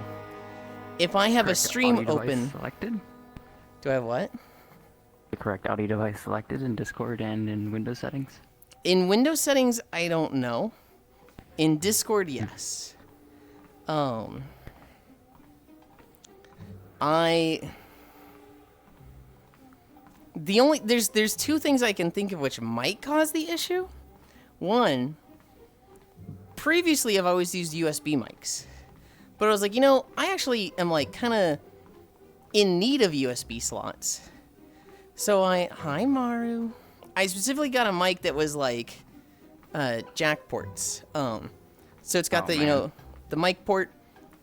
If I have a Correct stream audio device open... selected? Do I have what? The correct audio device selected in Discord and in Windows settings? In Windows settings, I don't know. In Discord, yes. There's two things I can think of which might cause the issue. One, previously I've always used USB mics. But I was like, you know, I actually am like kind of in need of USB slots. So hi Maru. I specifically got a mic that was like jack ports. So it's got you know, the mic port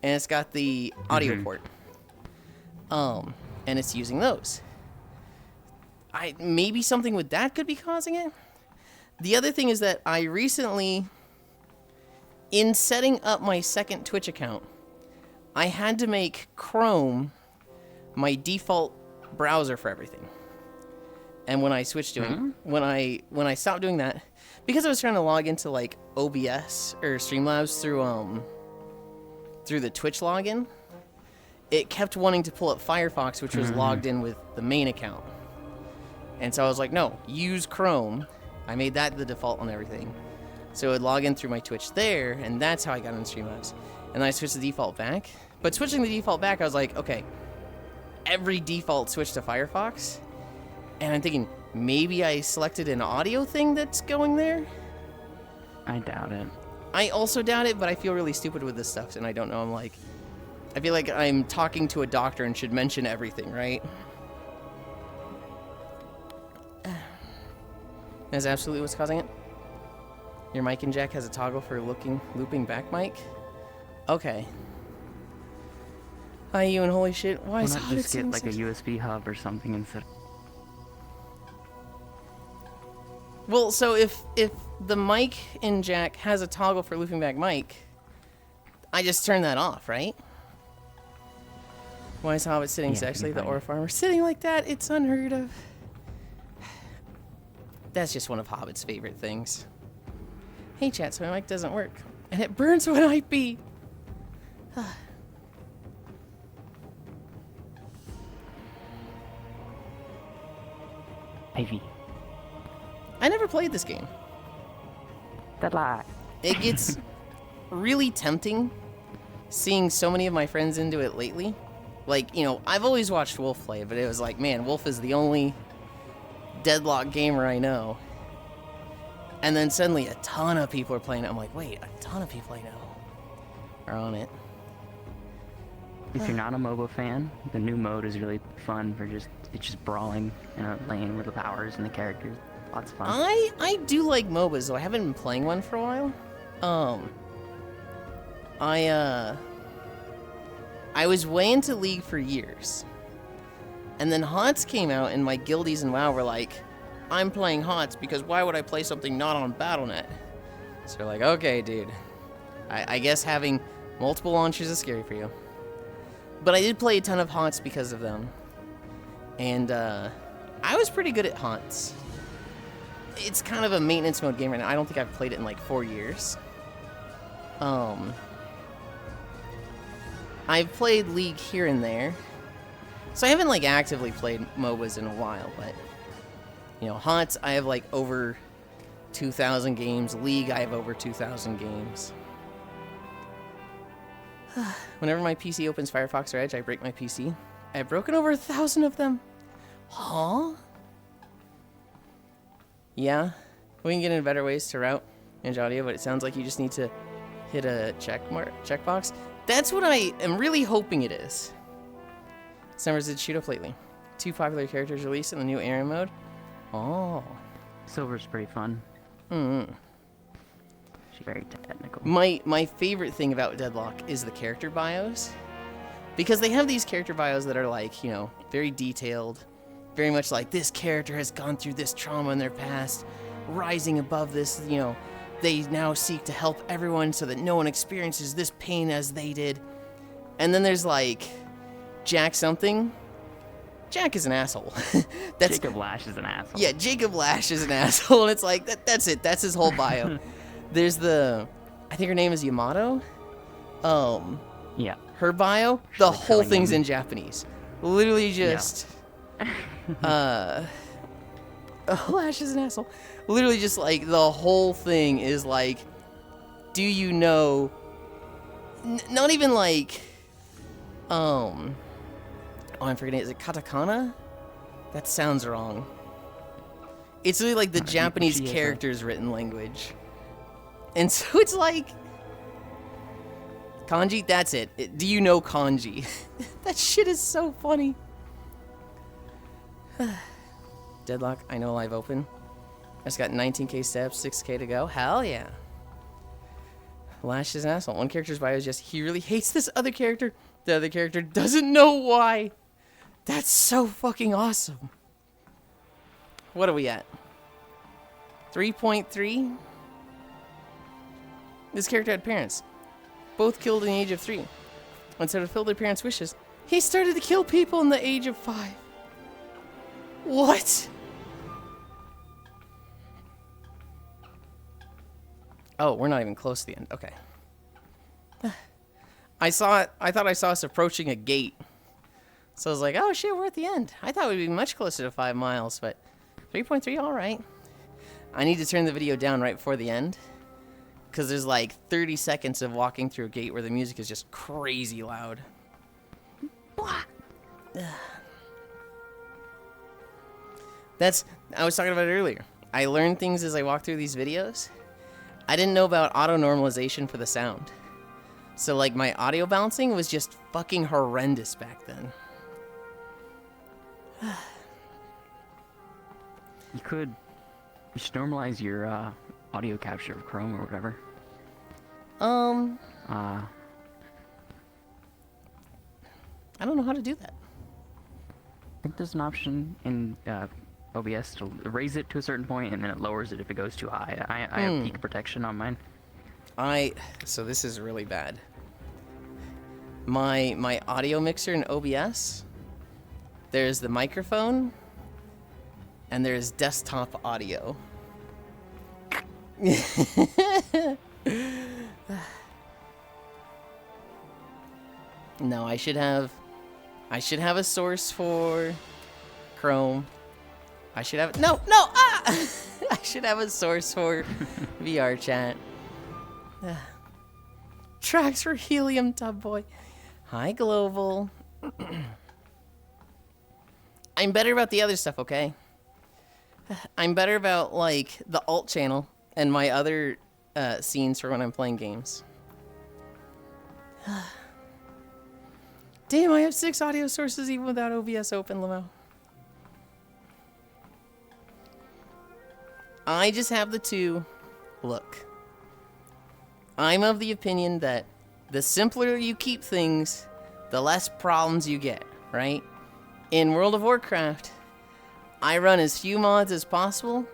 and it's got the audio port. And it's using those. Maybe something with that could be causing it. The other thing is that I recently, in setting up my second Twitch account, I had to make Chrome my default browser for everything. And when I switched to it, when I stopped doing that, because I was trying to log into like OBS or Streamlabs through the Twitch login, it kept wanting to pull up Firefox, which was logged in with the main account. And so I was like, no, use Chrome. I made that the default on everything. So it would log in through my Twitch there, and that's how I got on Streamlabs. And then I switched the default back. But switching the default back, I was like, okay, every default switched to Firefox. And I'm thinking, maybe I selected an audio thing that's going there? I doubt it. I also doubt it, but I feel really stupid with this stuff, and I don't know. I'm like, I feel like I'm talking to a doctor and should mention everything, right? That's absolutely what's causing it. Your mic and jack has a toggle for looping back mic? Okay. Hi, you and holy shit. Why Why is not Hobbit just get sitting like a such- USB hub or something instead? Well, so if the mic in jack has a toggle for looping back mic, I just turn that off, right? Why is Hobbit sitting Yeah, sexily? you're The fine. Aura Farmer sitting like that? It's unheard of. That's just one of Hobbit's favorite things. Hey chat, so my mic doesn't work. And it burns when I pee. Ivy. I never played this game. That lie. It gets really tempting seeing so many of my friends into it lately. Like, you know, I've always watched Wolf play, but it was like, man, Wolf is the only deadlock gamer I know. And then suddenly a ton of people are playing it. I'm like, wait, a ton of people I know are on it. If you're not a MOBA fan, the new mode is really fun for it's just brawling in a lane with the powers and the characters. Lots of fun. I do like MOBAs, though I haven't been playing one for a while. I was way into League for years. And then HOTS came out and my guildies and WoW were like, I'm playing HOTS because why would I play something not on Battle.net? So we're like, okay, dude. I guess having multiple launchers is scary for you. But I did play a ton of HOTS because of them. And I was pretty good at HOTS. it's kind of a maintenance mode game right now. I don't think I've played it in like 4 years. I've played League here and there. So I haven't like actively played MOBAs in a while, but you know, HOTS, I have like over 2,000 games. League, I have over 2,000 games. Whenever my PC opens Firefox or Edge, I break my PC. I've broken over 1,000 of them. Huh? Yeah, we can get into better ways to route Ninja Audio, but it sounds like you just need to hit a checkbox. That's what I am really hoping it is. Summers did shoot up lately. 2 popular characters released in the new area mode. Oh. Silver's pretty fun. Mm-hmm. She's very technical. My favorite thing about Deadlock is the character bios. Because they have these character bios that are like, you know, very detailed. Very much like, this character has gone through this trauma in their past. Rising above this, you know, they now seek to help everyone so that no one experiences this pain as they did. And then there's like, Jack something. Jack is an asshole. That's, Jacob Lash is an asshole. yeah, Jacob Lash is an asshole, and it's like, that's it. That's his whole bio. There's the, I think her name is Yamato. Yeah. Her bio, She's the like whole telling thing's them- in Japanese. Literally just, Lash is an asshole. Literally just like, the whole thing is like, do you know, not even like, oh, I'm forgetting. Is it katakana? That sounds wrong. It's really like the Japanese she is a- characters written language. And so it's like... Kanji? That's it. Do you know kanji? That shit is so funny. Deadlock, I know live open. I just got 19k steps, 6k to go. Hell yeah. Lash is an asshole. One character's bio is just, he really hates this other character. The other character doesn't know why. That's so fucking awesome. What are we at? 3.3? This character had parents. Both killed in the age of 3. Instead to fulfill their parents' wishes, he started to kill people in the age of 5. What? Oh, we're not even close to the end. Okay. I thought I saw us approaching a gate. So I was like, oh shit, we're at the end. I thought we'd be much closer to 5 miles, but 3.3, all right. I need to turn the video down right before the end. Because there's like 30 seconds of walking through a gate where the music is just crazy loud. I was talking about it earlier. I learned things as I walk through these videos. I didn't know about auto normalization for the sound. So like my audio balancing was just fucking horrendous back then. You should normalize your audio capture of Chrome or whatever. I don't know how to do that. I think there's an option in OBS to raise it to a certain point and then it lowers it if it goes too high. I have peak protection on mine. So this is really bad. My audio mixer in OBS, there's the microphone, and there's desktop audio. No, I should have a source for Chrome. I should have I should have a source for VR chat. Tracks for Helium Tub Boy. Hi, Global. I'm better about the other stuff, okay? I'm better about, like, the alt channel and my other scenes for when I'm playing games. Damn, I have 6 audio sources even without OBS open, Lamo. I just have the 2. Look. I'm of the opinion that the simpler you keep things, the less problems you get, right? In World of Warcraft, I run as few mods as possible,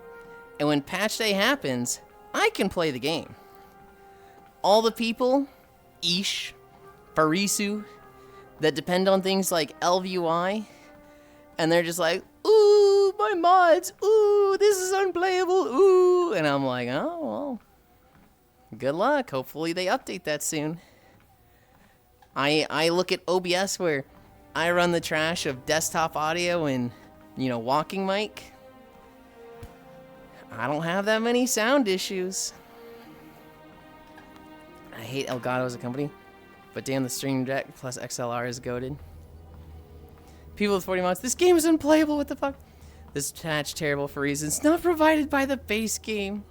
and when patch day happens, I can play the game. All the people, Ish, Parisu, that depend on things like LVUI, and they're just like, ooh, my my mods. Ooh, this is unplayable. Ooh. And I'm like, oh, well, good luck. Hopefully they update that soon. I look at OBS where I run the trash of desktop audio and, you know, walking mic. I don't have that many sound issues. I hate Elgato as a company, but damn, the Stream Deck plus XLR is goated. People with 40 mods, this game is unplayable, what the fuck? This patch terrible for reasons not provided by the base game.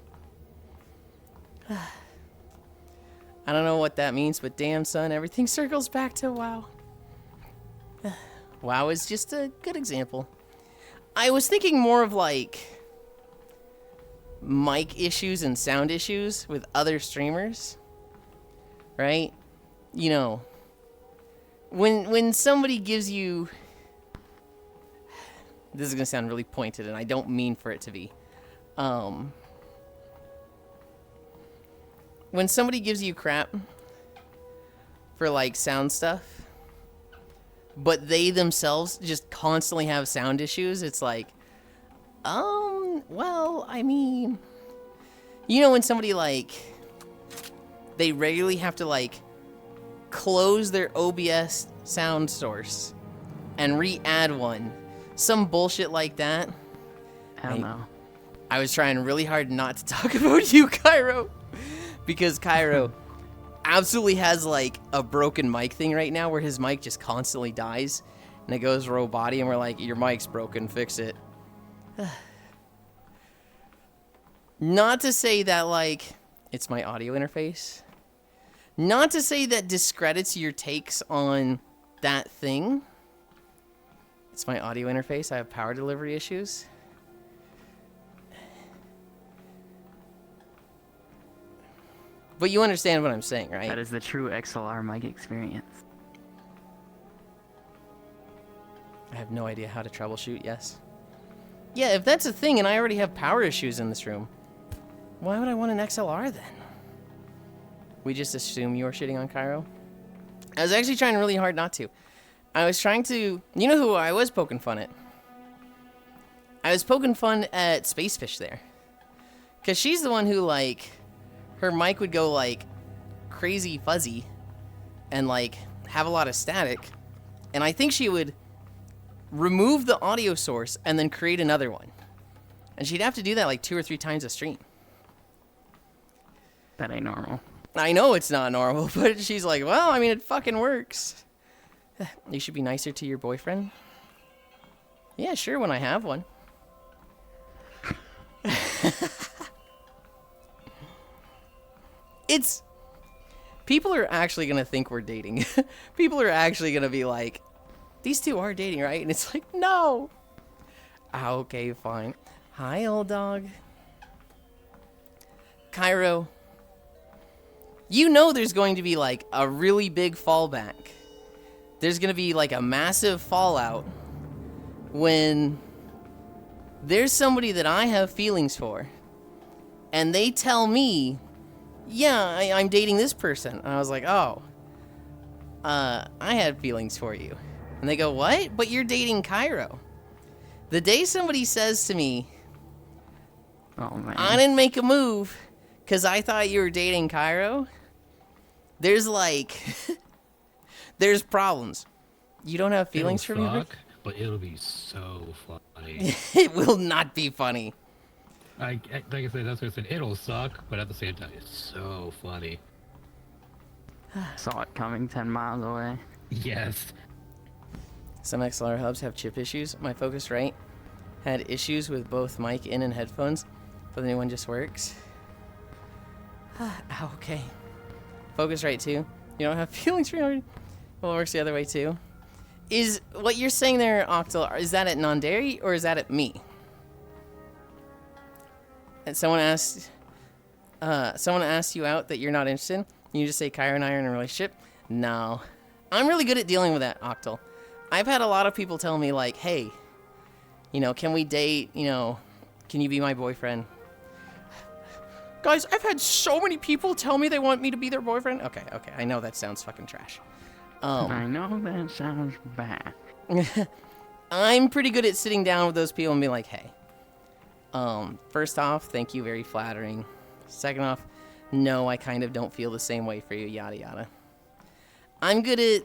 I don't know what that means, but damn son, everything circles back to WoW. WoW is just a good example. I was thinking more of like mic issues and sound issues with other streamers, right? You know, when somebody gives you, this is gonna sound really pointed and I don't mean for it to be, when somebody gives you crap for like sound stuff, but they themselves just constantly have sound issues, it's like, well, I mean, you know when somebody like, they regularly have to like close their OBS sound source and re-add one, some bullshit like that. I don't know. I was trying really hard not to talk about you, Cairo, because Cairo absolutely has like a broken mic thing right now where his mic just constantly dies and it goes robot-y and we're like, your mic's broken, fix it. Not to say that like it's my audio interface. Not to say that discredits your takes on that thing. It's my audio interface. I have power delivery issues. But you understand what I'm saying, right? That is the true XLR mic experience. I have no idea how to troubleshoot, yes. Yeah, if that's a thing and I already have power issues in this room, why would I want an XLR then? We just assume you're shitting on Cairo? I was actually trying really hard not to. I was trying to... You know who I was poking fun at? I was poking fun at Spacefish there. Because she's the one who, like... Her mic would go, like, crazy fuzzy and, like, have a lot of static. And I think she would remove the audio source and then create another one. And she'd have to do that, like, 2 or 3 times a stream. That ain't normal. I know it's not normal, but she's like, well, I mean, it fucking works. You should be nicer to your boyfriend. Yeah, sure, when I have one. It's... People are actually going to think we're dating. People are actually going to be like, these two are dating, right? And it's like, no. Okay, fine. Hi, old dog. Cairo. You know there's going to be, like, a really big fallback. There's going to be, like, a massive fallout when there's somebody that I have feelings for. And they tell me, yeah, I'm dating this person. And I was like, oh, I had feelings for you. And they go, what? But you're dating Cairo. The day somebody says to me, Oh, man. I didn't make a move because I thought you were dating Cairo, there's like, there's problems. You don't have feelings for me? Suck, but it'll be so funny. It will not be funny. Like I said, that's what I said. It'll suck, but at the same time, it's so funny. Saw it coming 10 miles away. Yes. Some XLR hubs have chip issues. My Focusrite had issues with both mic in and headphones, but the new one just works. Okay. Focusrite too. You don't have feelings for me? Well, it works the other way too. Is what you're saying there, Octal, is that at non-dairy or is that at me? And someone asked you out that you're not interested. You just say Kyra and I are in a relationship. No, I'm really good at dealing with that, Octal. I've had a lot of people tell me like, hey, you know, can we date? You know, can you be my boyfriend? Guys, I've had so many people tell me they want me to be their boyfriend. Okay, I know that sounds fucking trash. I know that sounds bad. I'm pretty good at sitting down with those people and being like, hey, first off, thank you, very flattering. Second off, no, I kind of don't feel the same way for you, yada yada. I'm good at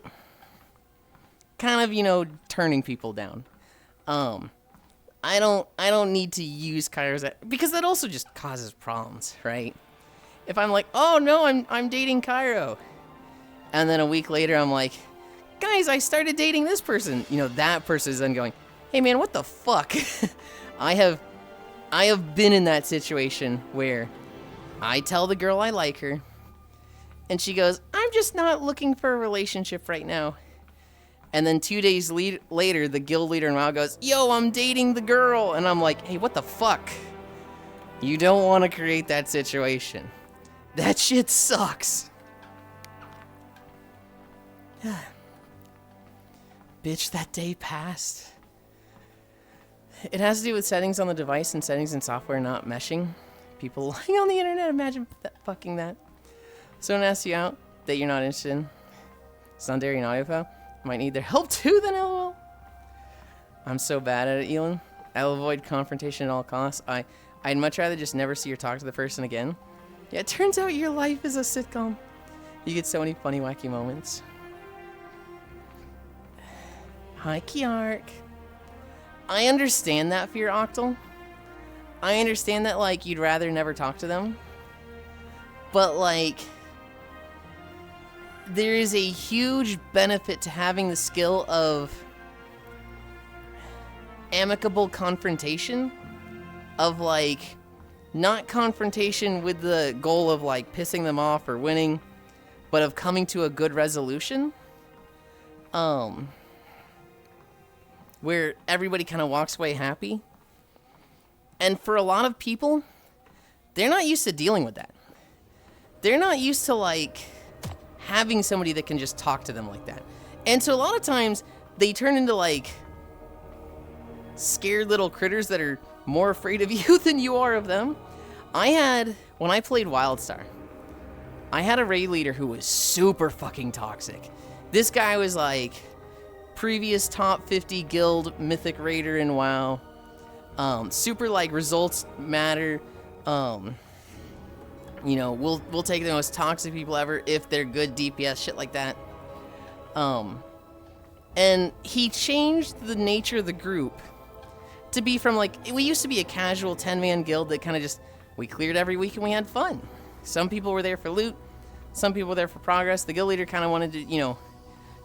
kind of, you know, turning people down. I don't need to use Kairos because that also just causes problems, right? If I'm like, oh no, I'm dating Cairo, and then a week later I'm like, guys, I started dating this person. You know, that person is then going, hey man, what the fuck? I have been in that situation where I tell the girl I like her, and she goes, I'm just not looking for a relationship right now. And then 2 days later, the guild leader in WoW goes, yo, I'm dating the girl. And I'm like, hey, what the fuck? You don't want to create that situation. That shit sucks. Bitch, that day passed. It has to do with settings on the device and settings in software not meshing. People lying on the internet, imagine fucking that. Someone asks you out that you're not interested in. Sundari and audio file. Might need their help too, then LOL. I'm so bad at it, Yulind. I'll avoid confrontation at all costs. I'd much rather just never see or talk to the person again. Yeah, it turns out your life is a sitcom. You get so many funny, wacky moments. Hi, Kiark. I understand that fear, Octal. I understand that, like, you'd rather never talk to them. But, like, there is a huge benefit to having the skill of amicable confrontation. Of, like, not confrontation with the goal of, like, pissing them off or winning, but of coming to a good resolution. Where everybody kind of walks away happy. And for a lot of people, they're not used to dealing with that. They're not used to, like, having somebody that can just talk to them like that. And so a lot of times, they turn into, like, scared little critters that are more afraid of you than you are of them. When I played WildStar, I had a raid leader who was super fucking toxic. This guy was, like, previous top 50 guild mythic raider in WoW. Super, like, results matter. You know, we'll take the most toxic people ever if they're good DPS, shit like that. And he changed the nature of the group to be from, like, we used to be a casual 10-man guild that kind of just, we cleared every week and we had fun. Some people were there for loot, some people were there for progress. The guild leader kind of wanted to, you know,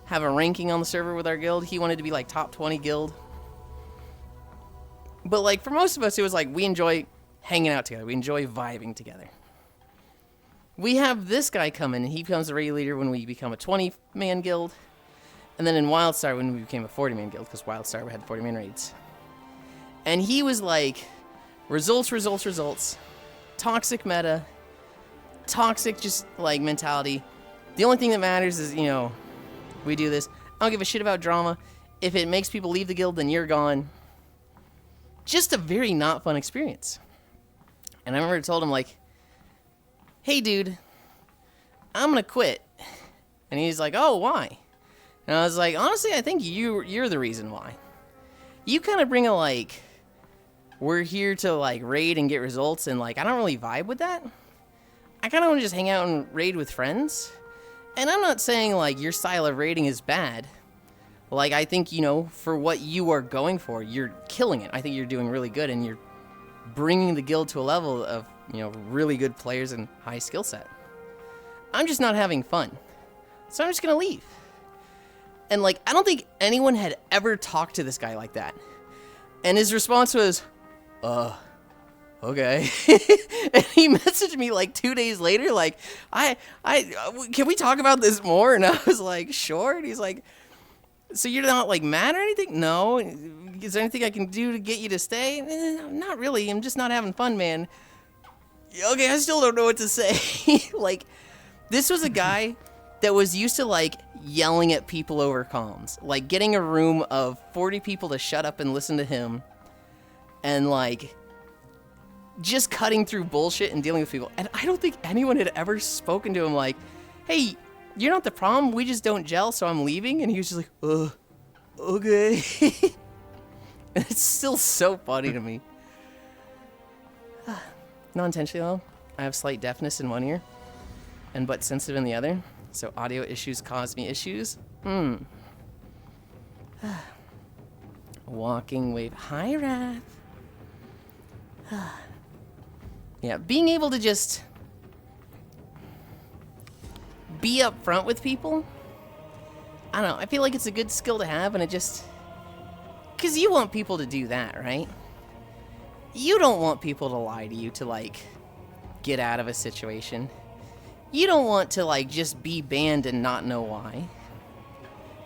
have a ranking on the server with our guild. He wanted to be, like, top 20 guild. But, like, for most of us, it was like, we enjoy hanging out together. We enjoy vibing together. We have this guy come in, and he becomes the raid leader when we become a 20-man guild. And then in WildStar, when we became a 40-man guild, because WildStar we had 40-man raids. And he was like, results, results, results. Toxic meta. Toxic just, like, mentality. The only thing that matters is, you know, we do this. I don't give a shit about drama. If it makes people leave the guild, then you're gone. Just a very not fun experience. And I remember I told him, like, hey, dude, I'm gonna quit. And he's like, oh, why? And I was like, honestly, I think you're the reason why. You kind of bring a, like, we're here to, like, raid and get results, and, like, I don't really vibe with that. I kind of want to just hang out and raid with friends. And I'm not saying, like, your style of raiding is bad. Like, I think, you know, for what you are going for, you're killing it. I think you're doing really good, and you're bringing the guild to a level of, you know, really good players and high skill set. I'm just not having fun. So I'm just gonna leave. And, like, I don't think anyone had ever talked to this guy like that. And his response was, okay. And he messaged me, like, 2 days later, like, can we talk about this more? And I was like, sure. And he's like, so you're not, like, mad or anything? No. Is there anything I can do to get you to stay? Not really. I'm just not having fun, man. Okay, I still don't know what to say. Like, this was a guy that was used to, like, yelling at people over comms. Like, getting a room of 40 people to shut up and listen to him. And, like, just cutting through bullshit and dealing with people. And I don't think anyone had ever spoken to him like, hey, you're not the problem, we just don't gel, so I'm leaving. And he was just like, okay. It's still so funny to me. Not intentionally though. I have slight deafness in one ear and but sensitive in the other, so audio issues cause me issues. Walking wave. Hi, Wrath. Yeah, being able to just be up front with people, I don't know, I feel like it's a good skill to have, and it just... Because you want people to do that, right? You don't want people to lie to you to, like, get out of a situation. You don't want to, like, just be banned and not know why.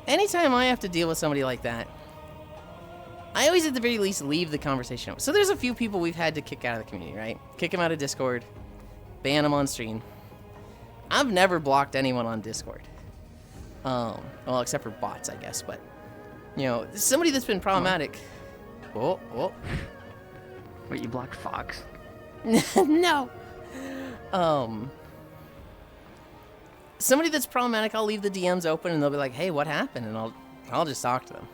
Anytime I have to deal with somebody like that, I always at the very least leave the conversation open. So there's a few people we've had to kick out of the community, right? Kick them out of Discord, ban them on stream. I've never blocked anyone on Discord. Well, except for bots, I guess, but... You know, somebody that's been problematic. Oh. Wait, you blocked Fox? No. Somebody that's problematic, I'll leave the DMs open and they'll be like, "Hey, what happened?" And I'll just talk to them.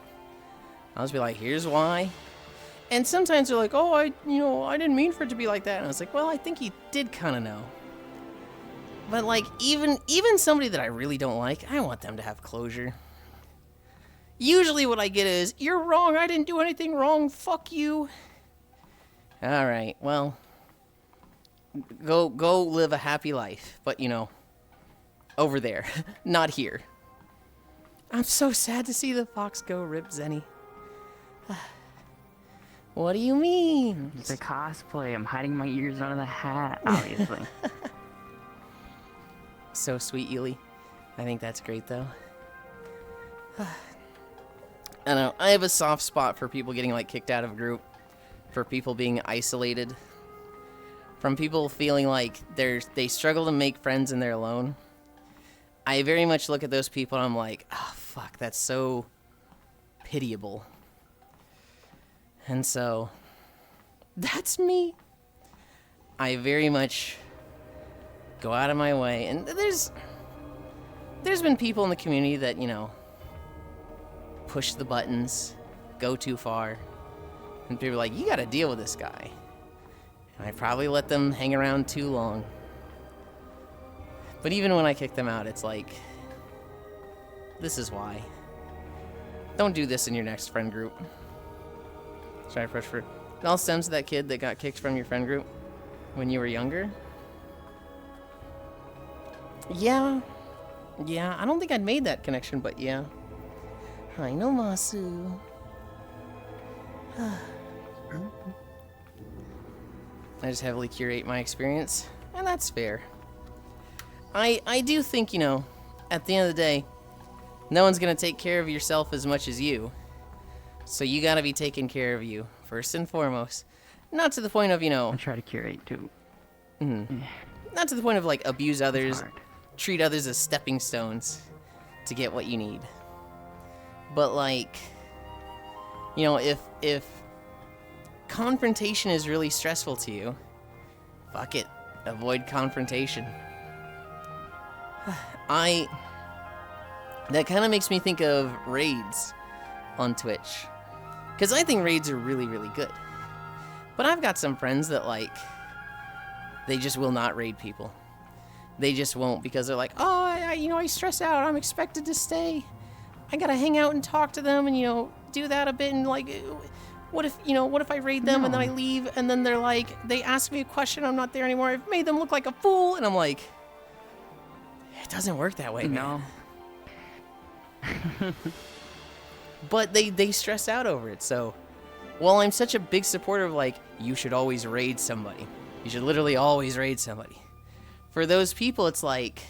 I'll just be like, "Here's why." And sometimes they're like, "Oh, I didn't mean for it to be like that." And I was like, "Well, I think you did kind of know." But like, even somebody that I really don't like, I want them to have closure. Usually what I get is, "You're wrong, I didn't do anything wrong, fuck you." Alright, well, go live a happy life, but you know, over there, not here. I'm so sad to see the fox go, rip Zenny. What do you mean? It's a cosplay. I'm hiding my ears under the hat, obviously. So sweet, Yuli. I think that's great, though. I don't know. I have a soft spot for people getting, like, kicked out of a group. For people being isolated. From people feeling like they struggle to make friends and they're alone. I very much look at those people and I'm like, oh, fuck, that's so pitiable. And so, that's me. I very much go out of my way. And there's been people in the community that, you know, push the buttons, go too far, and people are like, "You gotta deal with this guy." And I probably let them hang around too long. But even when I kick them out, it's like, this is why. Don't do this in your next friend group. Try to push for... It all stems to that kid that got kicked from your friend group when you were younger. Yeah, I don't think I'd made that connection, but yeah. Hi, no Masu. I just heavily curate my experience, and that's fair. I do think, you know, at the end of the day, no one's gonna take care of yourself as much as you. So you gotta be taking care of you, first and foremost. Not to the point of, you know... I try to curate, too. Not to the point of, like, abuse others, treat others as stepping stones to get what you need. But, like, you know, if confrontation is really stressful to you, fuck it. Avoid confrontation. That kind of makes me think of raids on Twitch. Because I think raids are really, really good. But I've got some friends that, like, they just will not raid people. They just won't because they're like, "Oh, I stress out. I'm expected to stay. I gotta hang out and talk to them and, you know, do that a bit. And, like, what if I raid them and then I leave and then they're like, they ask me a question, I'm not there anymore. I've made them look like a fool." And I'm like, it doesn't work that way, man. No. But they stress out over it. So, while I'm such a big supporter of, like, you should always raid somebody. You should literally always raid somebody. For those people, it's like,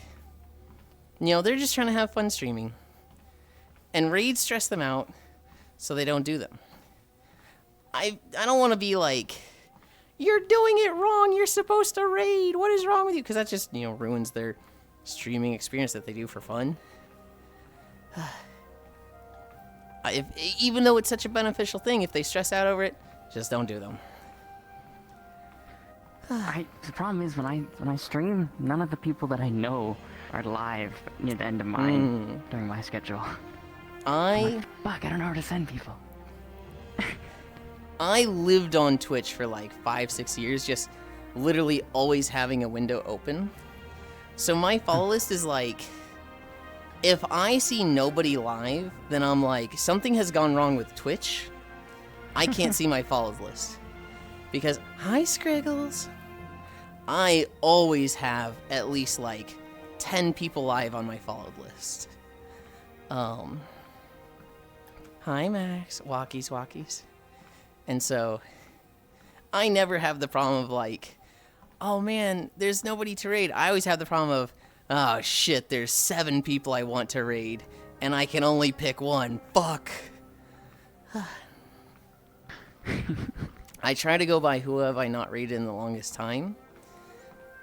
you know, they're just trying to have fun streaming. And raids stress them out, so they don't do them. I don't want to be like, "You're doing it wrong, you're supposed to raid, what is wrong with you?" Because that just, you know, ruins their streaming experience that they do for fun. Even though it's such a beneficial thing, if they stress out over it, just don't do them. The problem is when I stream, none of the people that I know are live near the end of mine during my schedule. I'm like, fuck, I don't know where to send people. I lived on Twitch for like 5-6 years, just literally always having a window open. So my follow list is like, if I see nobody live, then I'm like, something has gone wrong with Twitch. I can't see my follows list. Because, hi Scriggles. I always have at least like 10 people live on my followed list. Hi Max, walkies. And so, I never have the problem of like, oh man, there's nobody to raid. I always have the problem of, oh shit, there's 7 people I want to raid, and I can only pick one. Fuck. I try to go by who have I not raided in the longest time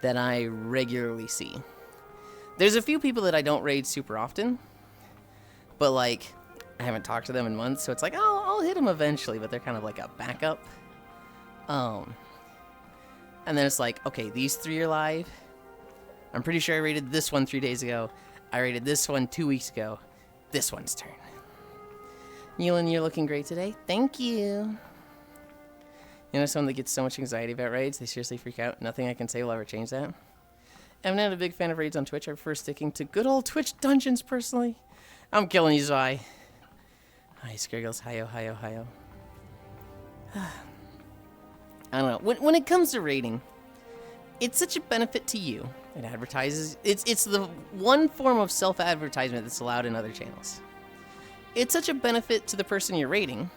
that I regularly see. There's a few people that I don't raid super often, but like, I haven't talked to them in months, so it's like, oh, I'll hit them eventually, but they're kind of like a backup. And then it's like, okay, these 3 are live. I'm pretty sure I rated this one 3 days ago. I rated this one 2 weeks ago. This one's turn. Yulind, you're looking great today. Thank you. You know someone that gets so much anxiety about raids, they seriously freak out. Nothing I can say will ever change that. I'm not a big fan of raids on Twitch. I prefer sticking to good old Twitch dungeons, personally. I'm killing you, Zai. Hi, Scriggles. Hi-yo. I don't know. When it comes to raiding, it's such a benefit to you. It advertises. It's the one form of self-advertisement that's allowed in other channels. It's such a benefit to the person you're raiding,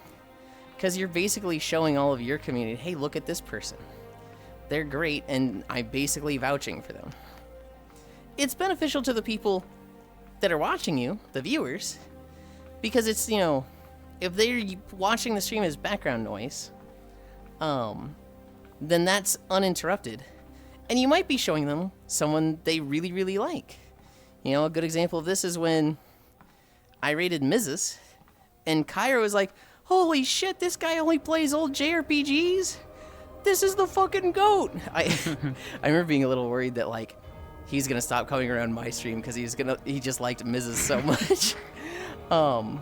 because you're basically showing all of your community, hey, look at this person. They're great, and I'm basically vouching for them. It's beneficial to the people that are watching you, the viewers, because it's, you know, if they're watching the stream as background noise, then that's uninterrupted. And you might be showing them someone they really, really like. You know, a good example of this is when I raided Mrs., and Kyra was like, holy shit, this guy only plays old JRPGs? This is the fucking GOAT! I remember being a little worried that, like, he's gonna stop coming around my stream because he just liked Mrs. so much. Oh.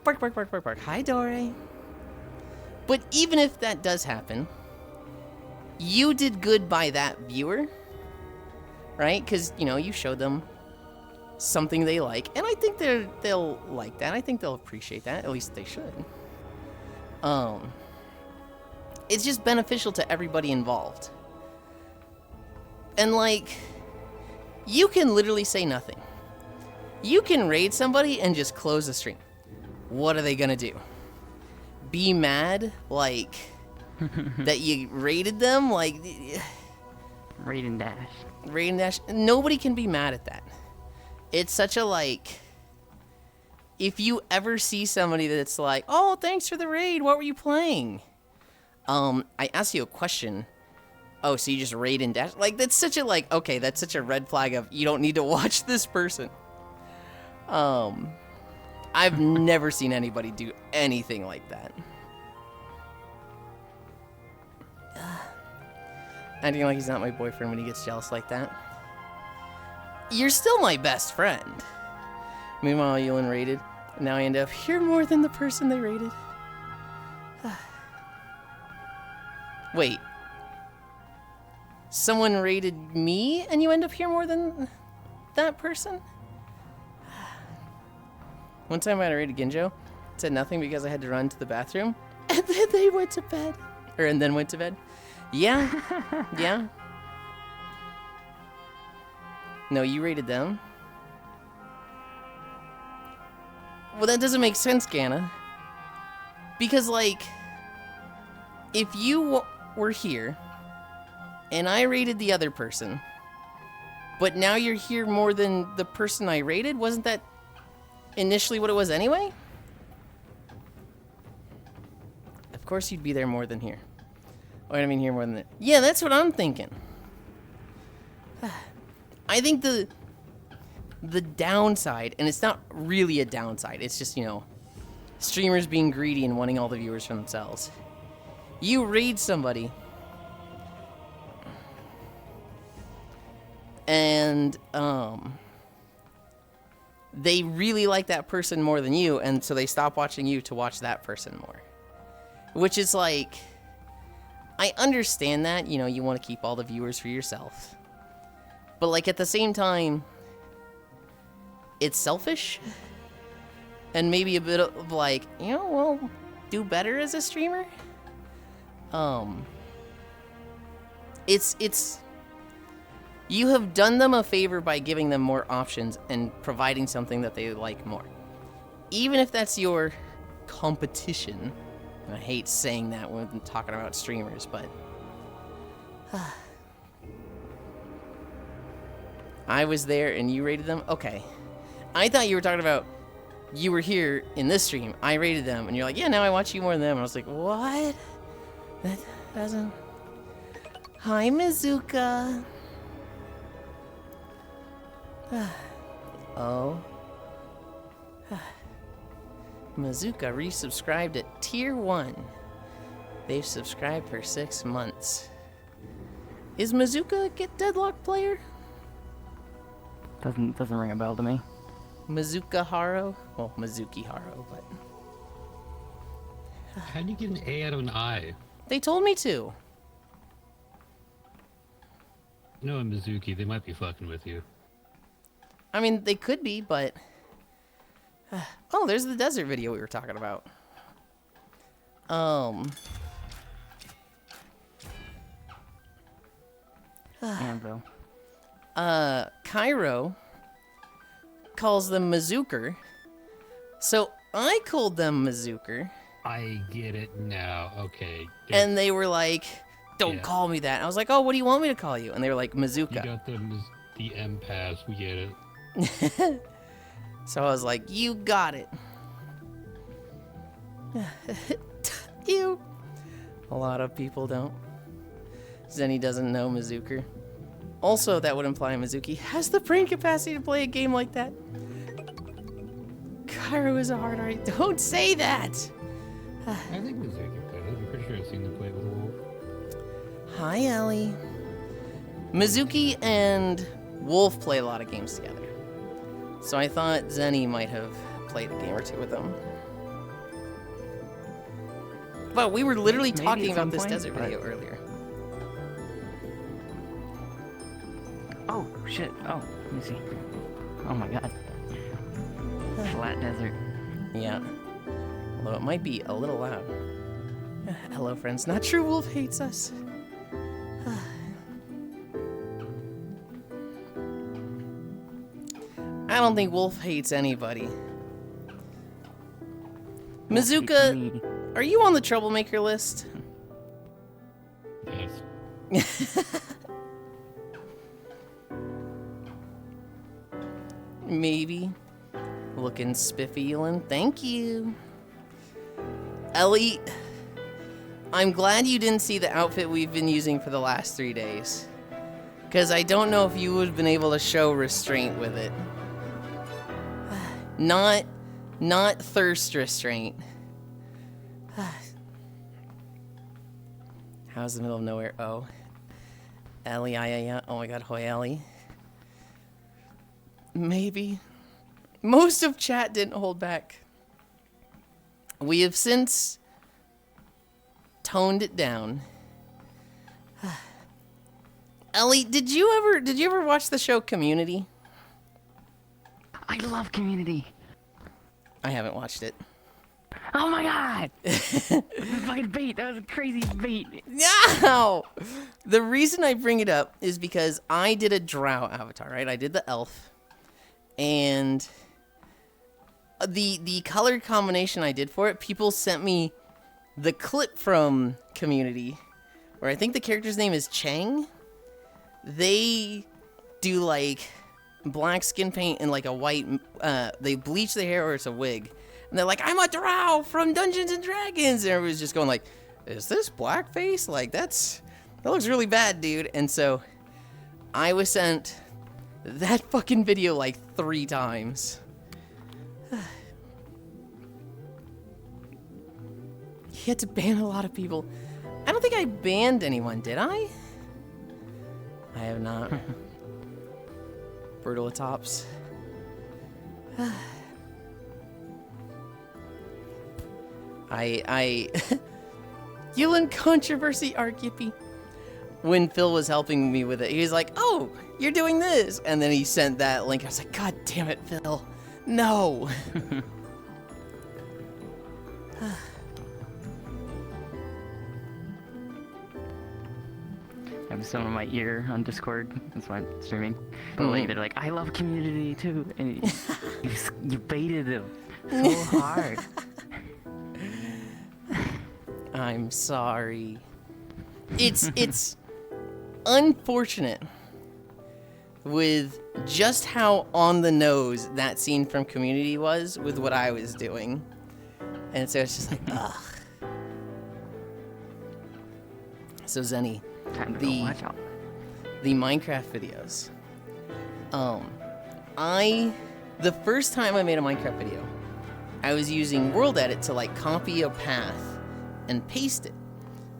Bark. Hi, Dore. But even if that does happen, you did good by that viewer, right? Because, you know, you showed them something they like, and I think they'll like that. I think they'll appreciate that. At least they should. It's just beneficial to everybody involved. And, like, you can literally say nothing. You can raid somebody and just close the stream. What are they gonna do? Be mad, like, that you raided them? Like, Raid and dash. raid and dash? Nobody can be mad at that. It's such a, like, if you ever see somebody that's like, oh, thanks for the raid, what were you playing? I asked you a question. Oh, so you just raid and dash? Like, that's such a, like, okay, that's such a red flag of, you don't need to watch this person. I've never seen anybody do anything like that. Acting like he's not my boyfriend when he gets jealous like that. You're still my best friend. Meanwhile, Yulind raided. Now I end up here more than the person they raided. Wait. Someone raided me and you end up here more than that person? One time I raided Ginjo. Said nothing because I had to run to the bathroom. And then they went to bed. And then went to bed. Yeah. Yeah. No, you raided them. Well, that doesn't make sense, Ganna. Because, like, if you were here, and I raided the other person, but now you're here more than the person I raided, wasn't that initially what it was anyway? Of course you'd be there more than here. Oh, I mean here more than that. Yeah, that's what I'm thinking. I think the downside, and it's not really a downside, it's just, you know, streamers being greedy and wanting all the viewers for themselves. You raid somebody, and they really like that person more than you, and so they stop watching you to watch that person more. Which is like, I understand that, you know, you want to keep all the viewers for yourself. But like at the same time, it's selfish. And maybe a bit of like, you know, well, do better as a streamer. It's you have done them a favor by giving them more options and providing something that they like more. Even if that's your competition. And I hate saying that when I'm talking about streamers, but I was there and you rated them? Okay. I thought you were talking about you were here in this stream, I rated them, and you're like, yeah, now I watch you more than them. And I was like, what? That doesn't... Hi, Mizuka. Oh. Mizuka resubscribed at Tier 1. They've subscribed for 6 months. Is Mizuka a Get Deadlock player? Doesn't ring a bell to me. Mizuka Haro? Well, Mizuki Haro, but... How do you get an A out of an I? They told me to. You know, in Mizuki, they might be fucking with you. I mean, they could be, but... Oh, there's the desert video we were talking about. Anvil. Cairo calls them Mazooker. So I called them Mazooker. I get it now. Okay. And they were like, don't Yeah. call me that. I was like, oh, what do you want me to call you? And they were like, You Mazuka. got the M pass. We get it. So I was like, you got it. You. A lot of people don't. Zenny doesn't know Mazooker. Also, that would imply Mizuki has the brain capacity to play a game like that. Cairo is a hard art. Don't say that! I think Mizuki played it. I'm pretty sure I've seen them play with a wolf. Hi, Ellie. Mizuki and Wolf play a lot of games together. So I thought Zenny might have played a game or two with them. But we were literally Maybe talking at some about this point, desert but- video earlier. Oh, shit. Oh, let me see. Oh my god. Flat desert. Yeah. Although it might be a little loud. Hello, friends. Not true. Wolf hates us. I don't think Wolf hates anybody. Mizuka, Me. are you on the troublemaker list? Yes. Maybe. Looking spiffy, Yulind. Thank you. Ellie, I'm glad you didn't see the outfit we've been using for the last 3 days. Because I don't know if you would have been able to show restraint with it. Not thirst restraint. How's the middle of nowhere? Oh. Ellie, oh my god, hoy Ellie. Maybe. Most of chat didn't hold back. We have since toned it down. Ellie, did you ever watch the show Community? I love Community. I haven't watched it. Oh my god! That was fucking bait. That was a crazy bait. No! The reason I bring it up is because I did a drow avatar, right? I did the elf. And the color combination I did for it, people sent me the clip from Community, where I think the character's name is Chang. They do like black skin paint and like a white, they bleach their hair or it's a wig. And they're like, I'm a drow from Dungeons and Dragons. And everybody's just going like, is this blackface? Like, that looks really bad, dude. And so I was sent that fucking video like 3 times. He had to ban a lot of people. I don't think I banned anyone, did I? I have not. Brutal tops. I Yulind controversy arc, yippee. When Phil was helping me with it, he was like, oh, you're doing this. And then he sent that link. I was like, God damn it, Phil. No. I have someone in my ear on Discord. That's why I'm streaming. But like, they're like, I love Community too. And you baited them so hard. I'm sorry. It's unfortunate with just how on the nose that scene from Community was with what I was doing. And so it's just like, ugh. So Zenny, Time to go watch out. the Minecraft videos. The first time I made a Minecraft video, I was using World Edit to like copy a path and paste it.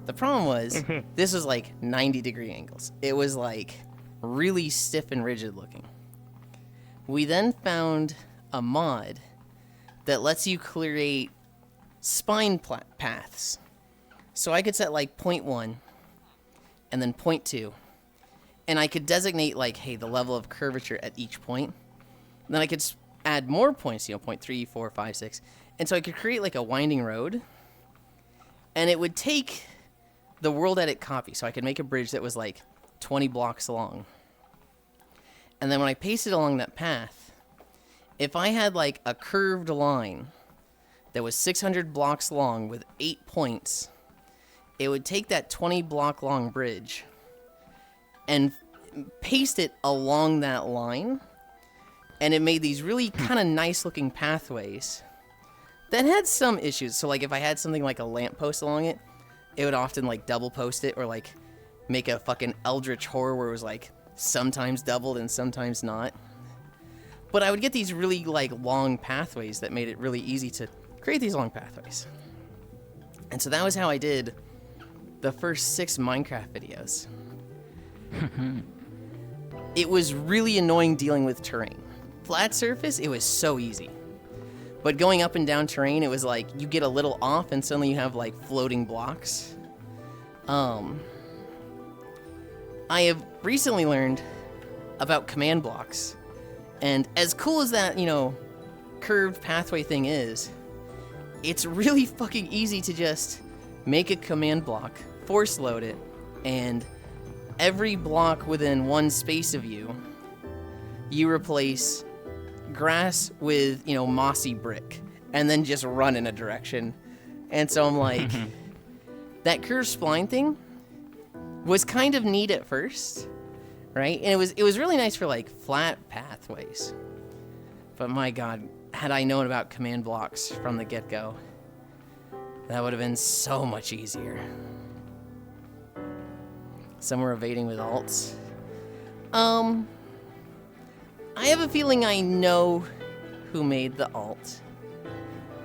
The problem was, this was like 90-degree angles. It was like really stiff and rigid looking. We then found a mod that lets you create spine paths. So I could set like 0.1 and then 0.2. And I could designate like, hey, the level of curvature at each point. And then I could add more points, 0.3, 4, 5, 6. And so I could create like a winding road. And it would take the World Edit copy. So I could make a bridge that was like 20 blocks long. And then when I pasted along that path, if I had like a curved line that was 600 blocks long with 8 points, it would take that 20 block long bridge and paste it along that line. And it made these really kind of nice looking pathways that had some issues. So like if I had something like a lamppost along it, it would often like double post it or like make a fucking eldritch horror where it was like sometimes doubled and sometimes not. But I would get these really like long pathways that made it really easy to create these long pathways. And so that was how I did the first 6 Minecraft videos. It was really annoying dealing with terrain. Flat surface, it was so easy. But going up and down terrain, it was like you get a little off and suddenly you have like floating blocks. I have recently learned about command blocks. And as cool as that, curved pathway thing is, it's really fucking easy to just make a command block, force load it, and every block within one space of you, you replace grass with, mossy brick, and then just run in a direction. And so I'm like, that curved spline thing was kind of neat at first, right? And it was really nice for like flat pathways. But my God, had I known about command blocks from the get-go, that would have been so much easier. Some were evading with alts. I have a feeling I know who made the alt.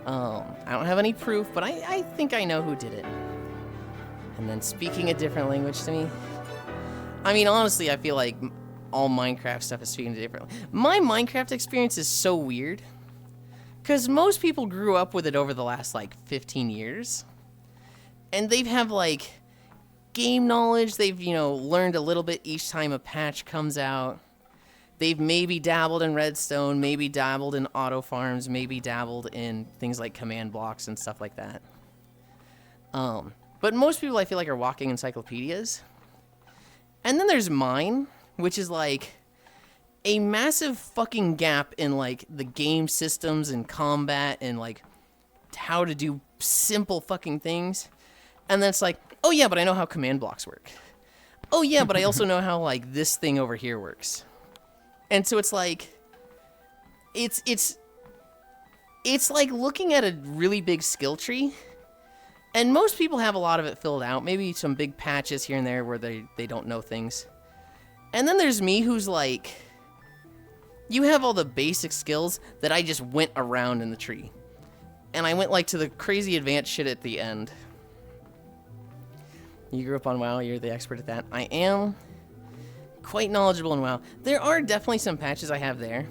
I don't have any proof, but I think I know who did it. And then speaking a different language to me. I mean, honestly, I feel like all Minecraft stuff is speaking a different. My Minecraft experience is so weird. Because most people grew up with it over the last, 15 years. And they've have, game knowledge. They've, learned a little bit each time a patch comes out. They've maybe dabbled in redstone, maybe dabbled in auto farms, maybe dabbled in things like command blocks and stuff like that. But most people, I feel like, are walking encyclopedias. And then there's mine, which is, a massive fucking gap in, the game systems and combat and, how to do simple fucking things. And then it's like, oh, yeah, but I know how command blocks work. Oh, yeah, but I also know how, this thing over here works. And so it's it's like looking at a really big skill tree, and most people have a lot of it filled out, maybe some big patches here and there where they don't know things. And then there's me who's you have all the basic skills that I just went around in the tree. And I went to the crazy advanced shit at the end. You grew up on WoW, you're the expert at that. I am quite knowledgeable in WoW. There are definitely some patches I have there.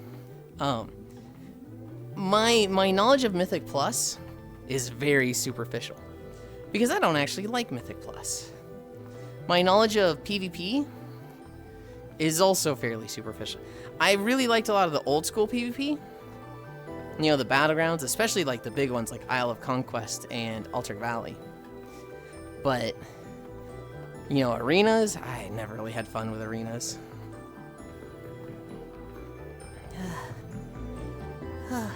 My knowledge of Mythic Plus is very superficial. because I don't actually like Mythic Plus. My knowledge of PvP is also fairly superficial. I really liked a lot of the old school PvP. You know, the battlegrounds, especially like the big ones like Isle of Conquest and Altered Valley. But, you know, arenas, I never really had fun with arenas. I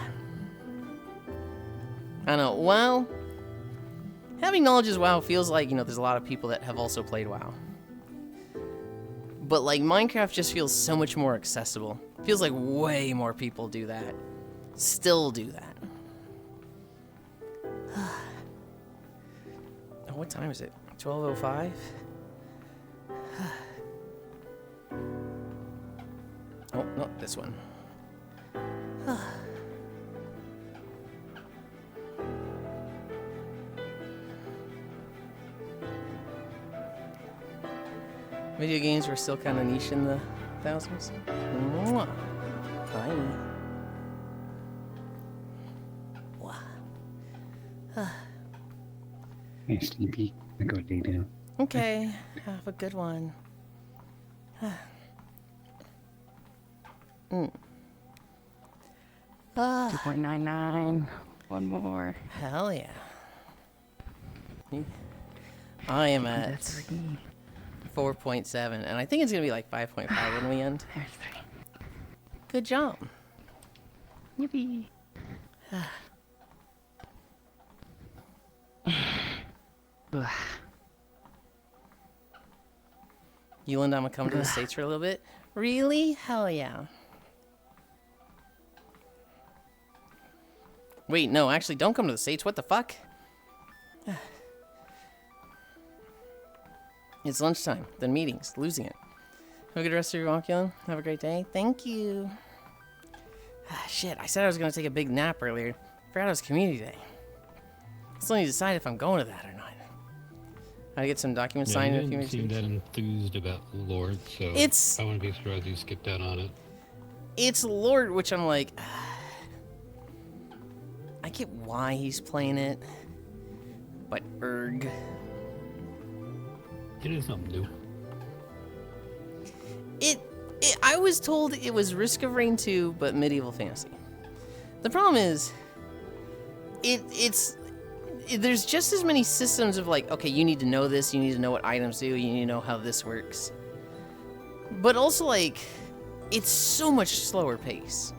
don't know, WoW, having knowledge of WoW feels like, you know, there's a lot of people that have also played WoW. But like Minecraft just feels so much more accessible. Feels like way more people do that. Still do that. Oh, what time is it? 12:05? Oh, no, this one. Video games were still kind of niche in the thousands. Mwah. Bye. Wow. Hey, sleepy. I go lay down. Okay, have a good one. 2.99. One more. Hell yeah. I am at That's 3. 4.7, and I think it's gonna be like 5.5 when we end. There's 3. Good job. Yippee. Ugh. Yulind, I'm gonna come to the States for a little bit. Really? Hell yeah. Wait, no, actually, don't come to the States. What the fuck? It's lunchtime, then meetings, losing it. Have a good rest of your walk, Yulind. Have a great day. Thank you. Shit, I said I was gonna take a big nap earlier. Forgot it was community day. I still need to decide if I'm going to that or not. I get some documents Yeah, signed you in a few didn't seem minutes. that enthused about Lord, so It's- I wouldn't be surprised you skipped out on it. It's Lord, which I'm like, I get why he's playing it, but erg. It is something new. I was told it was Risk of Rain 2, but medieval fantasy. The problem is, there's just as many systems of like, okay, you need to know this, you need to know what items do, you need to know how this works. But also like, it's so much slower pace.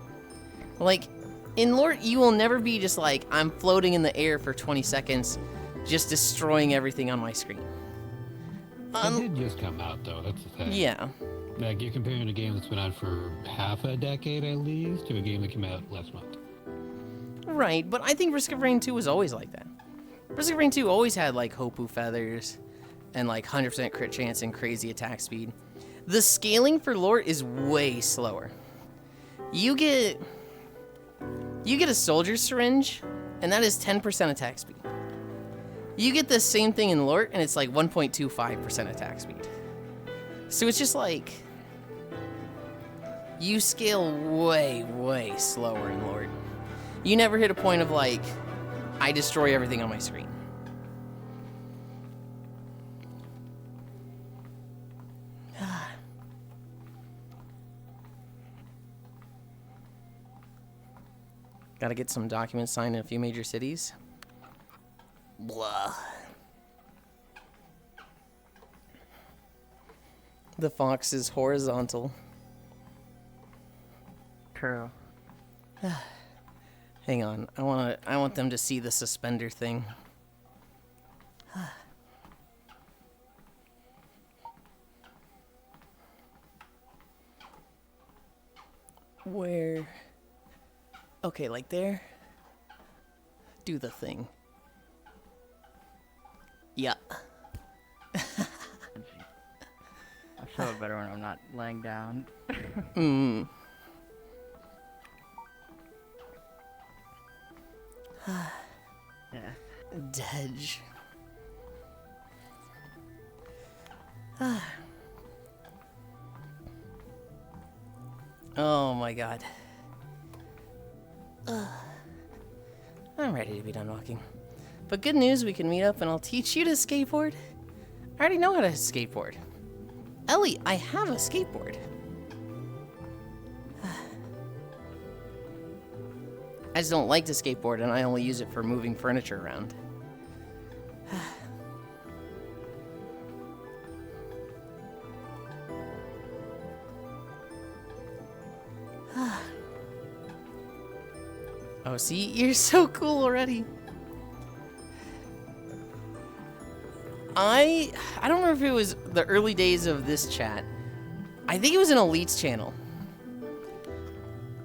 Like, in Lord, you will never be just like, I'm floating in the air for 20 seconds, just destroying everything on my screen. It did just come out, though. That's the thing. Yeah. Like, you're comparing a game that's been out for half a decade at least to a game that came out last month. Right, but I think Risk of Rain 2 was always like that. Risk of Rain 2 always had like Hopu feathers and like 100% crit chance and crazy attack speed. The scaling for lore is way slower. You get a soldier syringe, and that is 10% attack speed. You get the same thing in lore, and it's like 1.25% attack speed. So it's just like, you scale way, way slower in lore. You never hit a point of like, I destroy everything on my screen. Gotta get some documents signed in a few major cities. Blah. The fox is horizontal. True. Hang on, I want them to see the suspender thing. Where? Okay, like there. Do the thing. Yeah. I feel better when I'm not laying down. Mm. Yeah. Dedge. Oh my god. I'm ready to be done walking. But good news, we can meet up and I'll teach you to skateboard. I already know how to skateboard. Ellie, I have a skateboard. I just don't like to skateboard and I only use it for moving furniture around. Oh, see? You're so cool already. I don't remember if it was the early days of this chat. I think it was an Elites channel.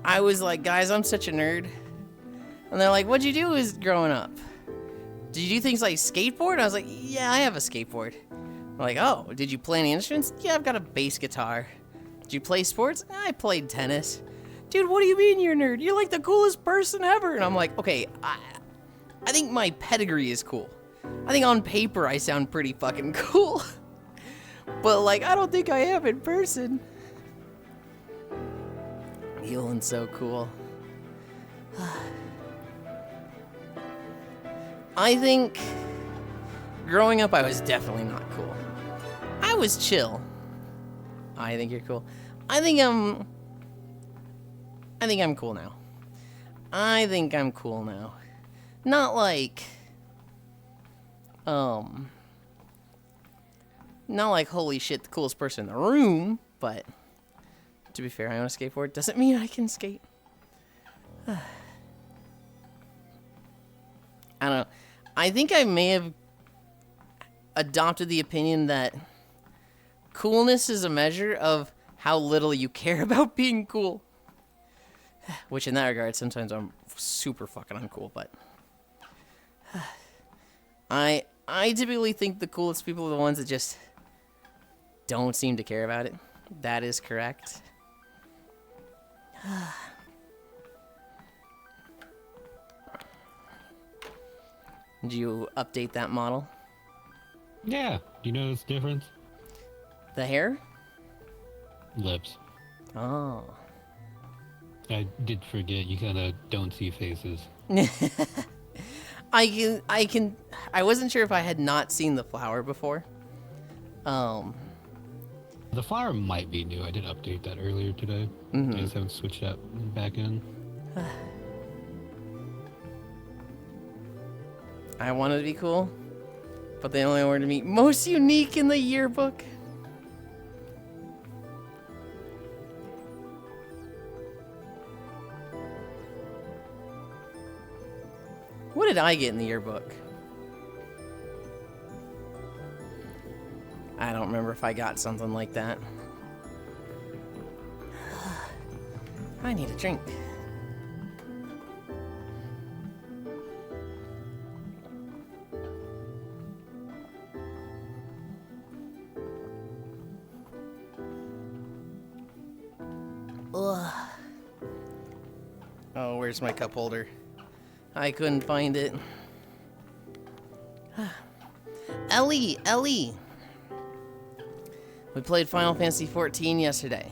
I was like, guys, I'm such a nerd. And they're like, what'd you do growing up? Did you do things like skateboard? I was like, yeah, I have a skateboard. I'm like, oh, did you play any instruments? Yeah, I've got a bass guitar. Did you play sports? I played tennis. Dude, what do you mean you're a nerd? You're like the coolest person ever. And I'm like, okay, I think my pedigree is cool. I think on paper I sound pretty fucking cool. But like, I don't think I am in person. Yulind's so cool. I think growing up I was definitely not cool. I was chill. I think you're cool. I think I'm cool now. I think I'm cool now. Not like not like holy shit the coolest person in the room, but to be fair, I own a skateboard. Doesn't mean I can skate. I don't know. I think I may have adopted the opinion that coolness is a measure of how little you care about being cool. Which in that regard, sometimes I'm super fucking uncool, but I typically think the coolest people are the ones that just don't seem to care about it. That is correct. Did you update that model? Yeah. Do you notice the difference? The hair? Lips. Oh. I did forget. You kind of don't see faces. I wasn't sure if I had not seen the flower before. The flower might be new. I did update that earlier today. Mm-hmm. I just haven't switched that back in. I wanted to be cool, but they only awarded me most unique in the yearbook. What did I get in the yearbook? I don't remember if I got something like that. I need a drink. Ugh. Oh, where's my cup holder? I couldn't find it. Ellie! We played Final Fantasy XIV yesterday.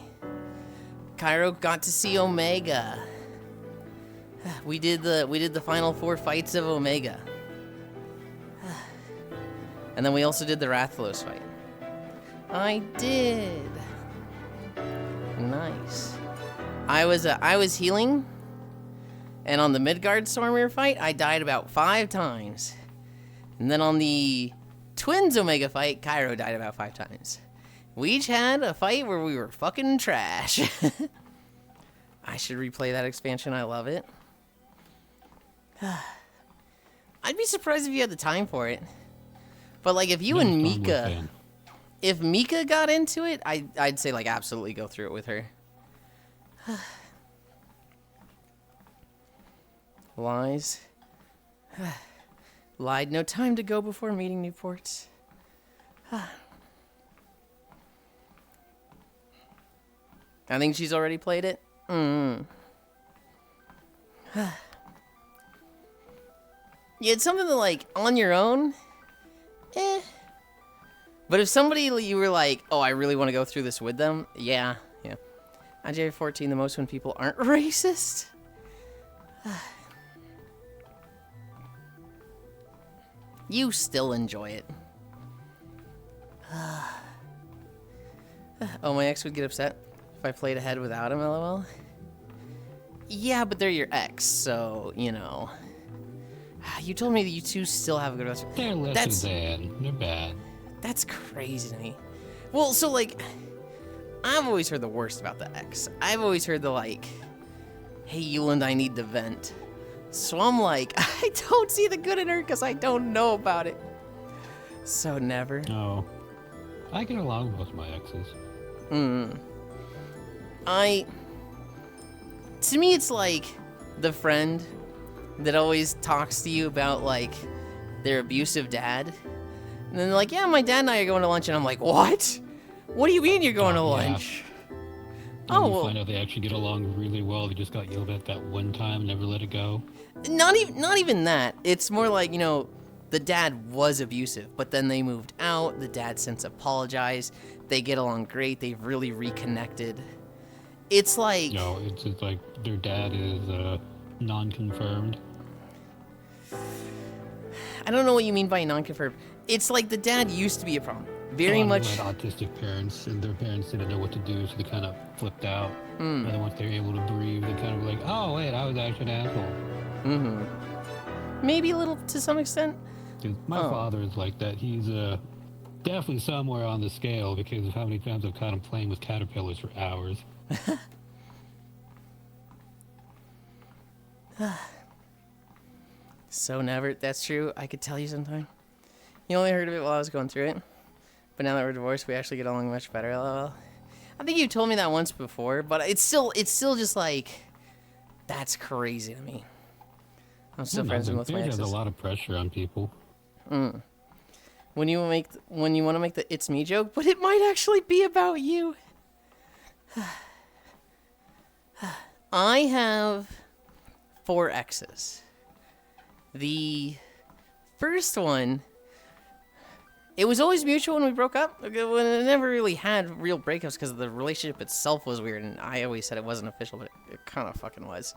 Cairo got to see Omega. We did the final 4 fights of Omega. And then we also did the Rathalos fight. I did. Nice. I was healing, and on the Midgard Stormir fight, I died about 5 times. And then on the Twins Omega fight, Cairo died about 5 times. We each had a fight where we were fucking trash. I should replay that expansion. I love it. I'd be surprised if you had the time for it. But like if you and Mika, if Mika got into it, I'd say like absolutely go through it with her. Lies. Lied. No time to go before meeting Newport. I think she's already played it. Yeah, it's something that, like, on your own, But if somebody, you were like, oh, I really want to go through this with them, yeah. IJ 14, the most when people aren't racist. You still enjoy it. Oh, my ex would get upset if I played ahead without him, lol. Yeah, but they're your ex, so, you know. You told me that you two still have a good relationship. They're less than. They're bad. That's crazy to me. Well, so, like, I've always heard the worst about the ex. I've always heard the, like, hey, Yulind, I need to vent. So I'm like, I don't see the good in her because I don't know about it. So never. No. I get along with most of my exes. To me, it's like the friend that always talks to you about, like, their abusive dad. And then they're like, yeah, my dad and I are going to lunch. And I'm like, what? What do you mean you're going to lunch? And Oh, you well, find out they actually get along really well. They just got yelled at that one time, never let it go. not even that. It's more like, you know, the dad was abusive, but then they moved out. The dad since apologized. They get along great. They've really reconnected. It's like... No, it's just like their dad is non-confirmed. I don't know what you mean by non-confirmed. It's like the dad used to be a problem. Very much... They had autistic parents, and their parents didn't know what to do, so they kind of flipped out. And then once they were able to breathe, they kind of were like, oh, wait, I was actually an asshole. Maybe a little to some extent. 'Cause my father is like that. He's definitely somewhere on the scale because of how many times I've caught him playing with caterpillars for hours. So never. That's true. I could tell you sometime. You only heard of it while I was going through it. But now that we're divorced, we actually get along much better. LOL. I think you told me that once before, but it's still just like, that's crazy to me. I'm still friends with my exes. There's a lot of pressure on people. When you want to make the "it's me" joke, but it might actually be about you. I have 4 exes. The first one, it was always mutual when we broke up. When it never really had real breakups because the relationship itself was weird, and I always said it wasn't official, but it kind of fucking was.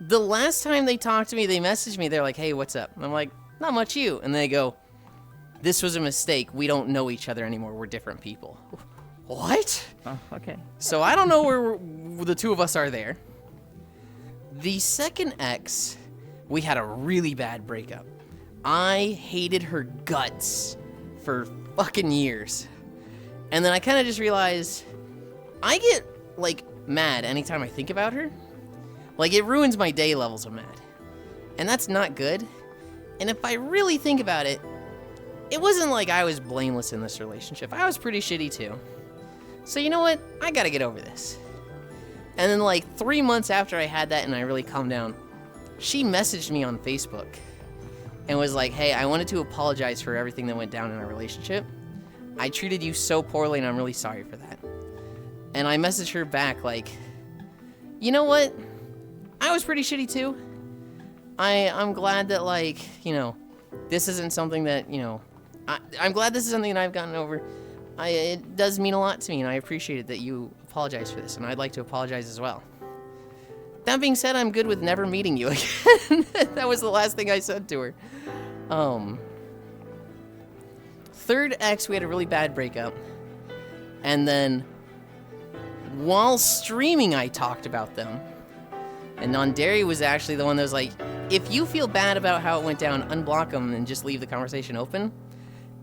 The last time they talked to me, they messaged me. They're like, "Hey, what's up?" And I'm like, "Not much, you." And they go, "This was a mistake. We don't know each other anymore. We're different people." What? Oh, okay. So I don't know where the two of us are there. The second ex, we had a really bad breakup. I hated her guts for fucking years. And then I kind of just realized I get, like, mad anytime I think about her. Like, it ruins my day levels of mad. And that's not good. And if I really think about it, it wasn't like I was blameless in this relationship. I was pretty shitty too. So you know what? I gotta get over this. And then like 3 months after I had that and I really calmed down, she messaged me on Facebook and was like, "Hey, I wanted to apologize for everything that went down in our relationship. I treated you so poorly and I'm really sorry for that." And I messaged her back like, "You know what? I was pretty shitty too. I'm glad that, like, you know, this isn't something that, you know, I'm glad this is something that I've gotten over. It does mean a lot to me, and I appreciate it that you apologize for this, and I'd like to apologize as well. That being said, I'm good with never meeting you again." That was the last thing I said to her. Third ex, we had a really bad breakup. And then, while streaming, I talked about them. And Nondari was actually the one that was like, "If you feel bad about how it went down, unblock them and just leave the conversation open."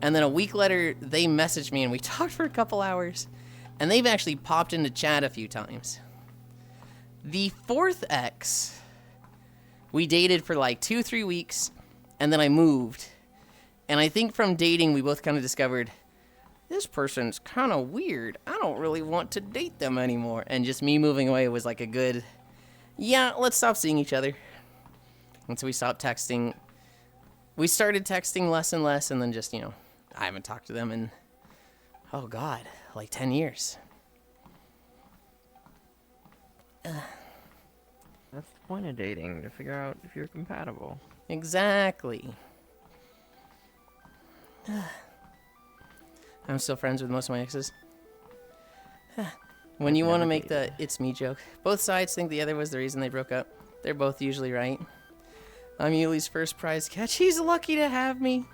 And then a week later, they messaged me and we talked for a couple hours. And they've actually popped into chat a few times. The fourth ex, we dated for like 2-3 weeks, and then I moved. And I think from dating, we both kind of discovered, this person's kind of weird. I don't really want to date them anymore. And just me moving away was like a good, yeah, let's stop seeing each other. And so we stopped texting. We started texting less and less, and then just, you know, I haven't talked to them in, oh God, like 10 years. That's the point of dating, to figure out if you're compatible. Exactly. I'm still friends with most of my exes. When you want to make the "it's me" joke, both sides think the other was the reason they broke up. They're both usually right. I'm Yuli's first prize catch. He's lucky to have me.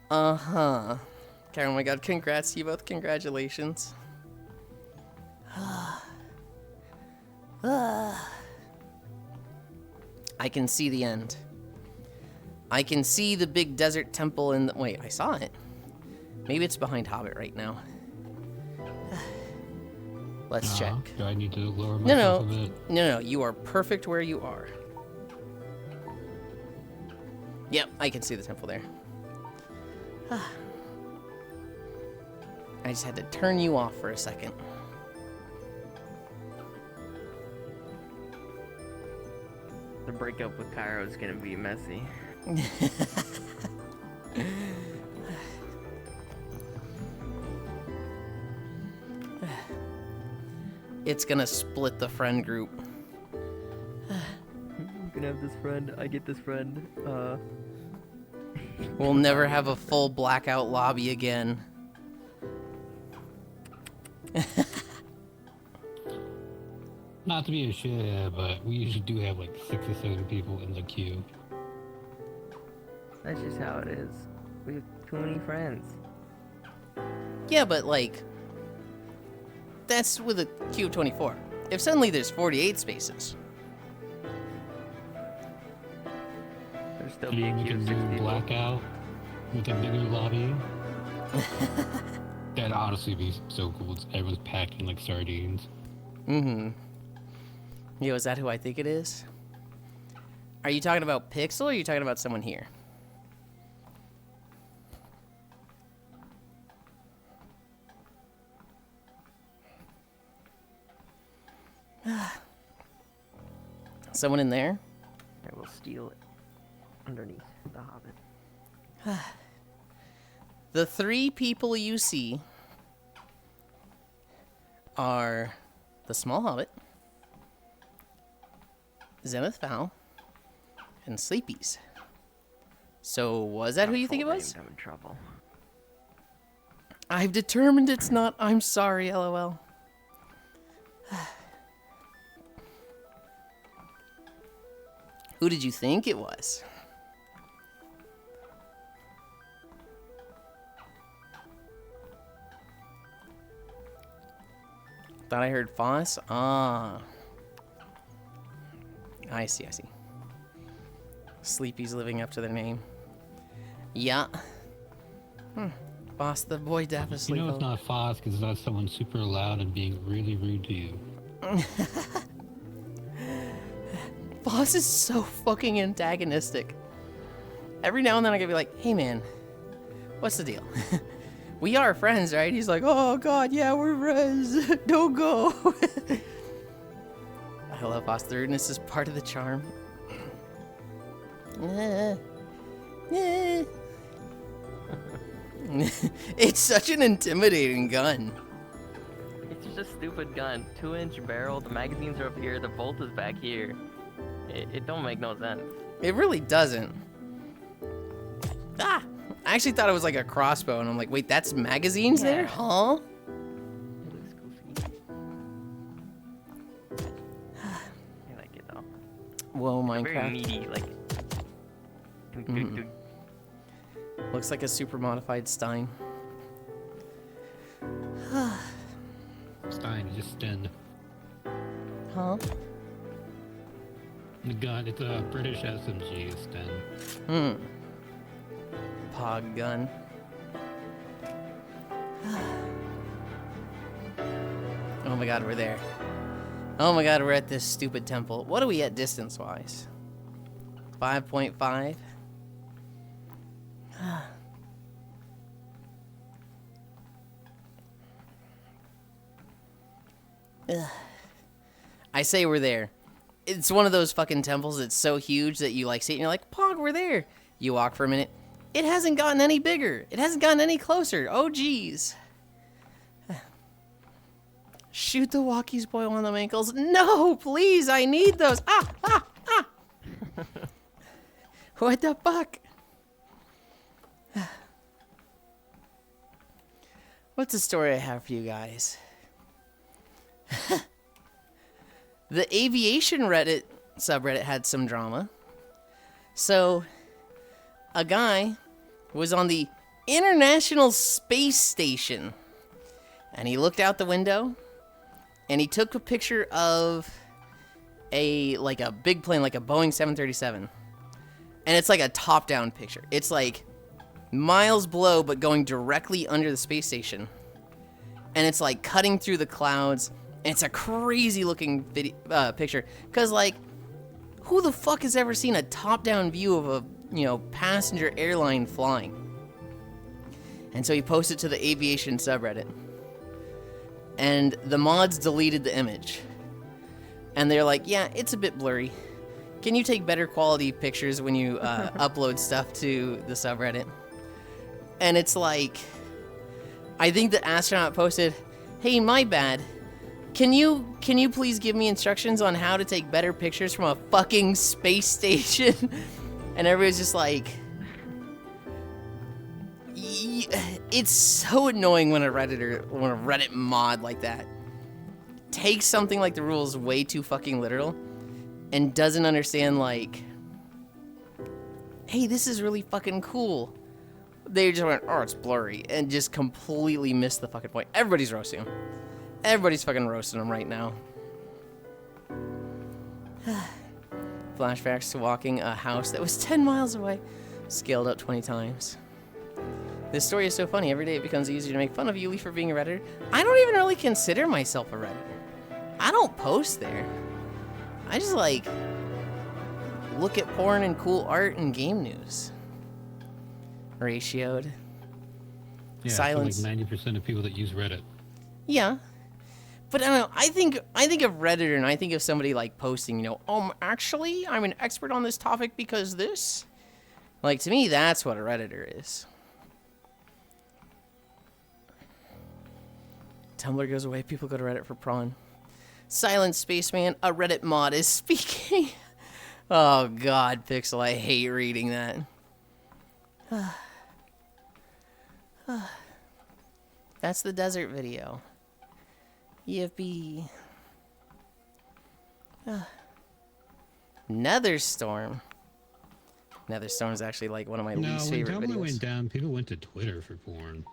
Uh-huh. Okay, oh my god, congrats to you both. Congratulations. I can see the end. I can see the big desert temple in the... Wait, I saw it. Maybe it's behind Hobbit right now. Let's check. Do I need to lower No, myself no. a bit? No, you are perfect where you are. Yep, I can see the temple there. I just had to turn you off for a second. The breakup with Cairo is gonna be messy. It's gonna split the friend group. I'm gonna have this friend, I get this friend, We'll never have a full blackout lobby again. Not to be a shithead, but we usually do have like 6 or 7 people in the queue. that's just how it is. We have too many friends. Yeah, but like, that's with a queue of 24. If suddenly there's 48 spaces. There's still Do you being make a queue of 6 new people. blackout with a bigger lobby? That'd honestly be so cool. Everyone's packing like sardines. Mm-hmm. Yo, is that who I think it is? Are you talking about Pixel or are you talking about someone here? Someone in there? I will steal it underneath the Hobbit. The 3 people you see are the Small Hobbit, Zenith Fowl, and Sleepies. So, was that who you think it was? I'm in trouble. I've determined it's not. I'm sorry, LOL. Who did you think it was? Thought I heard Foss? Ah. I see, I see. Sleepy's living up to their name. Yeah. Boss, the boy deaf You asleep. know it's not Foz because it's not someone super loud and being really rude to you. Boss is so fucking antagonistic. Every now and then I can be like, hey man, what's the deal? We are friends, right? He's like, oh god, yeah, we're friends. Don't go. I love Boss. The rudeness is part of the charm. It's such an intimidating gun. It's just a stupid gun. 2-inch barrel, the magazines are up here, the bolt is back here. It don't make no sense. It really doesn't. Ah! I actually thought it was like a crossbow, and I'm like, wait, that's magazines there? Yeah. Huh? It looks goofy. I like it though. Whoa, Very Minecraft. meaty, like. Looks like a super modified Stein. Stein, just stand. Huh? The gun, it's a British SMG, Sten. Pog gun. Oh my god, we're there. Oh my god, we're at this stupid temple. What are we at distance-wise? 5.5? I say we're there. It's one of those fucking temples that's so huge that you like see it and you're like, Pog, we're there. You walk for a minute. It hasn't gotten any bigger. It hasn't gotten any closer. Oh, geez. Shoot the walkies, boil on them ankles. No, please, I need those. Ah, ah, ah. What the fuck? What's the story I have for you guys? The aviation Reddit subreddit had some drama. So, a guy was on the International Space Station, and he looked out the window, and he took a picture of a big plane, like a Boeing 737, and it's like a top-down picture. It's like miles below, but going directly under the space station, and it's like cutting through the clouds, and it's a crazy-looking picture. Cause like, who the fuck has ever seen a top-down view of a passenger airline flying? And so he posted to the aviation subreddit, and the mods deleted the image. And they're like, yeah, it's a bit blurry. Can you take better quality pictures when you upload stuff to the subreddit? And it's like, I think the astronaut posted, hey, my bad. Can you please give me instructions on how to take better pictures from a fucking space station? And everybody's just like, it's so annoying when a Reddit mod like that takes something like the rules way too fucking literal and doesn't understand, like, hey, this is really fucking cool. They just went, oh, it's blurry, and just completely missed the fucking point. Everybody's roasting him. Everybody's fucking roasting him right now. Flashbacks to walking a house that was 10 miles away, scaled up 20 times. This story is so funny. Every day it becomes easier to make fun of Yuli for being a Redditor. I don't even really consider myself a Redditor. I don't post there. I just, like, look at porn and cool art and game news. Ratioed. Yeah, Silence. Like 90% of people that use Reddit. Yeah. But I don't know, I think of Redditor and I think of somebody like posting, actually, I'm an expert on this topic because this. Like, to me, that's what a Redditor is. Tumblr goes away, people go to Reddit for prawn. Silent Spaceman, a Reddit mod is speaking. Oh god, Pixel, I hate reading that. That's the desert video. Yippee. Netherstorm. Netherstorm is actually like one of my least favorite when Tumblr videos. went down, people went to Twitter for porn.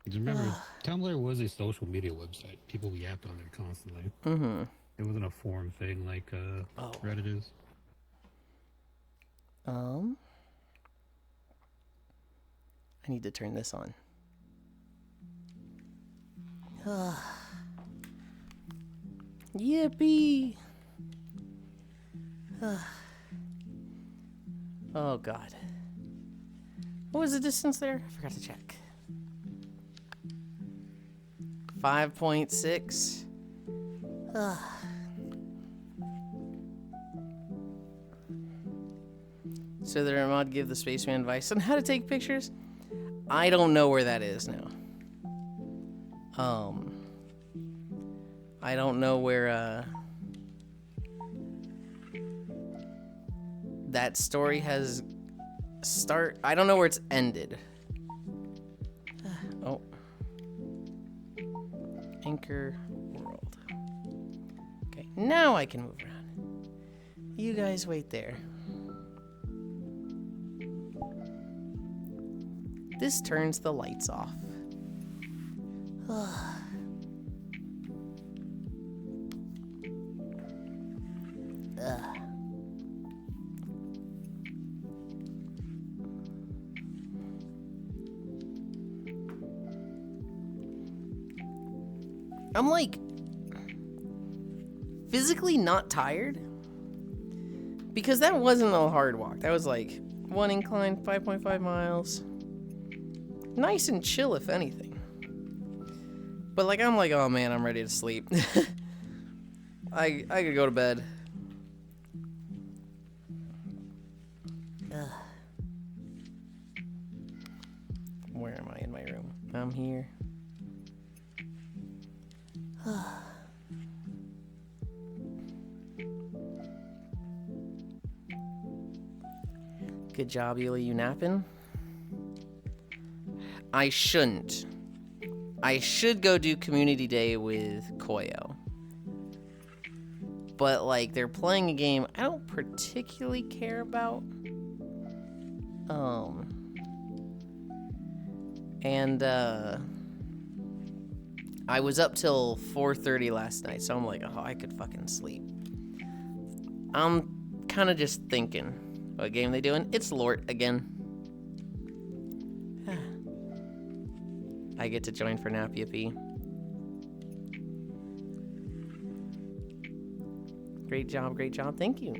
'Cause remember, Tumblr was a social media website. People yapped on there constantly. Mm-hmm. It wasn't a forum thing like Reddit is. I need to turn this on. Yippee! Oh god. What was the distance there? I forgot to check. 5.6. So the mod give the spaceman advice on how to take pictures? I don't know where that is now. I don't know where that story has I don't know where it's ended. Oh. Anchor World. Okay, now I can move around. You guys wait there. This turns the lights off. I'm like physically not tired because that wasn't a hard walk. That was like one incline, 5.5 miles. Nice and chill, if anything. But like, I'm like, oh man, I'm ready to sleep. I could go to bed. Where am I in my room? I'm here. Good job, Yuli. You napping? I shouldn't. I should go do community day with Koyo. but like they're playing a game I don't particularly care about. And I was up till 4:30 last night, so I'm like, oh, I could fucking sleep. I'm kind of just thinking, what game they doing? It's Lort again. I get to join for nap, yippee. Great job, thank you.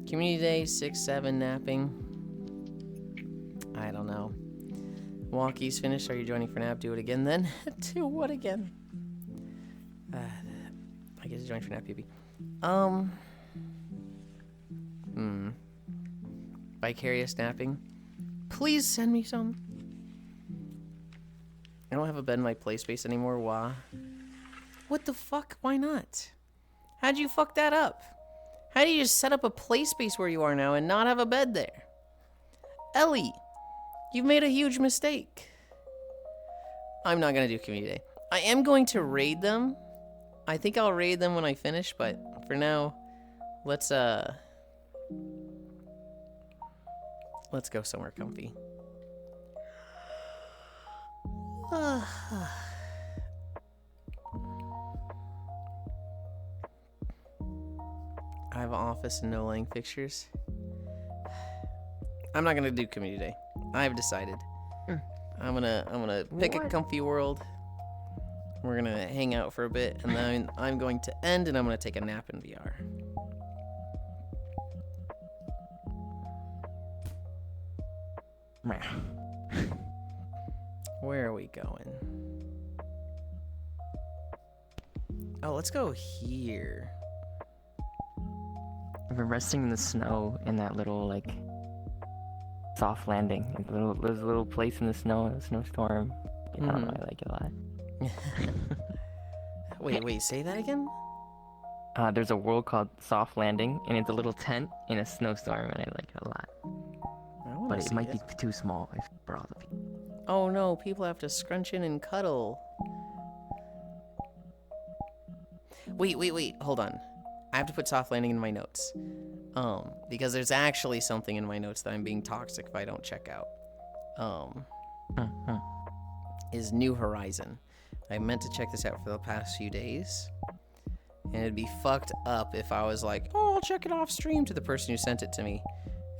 Community day, 6-7 napping. I don't know. Walkie's finished. Are you joining for nap? Do it again then. Do what again? I get to join for nap, yippee. Vicarious napping. Please send me some. I don't have a bed in my play space anymore. Why? What the fuck? Why not? How'd you fuck that up? How do you just set up a play space where you are now and not have a bed there? Ellie, you've made a huge mistake. I'm not gonna do community day. I am going to raid them. I think I'll raid them when I finish, but for now, let's go somewhere comfy. I have an office and no laying fixtures. I'm not gonna do community day. I've decided. I'm gonna pick a comfy world. We're gonna hang out for a bit, and then I'm going to end, and I'm gonna take a nap in VR. Where are we going? Oh, let's go here. I've been resting in the snow in that little, like, soft landing. Like, there's a little place in the snow, in a snowstorm. I don't know, I like it a lot. Wait, say that again? There's a world called Soft Landing, and it's a little tent in a snowstorm, and I like it a lot. But it might be too small for all the people. Oh no, people have to scrunch in and cuddle. Wait, hold on. I have to put soft landing in my notes. Because there's actually something in my notes that I'm being toxic if I don't check out. Is New Horizon. I meant to check this out for the past few days. And it'd be fucked up if I was like, oh, I'll check it off stream to the person who sent it to me.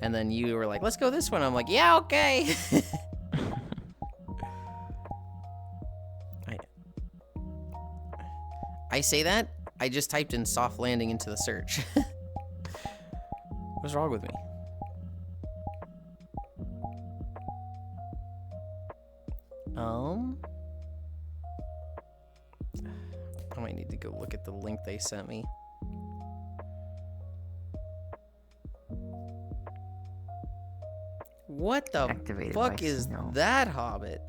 And then you were like, let's go this one. I'm like, yeah, okay. I say that, I just typed in soft landing into the search. What's wrong with me? I might need to go look at the link they sent me. What the Activated fuck by is snow. that, Hobbit?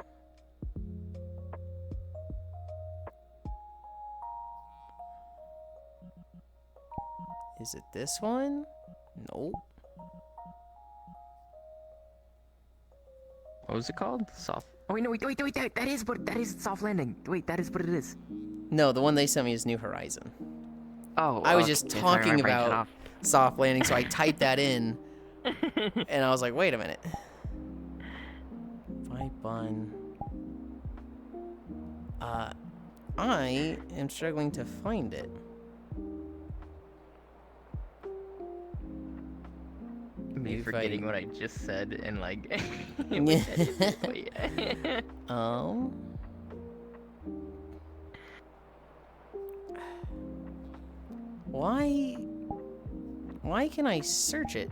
Is it this one? Nope. What was it called? Soft. Oh wait, no, wait, that is Soft Landing. Wait, that is what it is. No, the one they sent me is New Horizon. Oh, I was okay. just Yeah, sorry, talking my brain shut about off. soft landing, so I typed that in, and I was like, wait a minute. Pipe bun. I am struggling to find it. Me If forgetting I- what I just said and like. Why can I search it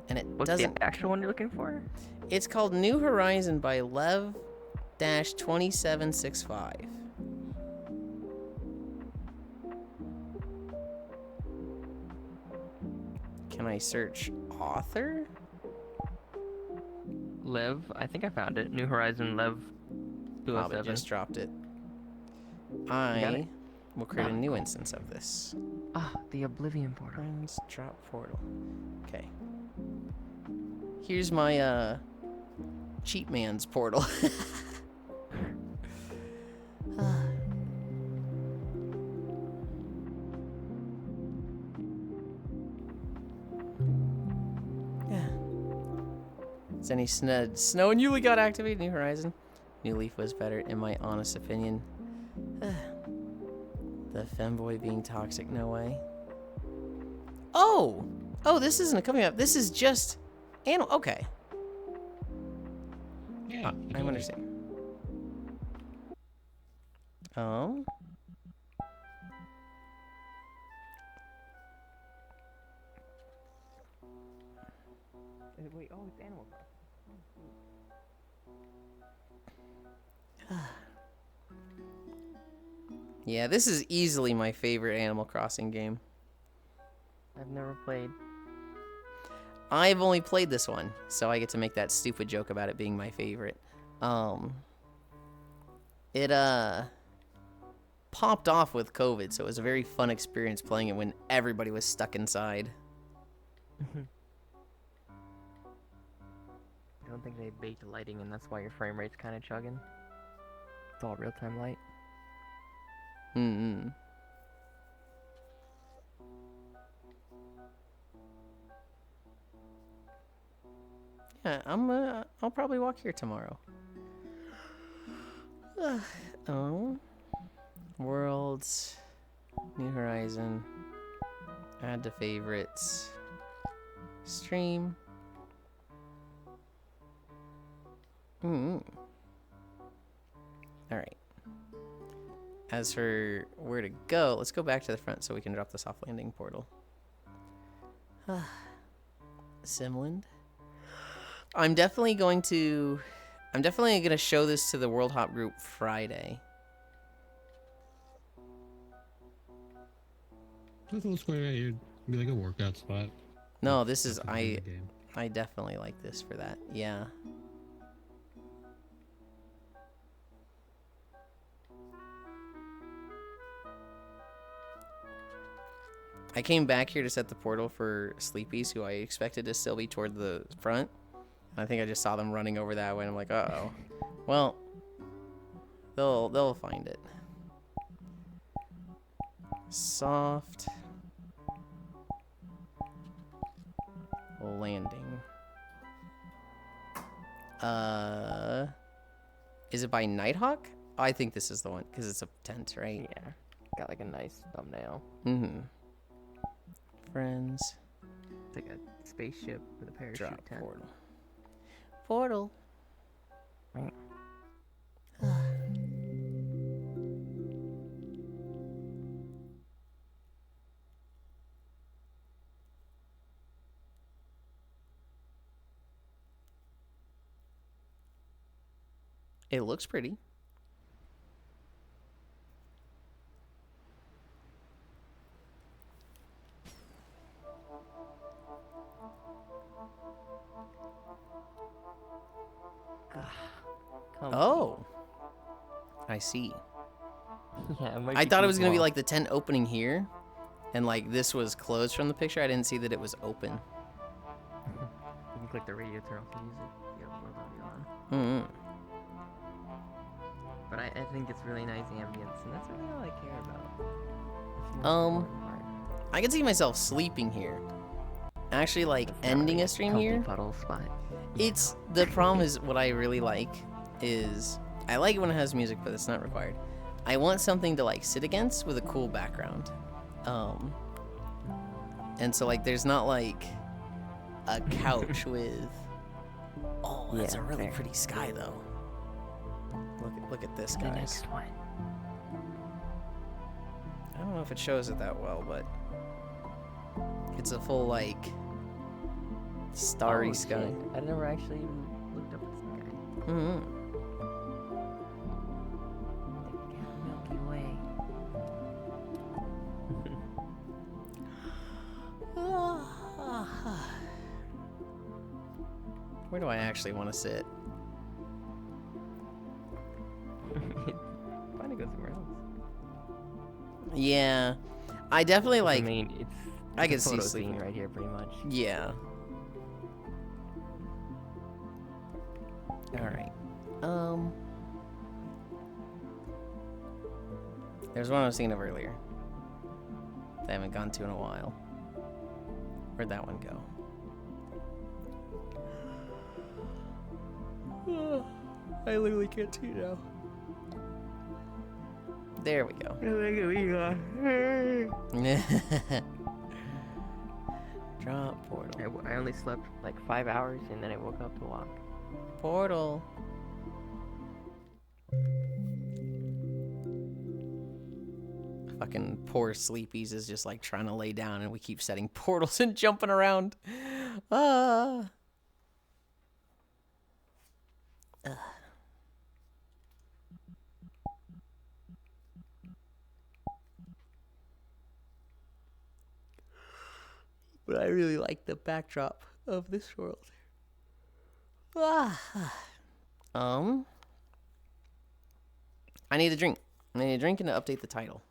and it What's doesn't? the actual one you're looking for? It's called New Horizon by Lev-2765. Can I search author? Lev, I think I found it. New Horizon Lev Hobbit 207. just dropped it. got I it? will create a new instance of this. Ah, the Oblivion portal. Friends drop portal. Okay. Here's my cheap man's portal. Is any snow and Yulind got activated? New Horizon. New Leaf was better, in my honest opinion. The femboy being toxic, no way. Oh! Oh, this isn't coming up. This is just animal. Okay. Yeah. I understand. Oh. Wait, oh, it's Animal Crossing. Yeah, this is easily my favorite Animal Crossing game. I've never played. I've only played this one, so I get to make that stupid joke about it being my favorite. It popped off with COVID, so it was a very fun experience playing it when everybody was stuck inside. I don't think they baked lighting, and that's why your frame rate's kind of chugging. It's all real-time light. Mm-hmm. Yeah, I'll probably walk here tomorrow. Oh. Worlds. New Horizon. Add to favorites. Stream. Alright. As for where to go, let's go back to the front so we can drop the soft landing portal. Simland. I'm definitely gonna show this to the World Hop group Friday. This little square right here be like a workout spot. No, this is After the game. I definitely like this for that. Yeah. I came back here to set the portal for Sleepies, who I expected to still be toward the front. I think I just saw them running over that way, and I'm like, uh-oh. Well, they'll find it. Soft landing. Is it by Nighthawk? I think this is the one, because it's a tent, right? Yeah. Got like a nice thumbnail. Mm-hmm. Friends. It's like a spaceship with a parachute Drop tent. portal. Portal. Right. It looks pretty. Oh. I see. Yeah, it might I be thought too it was going to be small. like the tent opening here. And like this was closed from the picture. I didn't see that it was open. You can click the radio turn off the music. You have more audio on. Mm-hmm. But I think it's really nice ambience, and that's really all I care about. It's the most Um, important part. I could see myself sleeping here. Actually, like It's not ending really a stream comfy here. puddle spot. It's the problem is what I really like is I like it when it has music, but it's not required. I want something to like sit against with a cool background. And so like there's not like a couch with oh, that's Yeah, a really fair. pretty sky though. Look at this, The guys. next one. I don't know if it shows it that well, but it's a full like starry Oh, sky. shit. I never actually even looked up at the sky. Mm-hmm. The Milky Way. Where do I actually want to sit? Fine to go somewhere else. Yeah, I definitely I like. mean, it's I a could see photo sleeping. scene right here, pretty much. Yeah. All right. There's one I was thinking of earlier. That I haven't gone to in a while. Where'd that one go? I literally can't see now. There we go. Drop portal. I only slept like 5 hours and then I woke up to walk. Portal. Fucking poor Sleepies is just like trying to lay down and we keep setting portals and jumping around. Ah. But I really like the backdrop of this world. Ah. I need a drink. I need a drink and to update the title.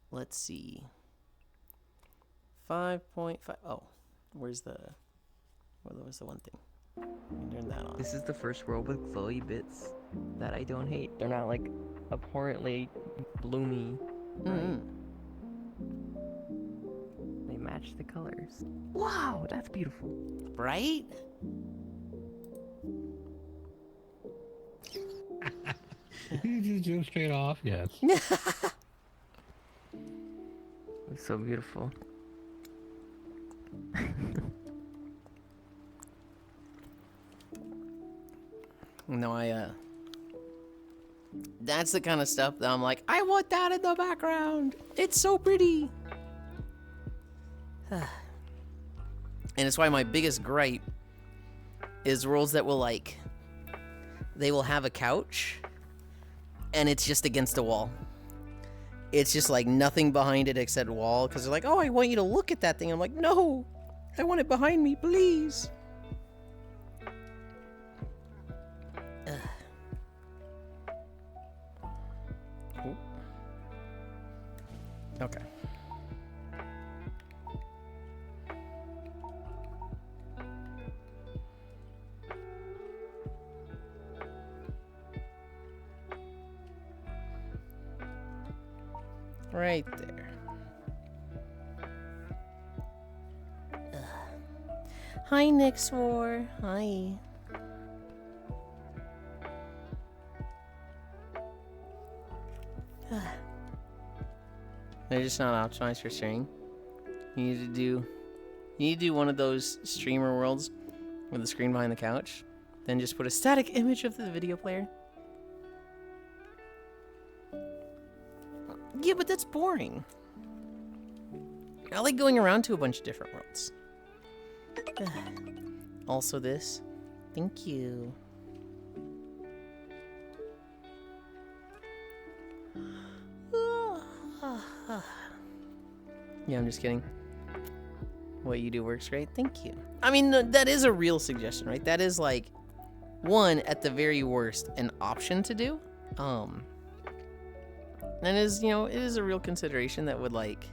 Let's see. 5.5. Oh, where's the one thing? Turn that on. This is the first world with glowy bits that I don't hate. They're not like abhorrently bloomy. Right? They match the colors. Wow, that's beautiful. Right? You just jump straight off, yes. It's so beautiful. No, that's the kind of stuff that I'm like, I want that in the background. It's so pretty. And it's why my biggest gripe is worlds that will like, they will have a couch and it's just against a wall. It's just like nothing behind it except wall. Because they're like, oh, I want you to look at that thing. I'm like, no, I want it behind me, please. Okay. Right there. Hi, Nixwar. Hi. They're just not optimized for sharing. You need to do one of those streamer worlds with the screen behind the couch. Then just put a static image of the video player. Yeah, but that's boring. I like going around to a bunch of different worlds. Also this. Thank you. Yeah, I'm just kidding. What you do works great. Thank you. I mean, that is a real suggestion, right? That is like, one, at the very worst, an option to do. And is, you know, it is a real consideration that would like,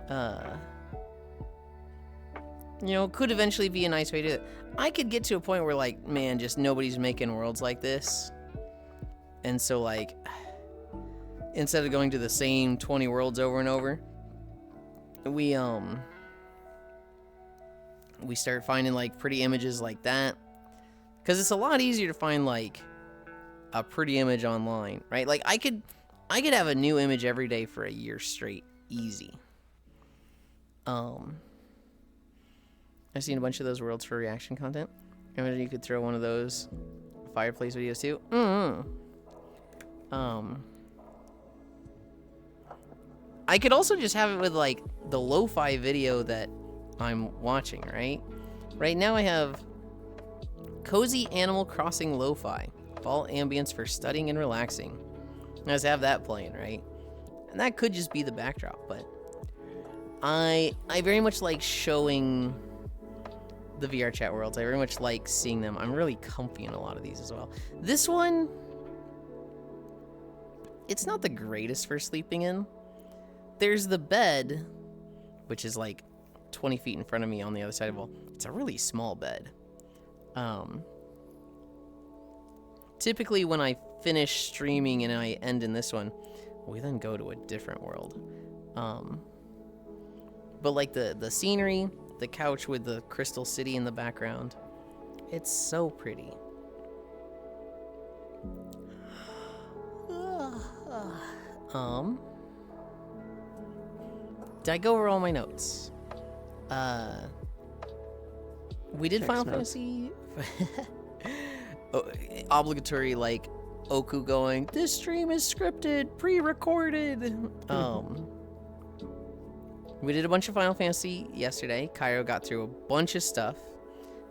you know, could eventually be a nice way to do it. I could get to a point where like, man, just nobody's making worlds like this. And so like, instead of going to the same 20 worlds over and over, we start finding like pretty images like that. Cause it's a lot easier to find like a pretty image online, right? Like I could have a new image every day for a year straight, easy. I've seen a bunch of those worlds for reaction content. I mean, you could throw one of those fireplace videos too. I could also just have it with like the lo-fi video that I'm watching, right? Right now I have Cozy Animal Crossing Lo-Fi. Fall ambience for studying and relaxing. I just have that playing, right? And that could just be the backdrop, but I very much like showing the VR chat worlds. I very much like seeing them. I'm really comfy in a lot of these as well. This one, it's not the greatest for sleeping in. There's the bed, which is like 20 feet in front of me on the other side of the wall. It's a really small bed. Typically when I finish streaming and I end in this one, we then go to a different world. But like the scenery, the couch with the crystal city in the background, it's so pretty. Did I go over all my notes? We did Checks Final notes. Fantasy. Obligatory, like, Oku going, this stream is scripted, pre-recorded. We did a bunch of Final Fantasy yesterday. Cairo got through a bunch of stuff.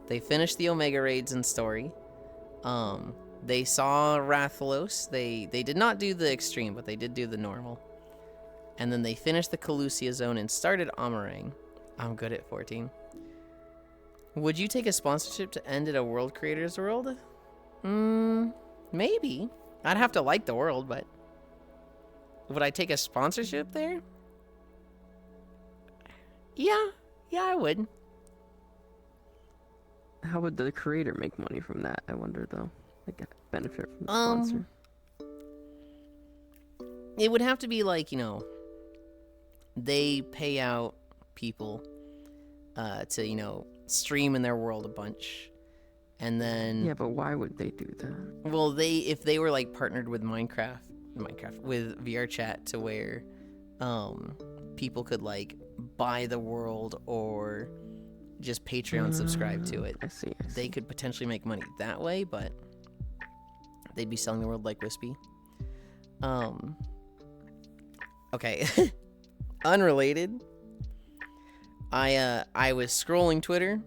They finished the Omega raids and story. They saw Rathalos. They did not do the extreme, but they did do the normal. And then they finished the Calusia zone and started Amarang. I'm good at 14. Would you take a sponsorship to end at a World Creators World? Maybe. I'd have to like the world, but would I take a sponsorship there? Yeah, I would. How would the creator make money from that? I wonder though. Like benefit from the sponsor. It would have to be like, they pay out people to, stream in their world a bunch. And then Yeah, but why would they do that? well, if they were like partnered with Minecraft with VR chat to where people could like buy the world or just Patreon subscribe to it. I see. They could potentially make money that way, but they'd be selling the world like Wispy. Okay. Unrelated. I was scrolling Twitter.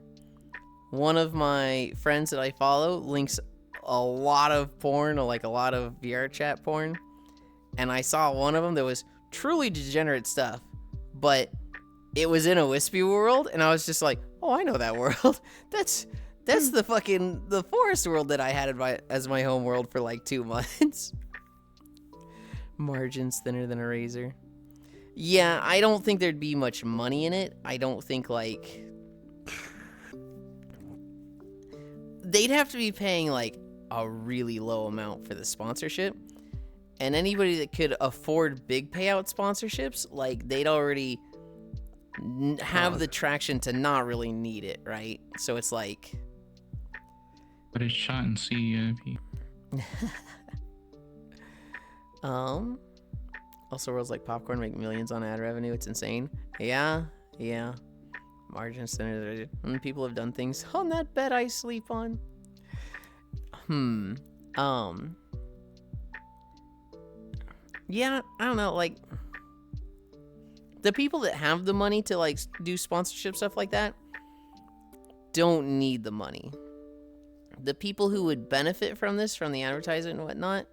One of my friends that I follow links a lot of porn, or like a lot of VR chat porn. And I saw one of them that was truly degenerate stuff, but it was in a Wispy world, and I was just like, oh, I know that world. That's the forest world that I had as my home world for like 2 months. Margins thinner than a razor. Yeah, I don't think there'd be much money in it. I don't think, like... They'd have to be paying, like, a really low amount for the sponsorship. And anybody that could afford big payout sponsorships, like, they'd already have the traction to not really need it, right? So it's like... But it's shot and see, Also, worlds like popcorn make millions on ad revenue. It's insane. Yeah. Margin centers. People have done things on that bed I sleep on. Yeah, I don't know. Like, the people that have the money to like do sponsorship stuff like that don't need the money. The people who would benefit from this, from the advertising and whatnot,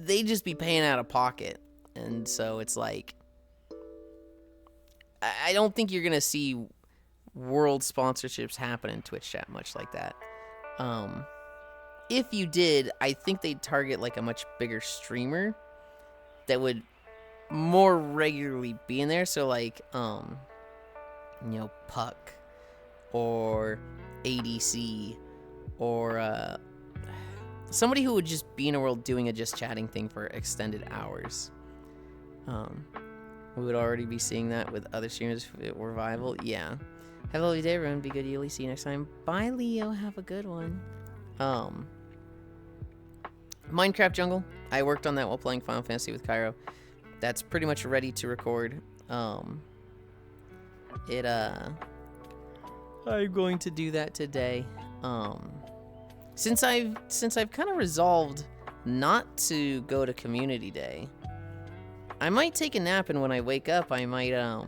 they just be paying out of pocket. And so it's like, I don't think you're gonna see world sponsorships happen in Twitch chat much like that. If you did, I think they'd target like a much bigger streamer that would more regularly be in there. So like Puck or ADC or somebody who would just be in a world doing a just chatting thing for extended hours. We would already be seeing that with other streamers if it were viable. Yeah. Have a lovely day, everyone. Be good, Yuli. See you next time. Bye, Leo. Have a good one. Minecraft Jungle. I worked on that while playing Final Fantasy with Cairo. That's pretty much ready to record. I'm going to do that today. Since I've kind of resolved not to go to Community Day, I might take a nap, and when I wake up, I might I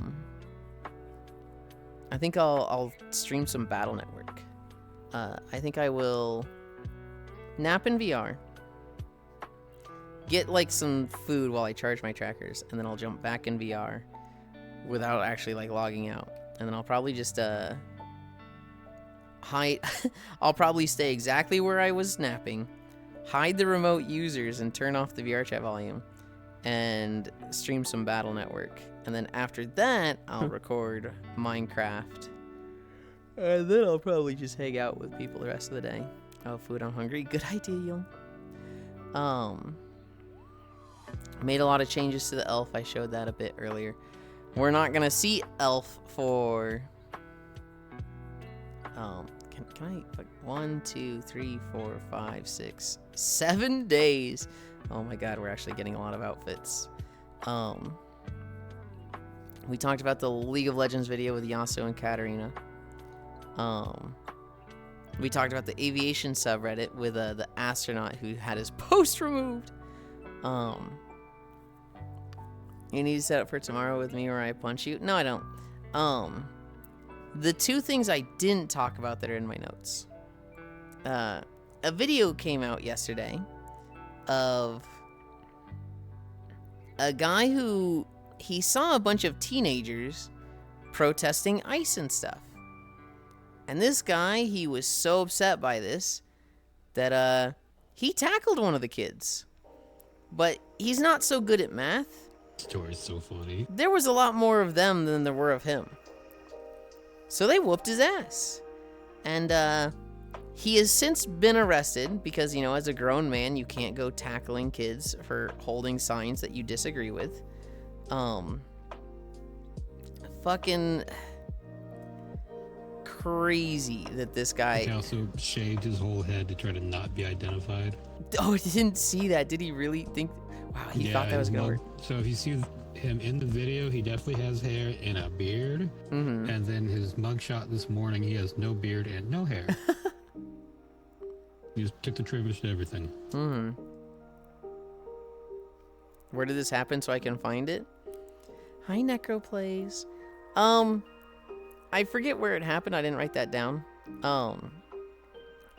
think I'll stream some Battle Network. I think I will nap in VR, get like some food while I charge my trackers, and then I'll jump back in VR without actually like logging out, and then I'll probably just hide. I'll probably stay exactly where I was napping, hide the remote users, and turn off the VR chat volume, and stream some Battle Network. And then after that, I'll record Minecraft. And then I'll probably just hang out with people the rest of the day. Oh, food, I'm hungry. Good idea, Young. Made a lot of changes to the elf. I showed that a bit earlier. we're not gonna see Elf for can I like 1, 2, 3, 4, 5, 6, 7 days. Oh my god, we're actually getting a lot of outfits. We talked about the League of Legends video with Yasuo and Katarina. We talked about the aviation subreddit with the astronaut who had his post removed. You need to set up for tomorrow with me or I punch you. No, I don't. The two things I didn't talk about that are in my notes. A video came out yesterday of a guy who he saw a bunch of teenagers protesting ICE and stuff. And this guy, he was so upset by this that he tackled one of the kids. But he's not so good at math. Story's so funny. There was a lot more of them than there were of him. So they whooped his ass. And he has since been arrested because, you know, as a grown man, you can't go tackling kids for holding signs that you disagree with. Fucking crazy that this guy... He also shaved his whole head to try to not be identified. Oh, I didn't see that. Did he really think... Wow, he thought that was gonna work. So if you see him in the video, he definitely has hair and a beard. Mm-hmm. And then his mugshot this morning, he has no beard and no hair. He just took the trimmers and everything. Mm-hmm. Where did this happen so I can find it? Hi, Necroplays. I forget where it happened. I didn't write that down.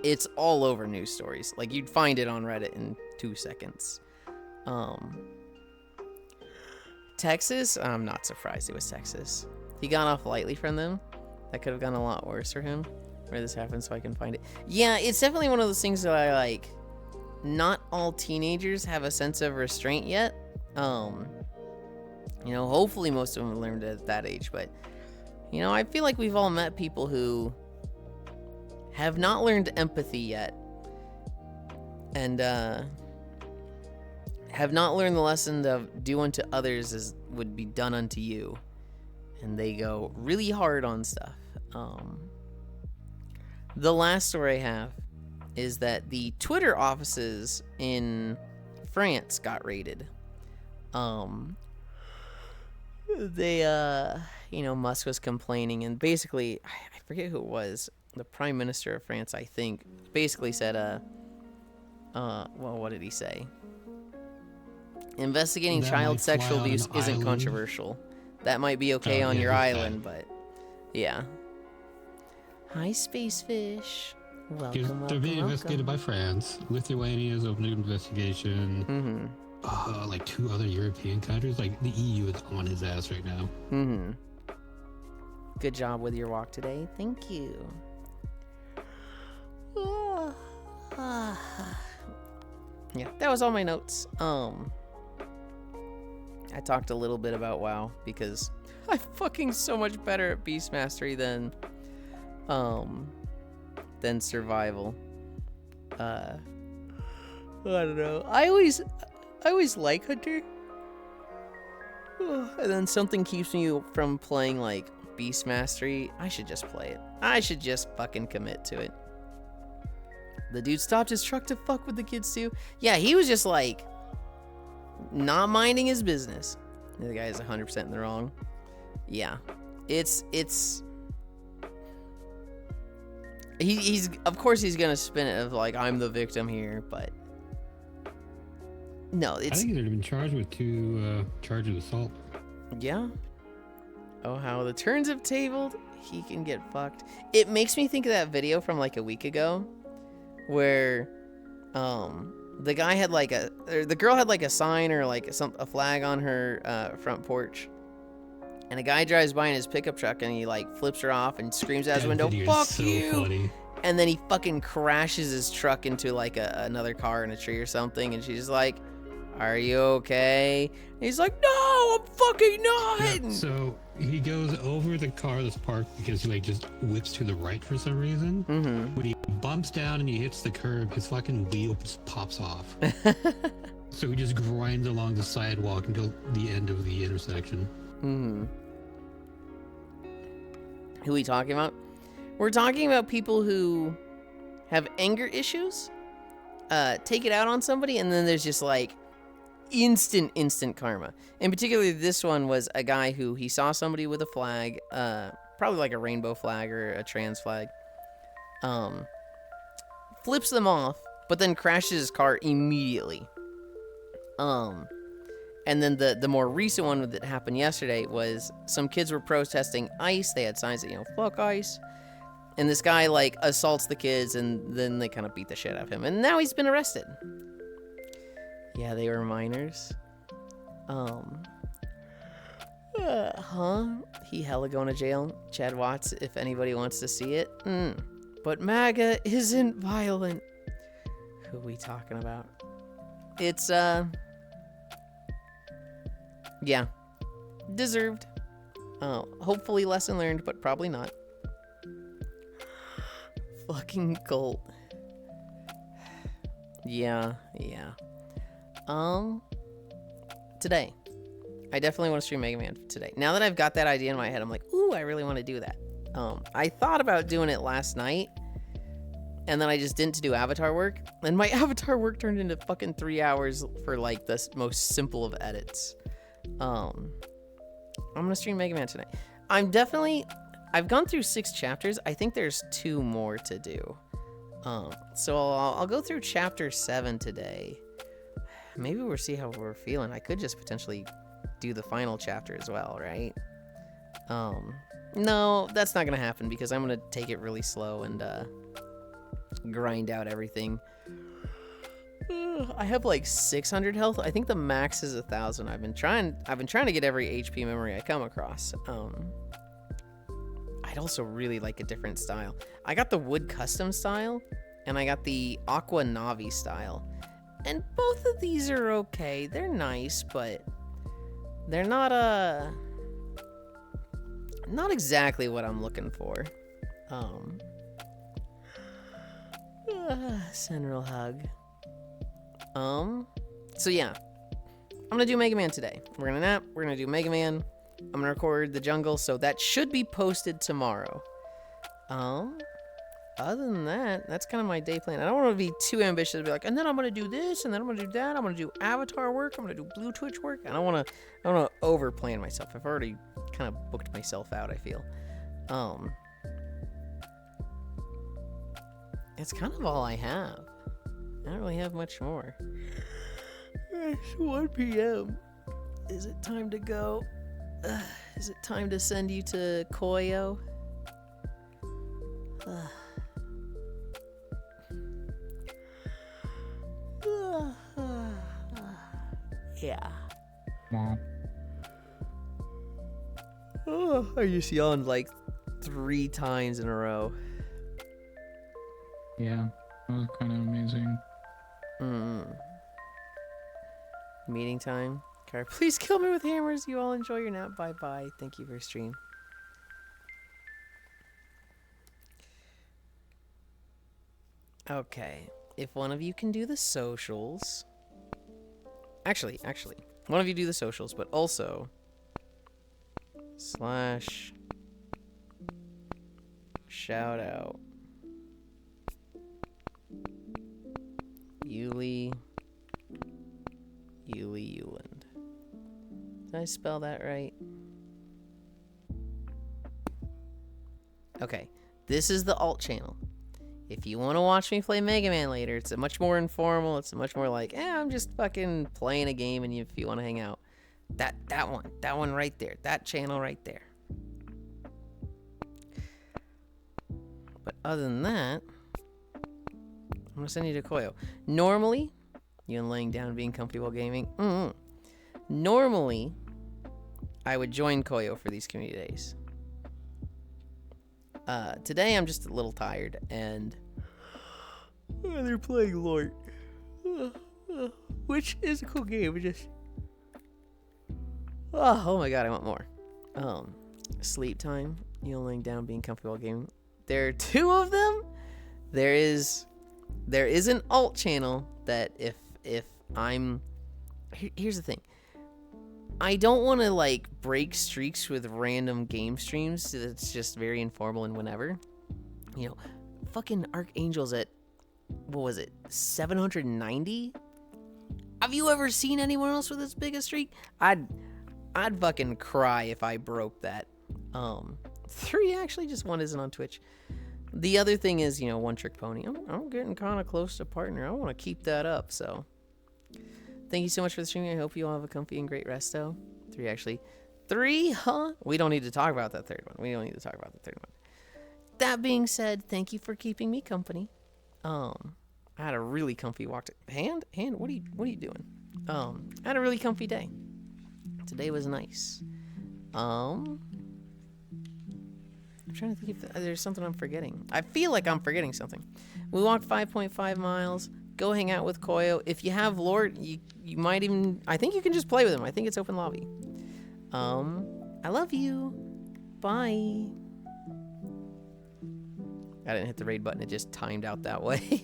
It's all over news stories. Like, you'd find it on Reddit in 2 seconds. Texas? I'm not surprised it was Texas. He got off lightly from them. That could have gone a lot worse for him. Where this happened so I can find it. Yeah, it's definitely one of those things that I like. Not all teenagers have a sense of restraint yet. You know, hopefully most of them have learned at that age, but you know, I feel like we've all met people who have not learned empathy yet. And have not learned the lesson of do unto others as would be done unto you. And they go really hard on stuff. The last story I have is that the Twitter offices in France got raided. You know, Musk was complaining, and basically, I forget who it was, the Prime Minister of France, I think, basically said, well, what did he say? Investigating child sexual abuse isn't controversial. That might be okay on your island, but yeah. Hi, Space Fish. Welcome, They're being investigated by France. Lithuania is opening an investigation. Mm-hmm. Like 2 other European countries. Like the EU is on his ass right now. Mm-hmm. Good job with your walk today. Thank you. Yeah, that was all my notes. I talked a little bit about WoW because I'm fucking so much better at Beast Mastery than survival. I don't know. I always like Hunter. And then something keeps me from playing like Beast Mastery. I should just play it. I should just fucking commit to it. The dude stopped his truck to fuck with the kids too. Yeah, he was just like not minding his business. The guy is 100% in the wrong. Yeah. It's he's of course he's gonna spin it of like I'm the victim here, but no, I it's think he's already been charged with 2 charges of assault. yeah. Oh, how the turns have tabled. He can get fucked. It makes me think of that video from like a week ago, where the guy had like the girl had like a sign or like a flag on her front porch. And a guy drives by in his pickup truck and he like flips her off and screams out his window, "Fuck so you!" Funny. And then he fucking crashes his truck into like another car in a tree or something. And she's like, "Are you okay?" And he's like, "No, I'm fucking not." Yeah, so he goes over the car that's parked because he like just whips to the right for some reason. Mm-hmm. When he bumps down and he hits the curb, his fucking wheel just pops off. So he just grinds along the sidewalk until the end of the intersection. Mm-hmm. Who are we talking about? We're talking about people who have anger issues, take it out on somebody, and then there's just like instant karma. And particularly this one was a guy who he saw somebody with a flag, probably like a rainbow flag or a trans flag, flips them off, but then crashes his car immediately. And then the more recent one that happened yesterday was some kids were protesting ICE. They had signs that, you know, fuck ICE. And this guy, like, assaults the kids, and then they kind of beat the shit out of him. And now he's been arrested. Yeah, they were minors. He hella going to jail. Chad Watts, if anybody wants to see it. But MAGA isn't violent. Who are we talking about? It's, yeah. Deserved. Hopefully lesson learned, but probably not. Fucking cult. Yeah. Today. I definitely want to stream Mega Man today. Now that I've got that idea in my head, I'm like, ooh, I really want to do that. I thought about doing it last night, and then I just didn't do avatar work, and my avatar work turned into fucking 3 hours for like the most simple of edits. I'm gonna stream Mega Man tonight. I've gone through 6 chapters. I think there's 2 more to do. So I'll go through chapter 7 today. Maybe we'll see how we're feeling. I could just potentially do the final chapter as well, right? No, that's not gonna happen because I'm gonna take it really slow and grind out everything. I have like 600 health. I think the max is 1,000. I've been trying to get every HP memory I come across. I'd also really like a different style. I got the wood custom style, and I got the aqua navi style. And both of these are okay. They're nice, but they're not exactly what I'm looking for. Senral hug. So yeah, I'm gonna do Mega Man today. We're gonna nap, we're gonna do Mega Man. I'm gonna record the jungle, so that should be posted tomorrow. Other than that, that's kind of my day plan. I don't want to be too ambitious to be like, and then I'm gonna do this, and then I'm gonna do that. I'm gonna do avatar work. I'm gonna do Blue Twitch work. I don't want to over plan myself. I've already kind of booked myself out, I feel. It's kind of all I have. I don't really have much more. It's 1 p.m. Is it time to go? Is it time to send you to Koyo? Yeah. Oh, I just yawned like 3 times in a row. Yeah, that was kind of amazing. Meeting time. Car, please kill me with hammers. You all enjoy your nap. Bye bye. Thank you for stream. Okay. If one of you can do the socials. Actually, one of you do the socials, but also / shout out Yulind. Did I spell that right? Okay, this is the alt channel. If you want to watch me play Mega Man later, it's a much more informal. It's a much more like, I'm just fucking playing a game, and if you want to hang out, that one right there, that channel right there. But other than that, I'm gonna send you to Koyo. Normally, you and laying down, being comfy while gaming. Normally, I would join Koyo for these community days. Today I'm just a little tired, and they're playing Lort, which is a cool game. Just oh my god, I want more. Sleep time. You laying down, being comfy while gaming. There are 2 of them. There is an alt channel that if I'm here's the thing. I don't want to like break streaks with random game streams. It's just very informal and whenever. You know, fucking Archangel's at, what was it, 790? Have you ever seen anyone else with as big a streak? I'd fucking cry if I broke that. 3 actually, just 1 isn't on Twitch. The other thing is, you know, One Trick Pony. I'm getting kind of close to partner. I want to keep that up, so. Thank you so much for the streaming. I hope you all have a comfy and great resto. 3 actually. 3, huh? We don't need to talk about that 3rd one. We don't need to talk about the 3rd one. That being said, thank you for keeping me company. I had a really comfy walk to hand, what are you doing? I had a really comfy day. Today was nice. I'm trying to think if there's something I'm forgetting. I feel like I'm forgetting something. We walked 5.5 miles. Go hang out with Koyo. If you have Lord, you might even, I think you can just play with him. I think it's open lobby. I love you. Bye. I didn't hit the raid button. It just timed out that way.